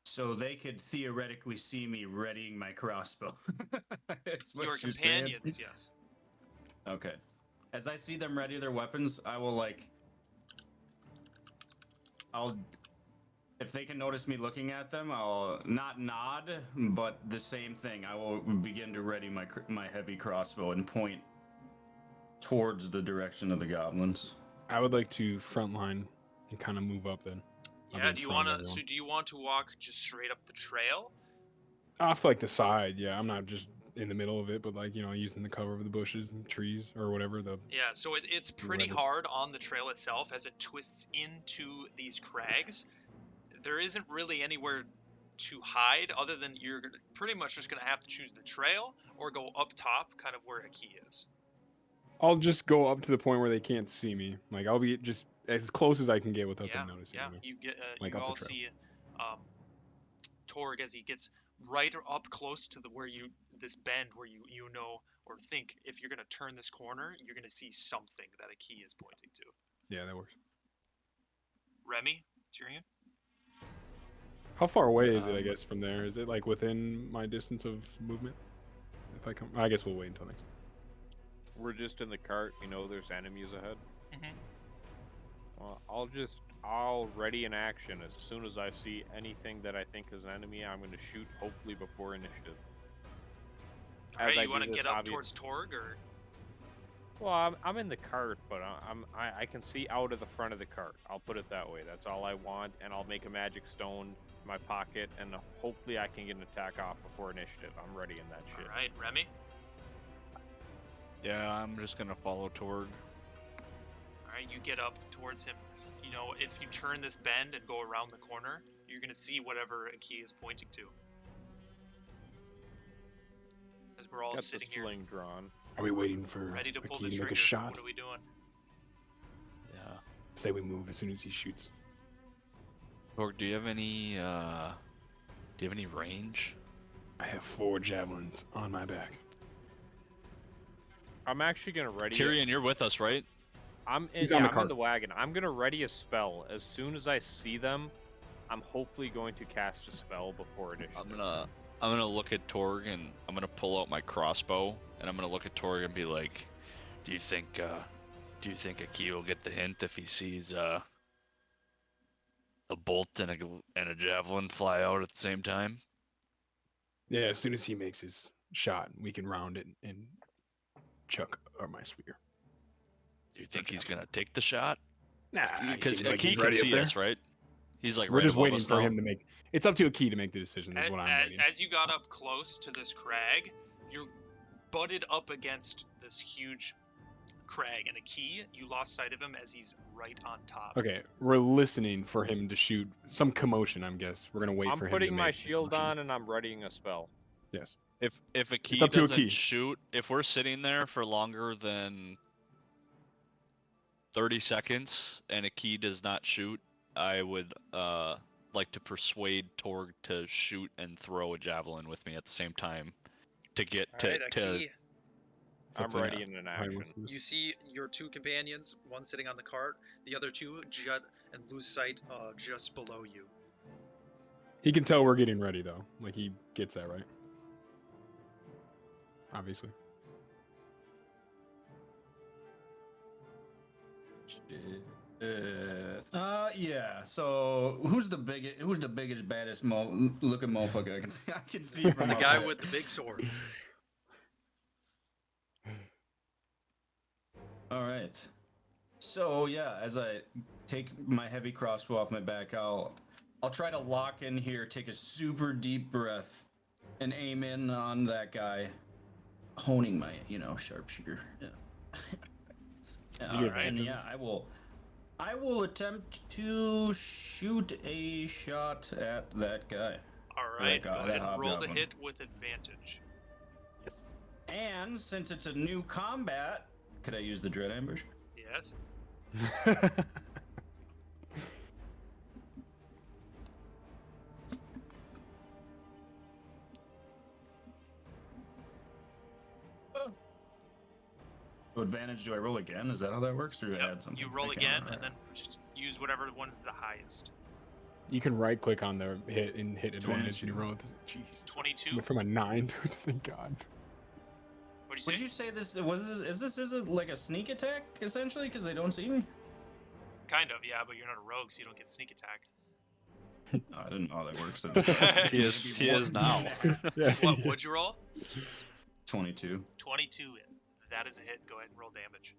So they could theoretically see me readying my crossbow. That's what Your you're saying? companions, yes. Okay. As I see them ready their weapons, I will if they can notice me looking at them, I'll not nod, but the same thing. I will begin to ready my heavy crossbow and point towards the direction of the goblins. I would like to frontline and kind of move up then. Yeah, do you want to walk just straight up the trail? Off like the side, yeah. I'm not just in the middle of it, but like, you know, using the cover of the bushes and trees or whatever. Yeah, so it's pretty hard on the trail itself as it twists into these crags. There isn't really anywhere to hide other than you're pretty much just going to have to choose the trail or go up top, kind of where a key is. I'll just go up to the point where they can't see me. Like, I'll be just as close as I can get without them noticing. Yeah, me. you get Like you up the all trail. see Torg as he gets right up close to this bend where you know or think if you're going to turn this corner, you're going to see something that a key is pointing to. Yeah, that works. Remy, Tyrion? How far away is it, I guess, from there? Is it like within my distance of movement? If I come, I guess we'll wait until next. We're just in the cart, you know, there's enemies ahead. Mm-hmm. Well, I'll just I'll ready an action as soon as I see anything that I think is an enemy. I'm going to shoot, hopefully before initiative. Alright, you want to get up towards Torg, or? Well, I'm in the cart, but I can see out of the front of the cart. I'll put it that way. That's all I want, and I'll make a magic stone in my pocket, and hopefully I can get an attack off before initiative. I'm ready in that shit. Alright, Remy? Yeah, I'm just gonna follow Torg. Alright, you get up towards him. You know, if you turn this bend and go around the corner, you're gonna see whatever a key is pointing to. As we're all Got sitting the here, sling drawn. Are we waiting for ready to a pull key the to trigger. make a shot? What are we doing? Yeah. Say we move as soon as he shoots. Torg, do you have any range? I have 4 javelins on my back. I'm actually gonna ready. Tyrion, you're with us, right? I'm in the wagon. I'm gonna ready a spell as soon as I see them. I'm hopefully going to cast a spell before initiative. I'm gonna look at Torg and I'm gonna pull out my crossbow and I'm gonna look at Torg and be like, do you think a key will get the hint if he sees a bolt and a javelin fly out at the same time? Yeah, as soon as he makes his shot, we can round it and chuck my spear. Do you think he's gonna take the shot? Nah, Because like Aki he's can ready up see there. us, right? He's like We're right just above waiting us for now. him to make. It's up to a key to make the decision. Is what I'm waiting. As you got up close to this crag, you're butted up against this huge crag, and a key, you lost sight of him as he's right on top. Okay, we're listening for him to shoot some commotion. I guess we're gonna wait I'm for him. putting to my make shield commotion. on and I'm readying a spell. Yes. If a key up to a doesn't key. shoot, if we're sitting there for longer than 30 seconds and a key does not shoot, I would like to persuade Torg to shoot and throw a javelin with me at the same time to get Alright, Aki, I'm That's a- ready in an Alright, action. let's do this. you see your 2 companions, one sitting on the cart, the other 2 jut and lose sight just below you. He can tell we're getting ready though. Like he gets that right. Obviously. Yeah. So who's the biggest, baddest looking motherfucker I can see? I can see from The up guy there. with the big sword. All right. So yeah, as I take my heavy crossbow off my back, I'll try to lock in here, take a super deep breath, and aim in on that guy, honing my sharpshooter. Yeah. Did you get And advantage? yeah, I will attempt to shoot a shot at that guy. Alright, That go ahead and roll the hobgoblin. hit with advantage. Yes. And since it's a new combat, could I use the dread ambush? Yes. What advantage do I roll again? Is that how that works, or do I Yep, add something? you roll I can't again, remember. and then just use whatever one's the highest. You can right click on the hit and hit advantage and you 22. roll it. Jeez. 22. Went from a 9 to thank God. What'd you Would say? you say this is it like a sneak attack essentially because they don't see me? Kind of, yeah, but you're not a rogue, so you don't get sneak attack. Oh, I didn't know how that works. He is now. Yeah. What would you roll? 22. 22. That is a hit. Go ahead and roll damage.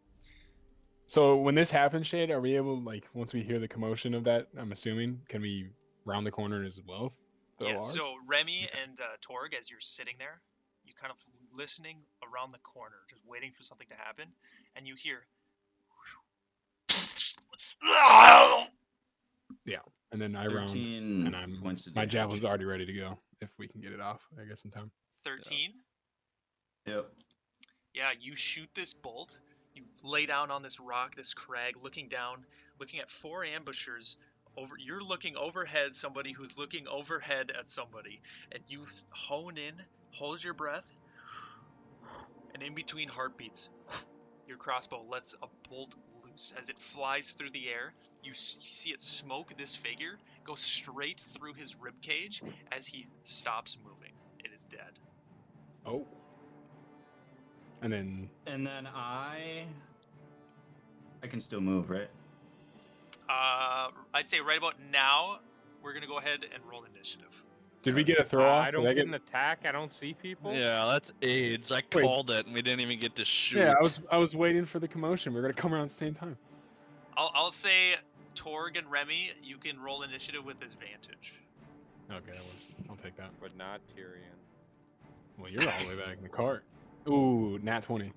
So when this happens, Shade, are we able, like, once we hear the commotion of that, I'm assuming, can we round the corner as well? Yeah, so Remy and Torg, as you're sitting there, you kind of listening around the corner, just waiting for something to happen, and you hear. And then I round, 13 and I'm points of my damage. javelin's already ready to go if we can get it off, I guess, in time. 13. Yep. Yeah, you shoot this bolt. You lay down on this rock, this crag, looking down, looking at 4 ambushers. You're looking overhead, somebody who's looking overhead at somebody, and you hone in, hold your breath, and in between heartbeats, your crossbow lets a bolt loose. As it flies through the air, you see it smoke this figure, go straight through his ribcage as he stops moving. It is dead. Oh. And then And then I can still move, right? I'd say right about now, we're gonna go ahead and roll initiative. Did we get a throw off? I don't get an attack. I don't see people. Yeah, that's AIDS. I Wait. called it, and we didn't even get to shoot. Yeah, I was waiting for the commotion. We're gonna come around at the same time. I'll say Torg and Remy, you can roll initiative with advantage. Okay, that works. I'll take that. But not Tyrion. Well, you're all the way back in the cart. Ooh, nat 20.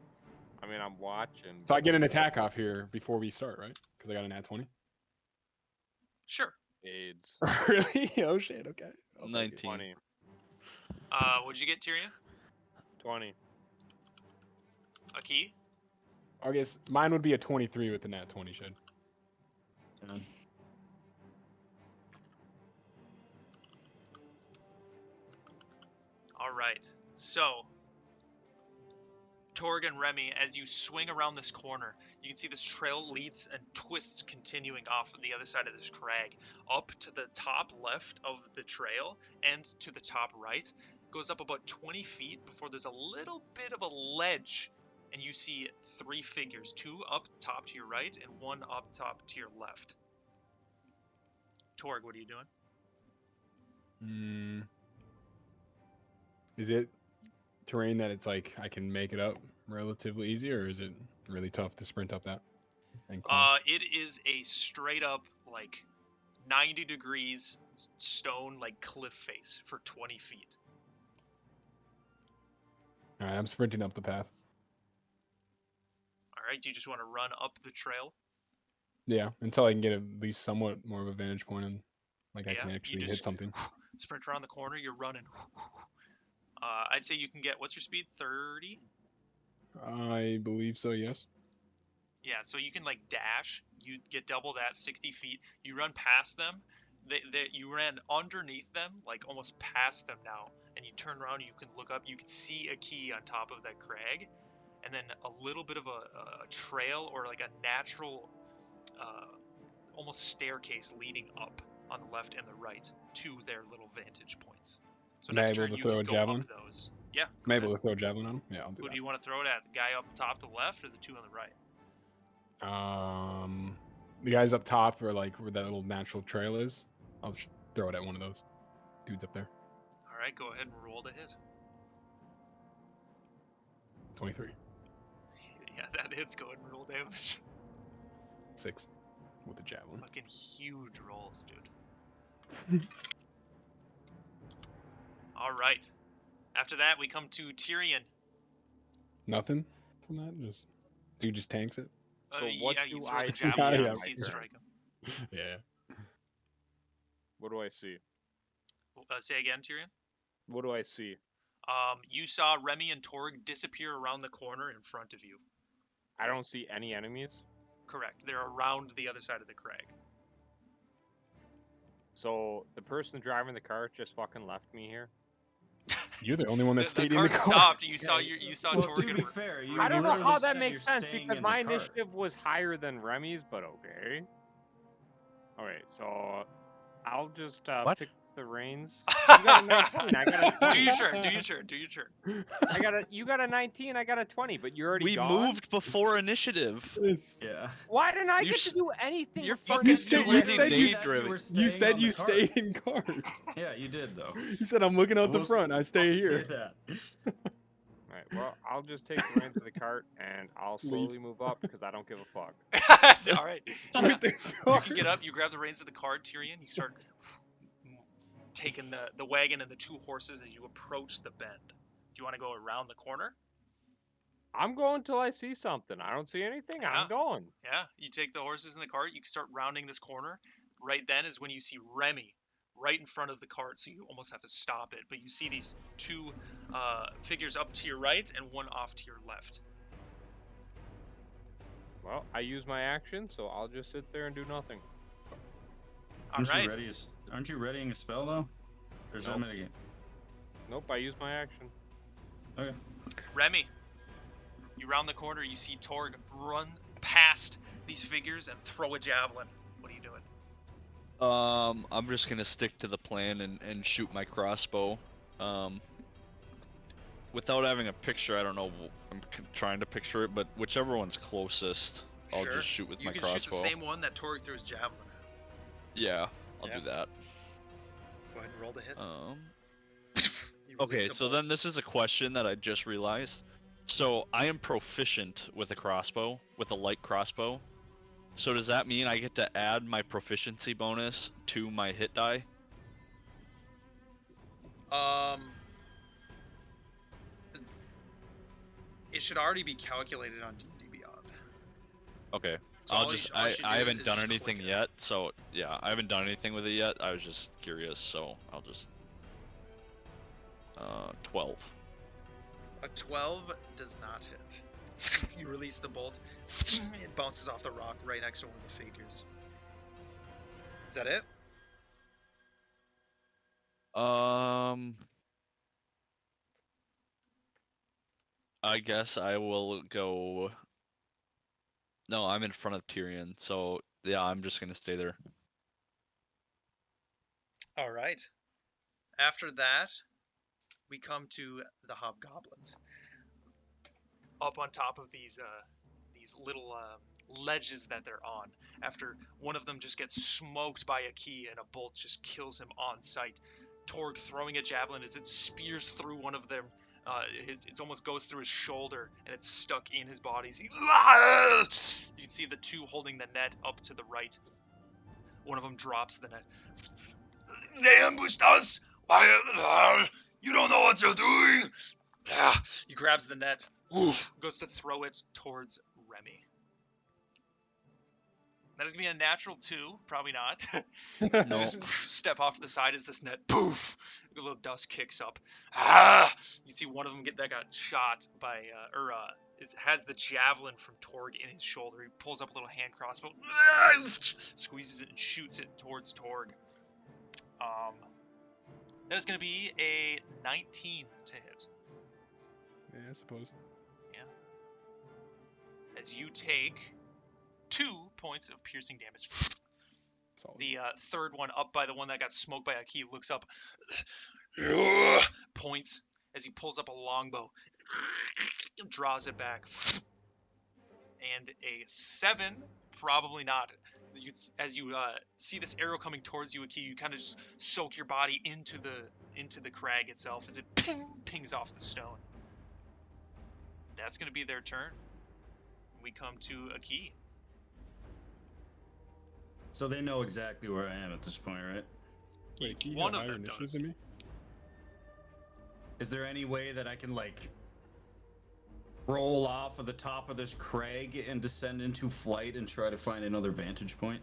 I mean, I'm watching. So I get an attack off here before we start, right? Because I got a nat 20. Sure. AIDS. Really? Oh shit. Okay. I'll take it. 19. 20. What'd you get, Tyrion? 20. A key? I guess mine would be a 23 with the nat 20 shed. Yeah. All right. So, Torg and Remy, as you swing around this corner, you can see this trail leads and twists continuing off of the other side of this crag. Up to the top left of the trail and to the top right. Goes up about 20 feet before there's a little bit of a ledge. And you see 3 figures, 2 up top to your right and 1 up top to your left. Torg, what are you doing? Is it terrain that it's like I can make it up relatively easy, or is it really tough to sprint up that? It is a straight up like 90 degrees stone like cliff face for 20 feet. All right, I'm sprinting up the path. All right, do you just want to run up the trail? Yeah, until I can get at least somewhat more of a vantage point and like I Yeah, can you actually hit just something. sprint around the corner. You're running. I'd say you can get, what's your speed? 30? I believe so. Yes. Yeah, so you can like dash. You get double that, 60 feet. You run past them. You ran underneath them, like almost past them now. And you turn around, you can look up, you can see a key on top of that crag. And then a little bit of a trail or like a natural, almost staircase leading up on the left and the right to their little vantage points. So Am I next able turn to you throw can a go javelin? up those. Yeah. I'm able to throw a javelin on him. Yeah, I'll do Who that. do you want to throw it at? The guy up top to the left or the 2 on the right? The guys up top or like where that little natural trail is. I'll just throw it at one of those dudes up there. All right, go ahead and roll to hit. 23. Yeah, that hits. Go ahead and roll damage. 6 with the javelin. Fucking huge rolls, dude. All right. After that, we come to Tyrion. Nothing from that. Just dude just tanks it. So what you do throw I the see javelin, on you my can see it turn? strike him. Yeah. What do I see? Say again, Tyrion. What do I see? You saw Remy and Torg disappear around the corner in front of you. I don't see any enemies. Correct. They're around the other side of the crag. So the person driving the cart just fucking left me here. You're the only one that The stayed in the cart car. stopped. You saw Well, Torg to and be fair, you I don't know literally how that said makes you're sense staying because in my the cart. initiative was higher than Remy's, but okay. Alright, so I'll just What? pick the reins. You got a 19, I got a 20. Do your turn. Do your turn. Do your turn. You got a 19, I got a 20, but you're already We gone? moved before initiative. Yeah. Why didn't I You get to do anything? you're before fucking You this? stayed- you you said said you- you- were You staying said on you the cart. stayed in cars. Yeah, you did though. You said I'm looking out the We'll- front. I stay I'll here. say that. Alright, well, I'll just take the reins of the cart and I'll slowly Please. move up because I don't give a fuck. All right. With the You car. can get up. You grab the reins of the cart, Tyrion. You start taking the wagon and the 2 horses as you approach the bend. Do you want to go around the corner? I'm going till I see something. I don't see anything. Yeah. I'm going. Yeah. You take the horses in the cart. You can start rounding this corner. Right then is when you see Remy right in front of the cart, so you almost have to stop it. But you see these 2 figures up to your right and 1 off to your left. Well, I use my action, so I'll just sit there and do nothing. All right. Aren't you readying a spell though? Or is that Nope. mitigate? Nope, I use my action. Okay. Remy, you round the corner. You see Torg run past these figures and throw a javelin. What are you doing? I'm just gonna stick to the plan and shoot my crossbow. Without having a picture, I don't know. I'm trying to picture it, but whichever one's closest. I'll Sure. just shoot with You my can crossbow. shoot the same one that Torg threw his javelin at. Yeah, I'll Yeah. do that. Go ahead and roll to hit. You Okay, release a so bolt. then this is a question that I just realized. So I am proficient with a crossbow, with a light crossbow. So does that mean I get to add my proficiency bonus to my hit die? It should already be calculated on D&D Beyond. Okay. So all you sh- all you should I do haven't is done just anything click it. yet, so yeah, I haven't done anything with it yet. I was just curious, so I'll just 12. A 12 does not hit. You release the bolt. It bounces off the rock right next to one of the figures. Is that it? I guess I will go. No, I'm in front of Tyrion, so yeah, I'm just gonna stay there. All right. After that, we come to the hobgoblins. Up on top of these little ledges that they're on. After one of them just gets smoked by a key and a bolt just kills him on sight. Torg throwing a javelin as it spears through one of them. It almost goes through his shoulder and it's stuck in his body. You can see the two holding the net up to the right. One of them drops the net. They ambushed us! Why? You don't know what you're doing! He grabs the net, goes to throw it towards Remy. That is going to be a natural 2, probably not. No. Just step off to the side as this net, poof! A little dust kicks up. You see one of them that got shot by, has the javelin from Torg in his shoulder. He pulls up a little hand crossbow, squeezes it and shoots it towards Torg. That is going to be a 19 to hit. Yeah, I suppose. As you take 2 points of piercing damage. Solid. The third one up by the one that got smoked by a key looks up, points as he pulls up a longbow, draws it back, and a 7, probably not. As you see this arrow coming towards you, Aki, you kind of just soak your body into the crag itself as it pings off the stone. That's going to be their turn. We come to Aki. So they know exactly where I am at this point, right? Wait, do you One have of higher them initiative does. than me? Is there any way that I can, like, roll off of the top of this crag and descend into flight and try to find another vantage point?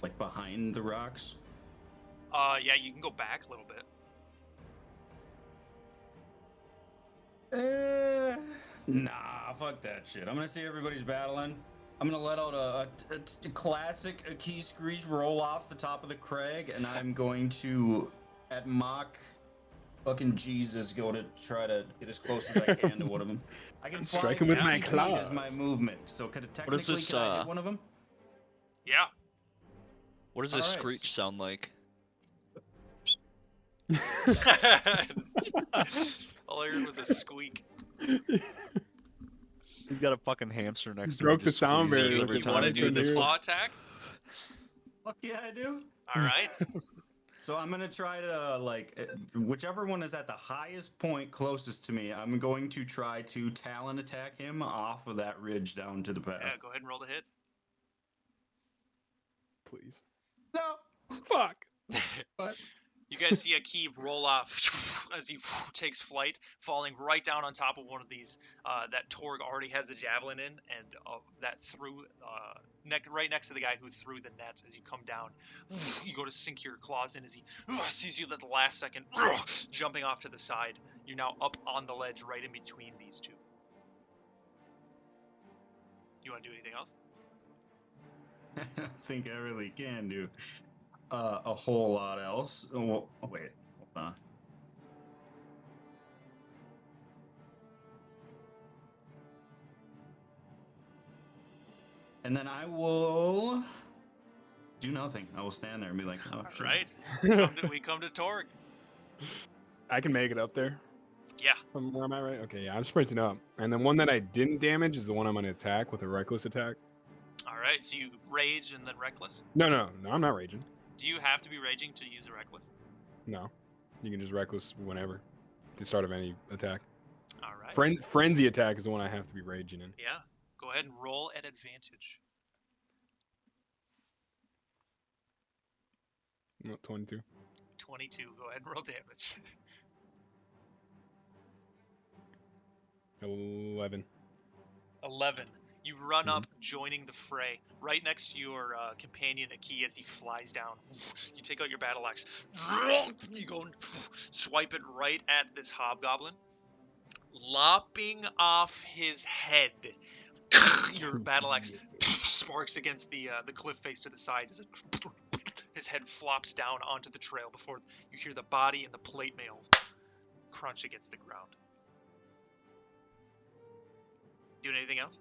Like, behind the rocks? Yeah, you can go back a little bit. Nah, fuck that shit. I'm gonna see everybody's battling. I'm gonna let out a classic Aki Screech roll off the top of the crag, and I'm going to, at mock fucking Jesus, go to try to get as close as I can to one of them. I can fly Strike him with 50 my feet as my claws. movement, so could it What is technically this, can I hit one of them? Yeah. What does this Alright. screech sound like? All I heard was a squeak. He's got a fucking hamster next to him. Broke the just sound squeezing barrier it with every the You want to time. time. do the Dude. claw attack? Fuck yeah, I do. All right. So I'm gonna try to, like, whichever one is at the highest point closest to me, I'm going to try to talon attack him off of that ridge down to the path. Yeah, go ahead and roll the hit. Please. No. Fuck. You guys see a key roll off as he takes flight, falling right down on top of one of these that Torg already has a javelin in, and that threw right next to the guy who threw the net. As you come down, you go to sink your claws in as he sees you at the last second, jumping off to the side. You're now up on the ledge right in between these two. You want to do anything else? I don't think I really can do a whole lot else. Oh, wait, hold on. And then I will do nothing. I will stand there and be like, oh, All shit. right. We come to Torg. I can make it up there. Yeah. From where am I right? Okay, yeah, I'm sprinting up. And the one that I didn't damage is the one I'm going to attack with a reckless attack. right, so you rage and then reckless. No, I'm not raging. Do you have to be raging to use a reckless? No, you can just reckless whenever. At the start of any attack. All right. Frenzy attack is the one I have to be raging in. Yeah. Go ahead and roll at advantage. No, 22. 22. Go ahead and roll damage. 11. 11. You run up, joining the fray, right next to your companion Aki as he flies down. You take out your battle axe. You go and swipe it right at this hobgoblin, lopping off his head. Your battle axe sparks against the cliff face to the side as his head flops down onto the trail before you hear the body and the plate mail crunch against the ground. Doing anything else?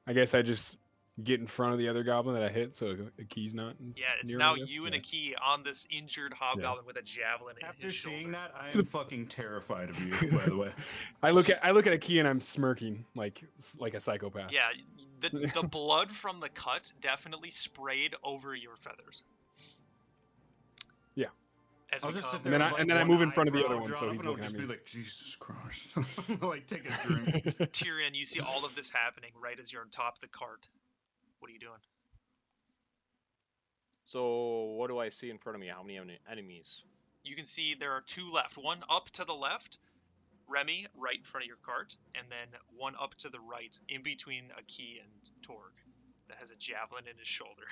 I guess I just get in front of the other goblin that I hit, so a key's not. Yeah, it's near now me, I guess? you and Yeah. Aki on this injured hobgoblin with a javelin in After his shoulder. seeing that, I am fucking terrified of you. By the way, I look at a key and I'm smirking like a psychopath. Yeah, the blood from the cut definitely sprayed over your feathers. Yeah. As I'll we just come, sit there. And with, like, then I move in one front of the other eyebrow one, drawn so up, he's and I'll looking at just me. be like, Jesus Christ! Like, take a drink. Tyrion, you see all of this happening right as you're on top of the cart. What are you doing? So what do I see in front of me? How many enemies? You can see there are two left. One up to the left, Remy, right in front of your cart, and then one up to the right, in between Aki and Torg, that has a javelin in his shoulder.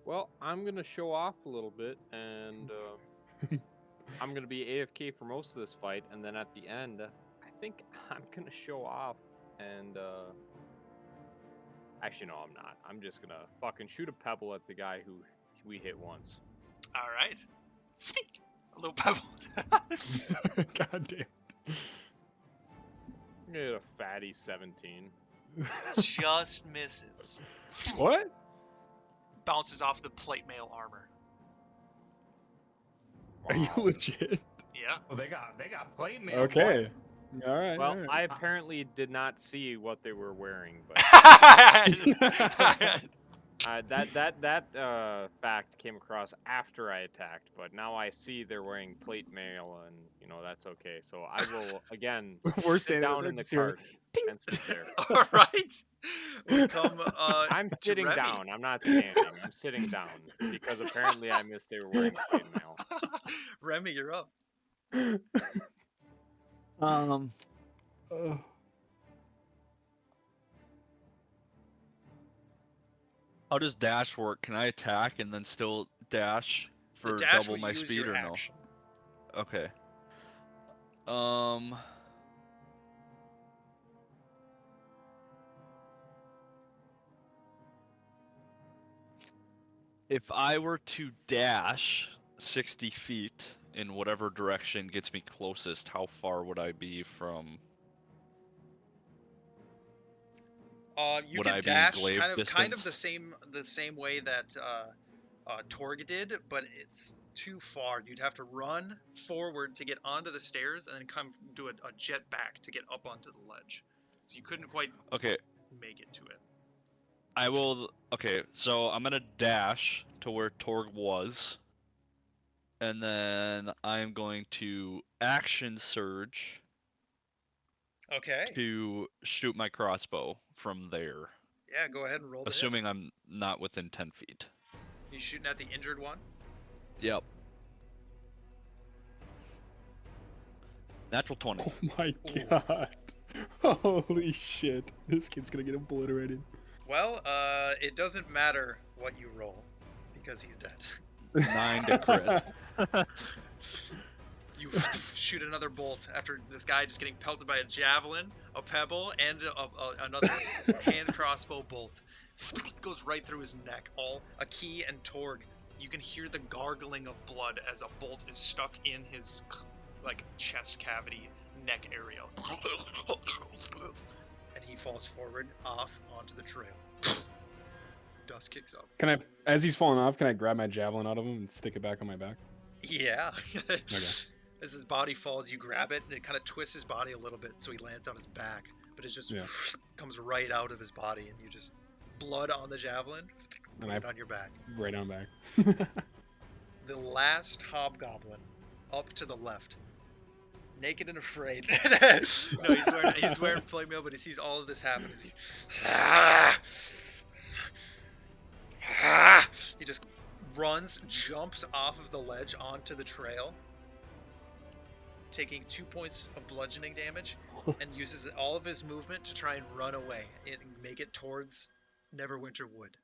Well, I'm gonna show off a little bit, and I'm gonna be AFK for most of this fight, and then at the end, I think I'm gonna show off, and actually no, I'm not. I'm just gonna fucking shoot a pebble at the guy who we hit once. All right. A little pebble. God damn. I'm gonna get a fatty 17. Just misses. What? Bounces off the plate mail armor. Are you legit? Yeah. Well, they got plate mail. Okay. All right. Well, all right. I apparently did not see what they were wearing, but that fact came across after I attacked. But now I see they're wearing plate mail, and that's okay. So I will again We're sit standing down there in the just hearing, cart and sit there. All right. We come. I'm to sitting Remy. down. I'm not standing. I'm sitting down because apparently I missed they were wearing plate mail. Remy, you're up. Oh. How does dash work? Can I attack and then still dash for The dash double will my use speed your or no? action. Okay. If I were to dash 60 feet in whatever direction gets me closest, how far would I be from? You Would can I be dash glaive kind of distance? the same way that Torg did, but it's too far. You'd have to run forward to get onto the stairs and then come do a jet back to get up onto the ledge. So you couldn't quite Okay, make it to it. I will. Okay, so I'm gonna dash to where Torg was, and then I'm going to action surge Okay. to shoot my crossbow from there, Yeah, go ahead and roll the hit. assuming I'm not within 10 feet. You shooting at the injured one? Yep. Natural 20. Oh my god. Holy shit. This kid's gonna get obliterated. Well, it doesn't matter what you roll because he's dead. 9 to crit. You shoot another bolt after this guy just getting pelted by a javelin, a pebble, and another hand crossbow bolt. Goes right through his neck. Aki and Torg, you can hear the gargling of blood as a bolt is stuck in his chest cavity, neck area. And he falls forward off onto the trail. Dust kicks up. Can I, as he's falling off, can I grab my javelin out of him and stick it back on my back? Yeah. As his body falls, you grab it, and it kind of twists his body a little bit, so he lands on his back. But it just Yeah. comes right out of his body, and you just blood on the javelin, And put I it on your back. right on back. The last hobgoblin, up to the left, naked and afraid. No, he's wearing plate mail, but he sees all of this happen. As he just runs, jumps off of the ledge onto the trail, taking 2 points of bludgeoning damage, and uses all of his movement to try and run away and make it towards Neverwinter Wood.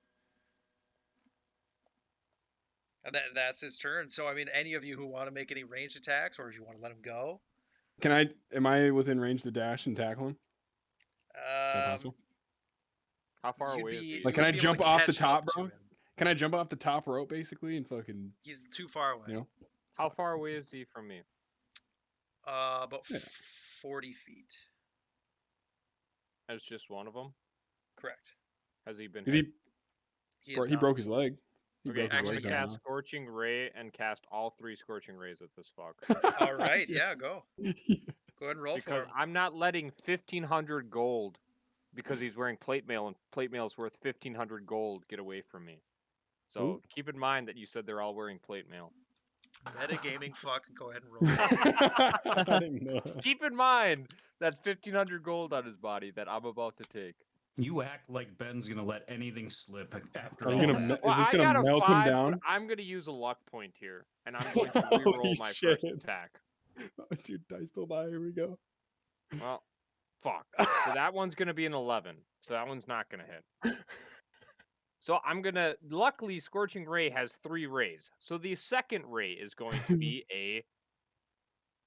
And that's his turn. So, I mean, any of you who want to make any ranged attacks, or if you want to let him go, Am I within range to dash and tackle him? Is that possible? How far you'd away is be, he? you Like, can would I be able jump to off the catch top, up to bro? him. Can I jump off the top rope basically and fucking, He's too far away. you know? How far away is he from me? About Yeah. 40 feet. That's just one of them. Correct. Has he been Did hit? He is he broke his not. leg. He Okay, broke his I'm gonna leg Actually, going cast off. Scorching Ray and cast all 3 Scorching Rays at this fuck. All right, yeah, go. Go ahead and roll for Because him. I'm not letting 1,500 gold because he's wearing plate mail and plate mail is worth 1,500 gold get away from me. So Ooh. keep in mind that you said they're all wearing plate mail. Metagaming fuck. Go ahead and roll. I didn't know that. Keep in mind that's 1,500 gold on his body that I'm about to take. You act like Ben's gonna let anything slip after Are all you gonna that. is this I gonna got a melt 5, him down? but I'm gonna use a luck point here, and I'm going to Holy re-roll my first shit. attack. Oh, dude, dice don't lie. Here we go. Well, fuck. So that one's gonna be an 11. So that one's not gonna hit. So I'm gonna. Luckily, Scorching Ray has 3 rays. So the second ray is going to be a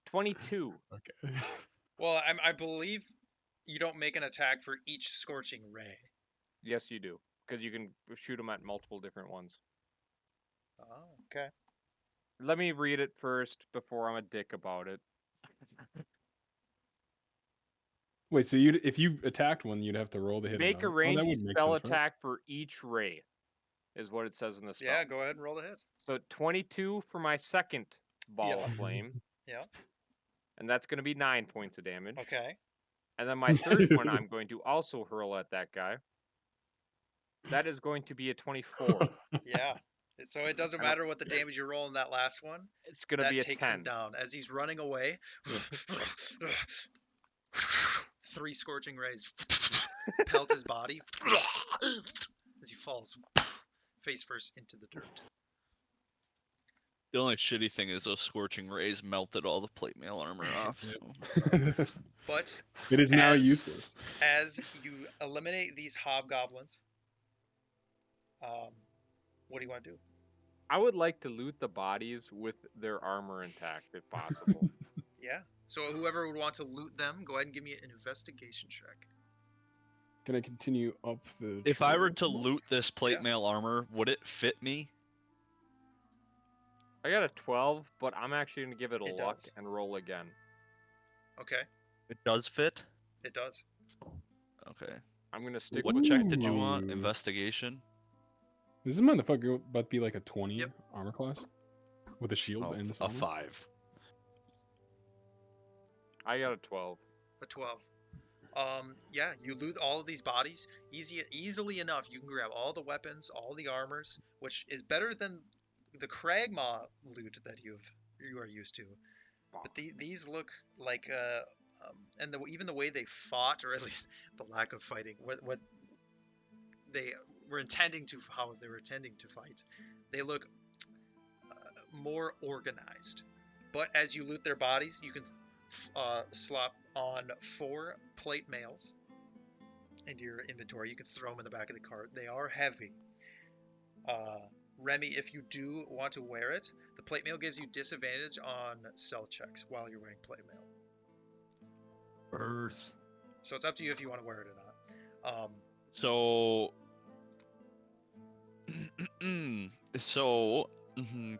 22. Okay. Well, I believe you don't make an attack for each scorching ray. Yes, you do, because you can shoot them at multiple different ones. Oh, okay. Let me read it first before I'm a dick about it. Wait, so if you attacked one, you'd have to roll to hit Make a another? Oh, that ranged would make spell sense, right? attack for each ray, is what it says in the spell. Yeah, go ahead and roll the hit. So 22 for my second ball of flame. Yeah. And that's going to be 9 points of damage. Okay. And then my third one, I'm going to also hurl at that guy. That is going to be a 24. Yeah. So it doesn't matter what the damage you roll in that last one. It's going to That be a takes 10. him down as he's running away. 3 scorching rays pelt his body as he falls face first into the dirt. The only shitty thing is those scorching rays melted all the plate mail armor off. So. But It is now as- useless. as you eliminate these hobgoblins, what do you want to do? I would like to loot the bodies with their armor intact, if possible. Yeah. So whoever would want to loot them, go ahead and give me an investigation check. Can I continue up the If I were trail to some more? loot this plate Yeah. mail armor, would it fit me? I got a 12, but I'm actually going to give it a It luck does. and roll again. Okay. It does fit? It does. Okay. I'm going to stick What with check did you Ooh. want? Investigation? Is this motherfucker about to be like a 20 Yep. armor class? With a shield Oh, and this a armor? 5. I got a 12. A 12. Yeah, you loot all of these bodies easily enough. You can grab all the weapons, all the armors, which is better than the Kragmaw loot that you are used to. But these look like and even the way they fought, or at least the lack of fighting, what they were intending to, how they were intending to fight, they look more organized. But as you loot their bodies, you can slop on 4 plate mails into your inventory. You can throw them in the back of the cart. They are heavy. Remy, if you do want to wear it, the plate mail gives you disadvantage on stealth checks while you're wearing plate mail. Earth. So it's up to you if you want to wear it or not. So,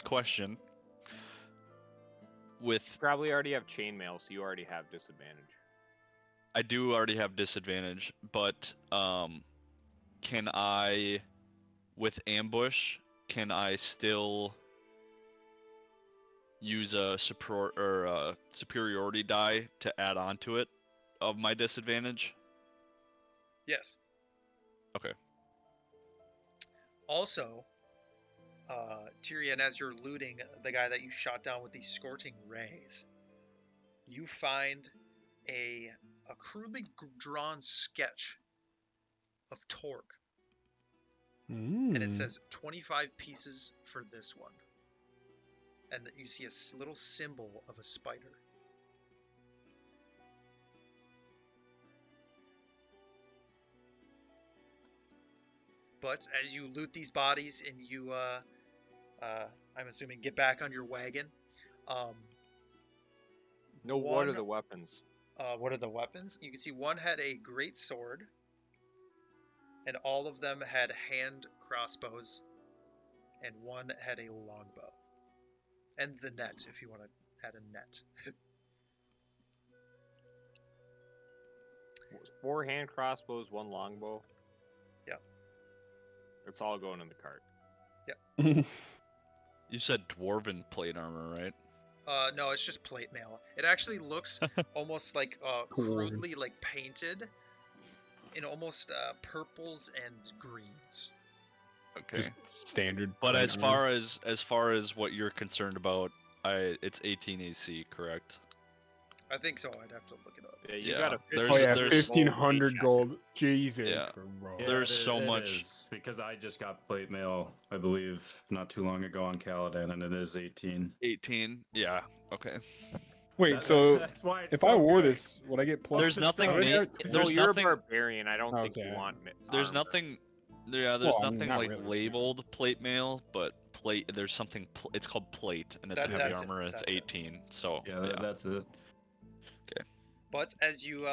question. With You probably already have chainmail, so you already have disadvantage. I do already have disadvantage, but can I, with ambush, can I still use a superiority die to add on to it of my disadvantage? Yes. Okay. Also, Tyrion, as you're looting the guy that you shot down with these scorching rays, you find a crudely drawn sketch of Torque, and it says 25 pieces for this one. And you see a little symbol of a spider. But as you loot these bodies and you, I'm assuming, get back on your wagon, No, what are the weapons? what are the weapons? You can see one had a great sword, and all of them had hand crossbows, and one had a longbow. And the net, if you want to add a net. 4 hand crossbows, 1 longbow. Yeah. It's all going in the cart. You said dwarven plate armor, right? No, it's just plate mail. It actually looks almost like crudely like painted in almost purples and greens. Okay. Just standard. But plate as armor. far as what you're concerned about, it's 18 AC, correct? I think so. I'd have to look it up. Yeah, you Yeah, got a Oh yeah, there's 1500 gold. Jesus. Yeah. Christ. There's so much- is, because I just got plate mail, I believe, not too long ago on Caladan, and it is 18. 18. Yeah. Okay. Wait, so that's why it's if so I wore good. this, would I get plus? There's to nothing stuff? ma- No, there's you're nothing- a barbarian. I don't think you Okay. want. There's armor. nothing. Yeah, there's Well, I mean, nothing not like really, labeled plate mail, but plate. There's something. It's called plate, and it's heavy That's it, armor. And it's that's it. 18. So Yeah, that's it. But as you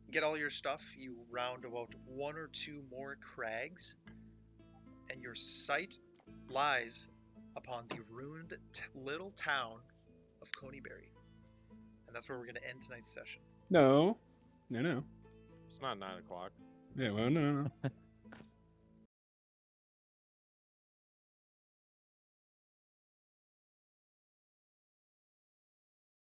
get all your stuff, you round about 1 or 2 more crags, and your sight lies upon the ruined little town of Coneyberry. And that's where we're going to end tonight's session. No. It's not 9 o'clock. Yeah, well, no.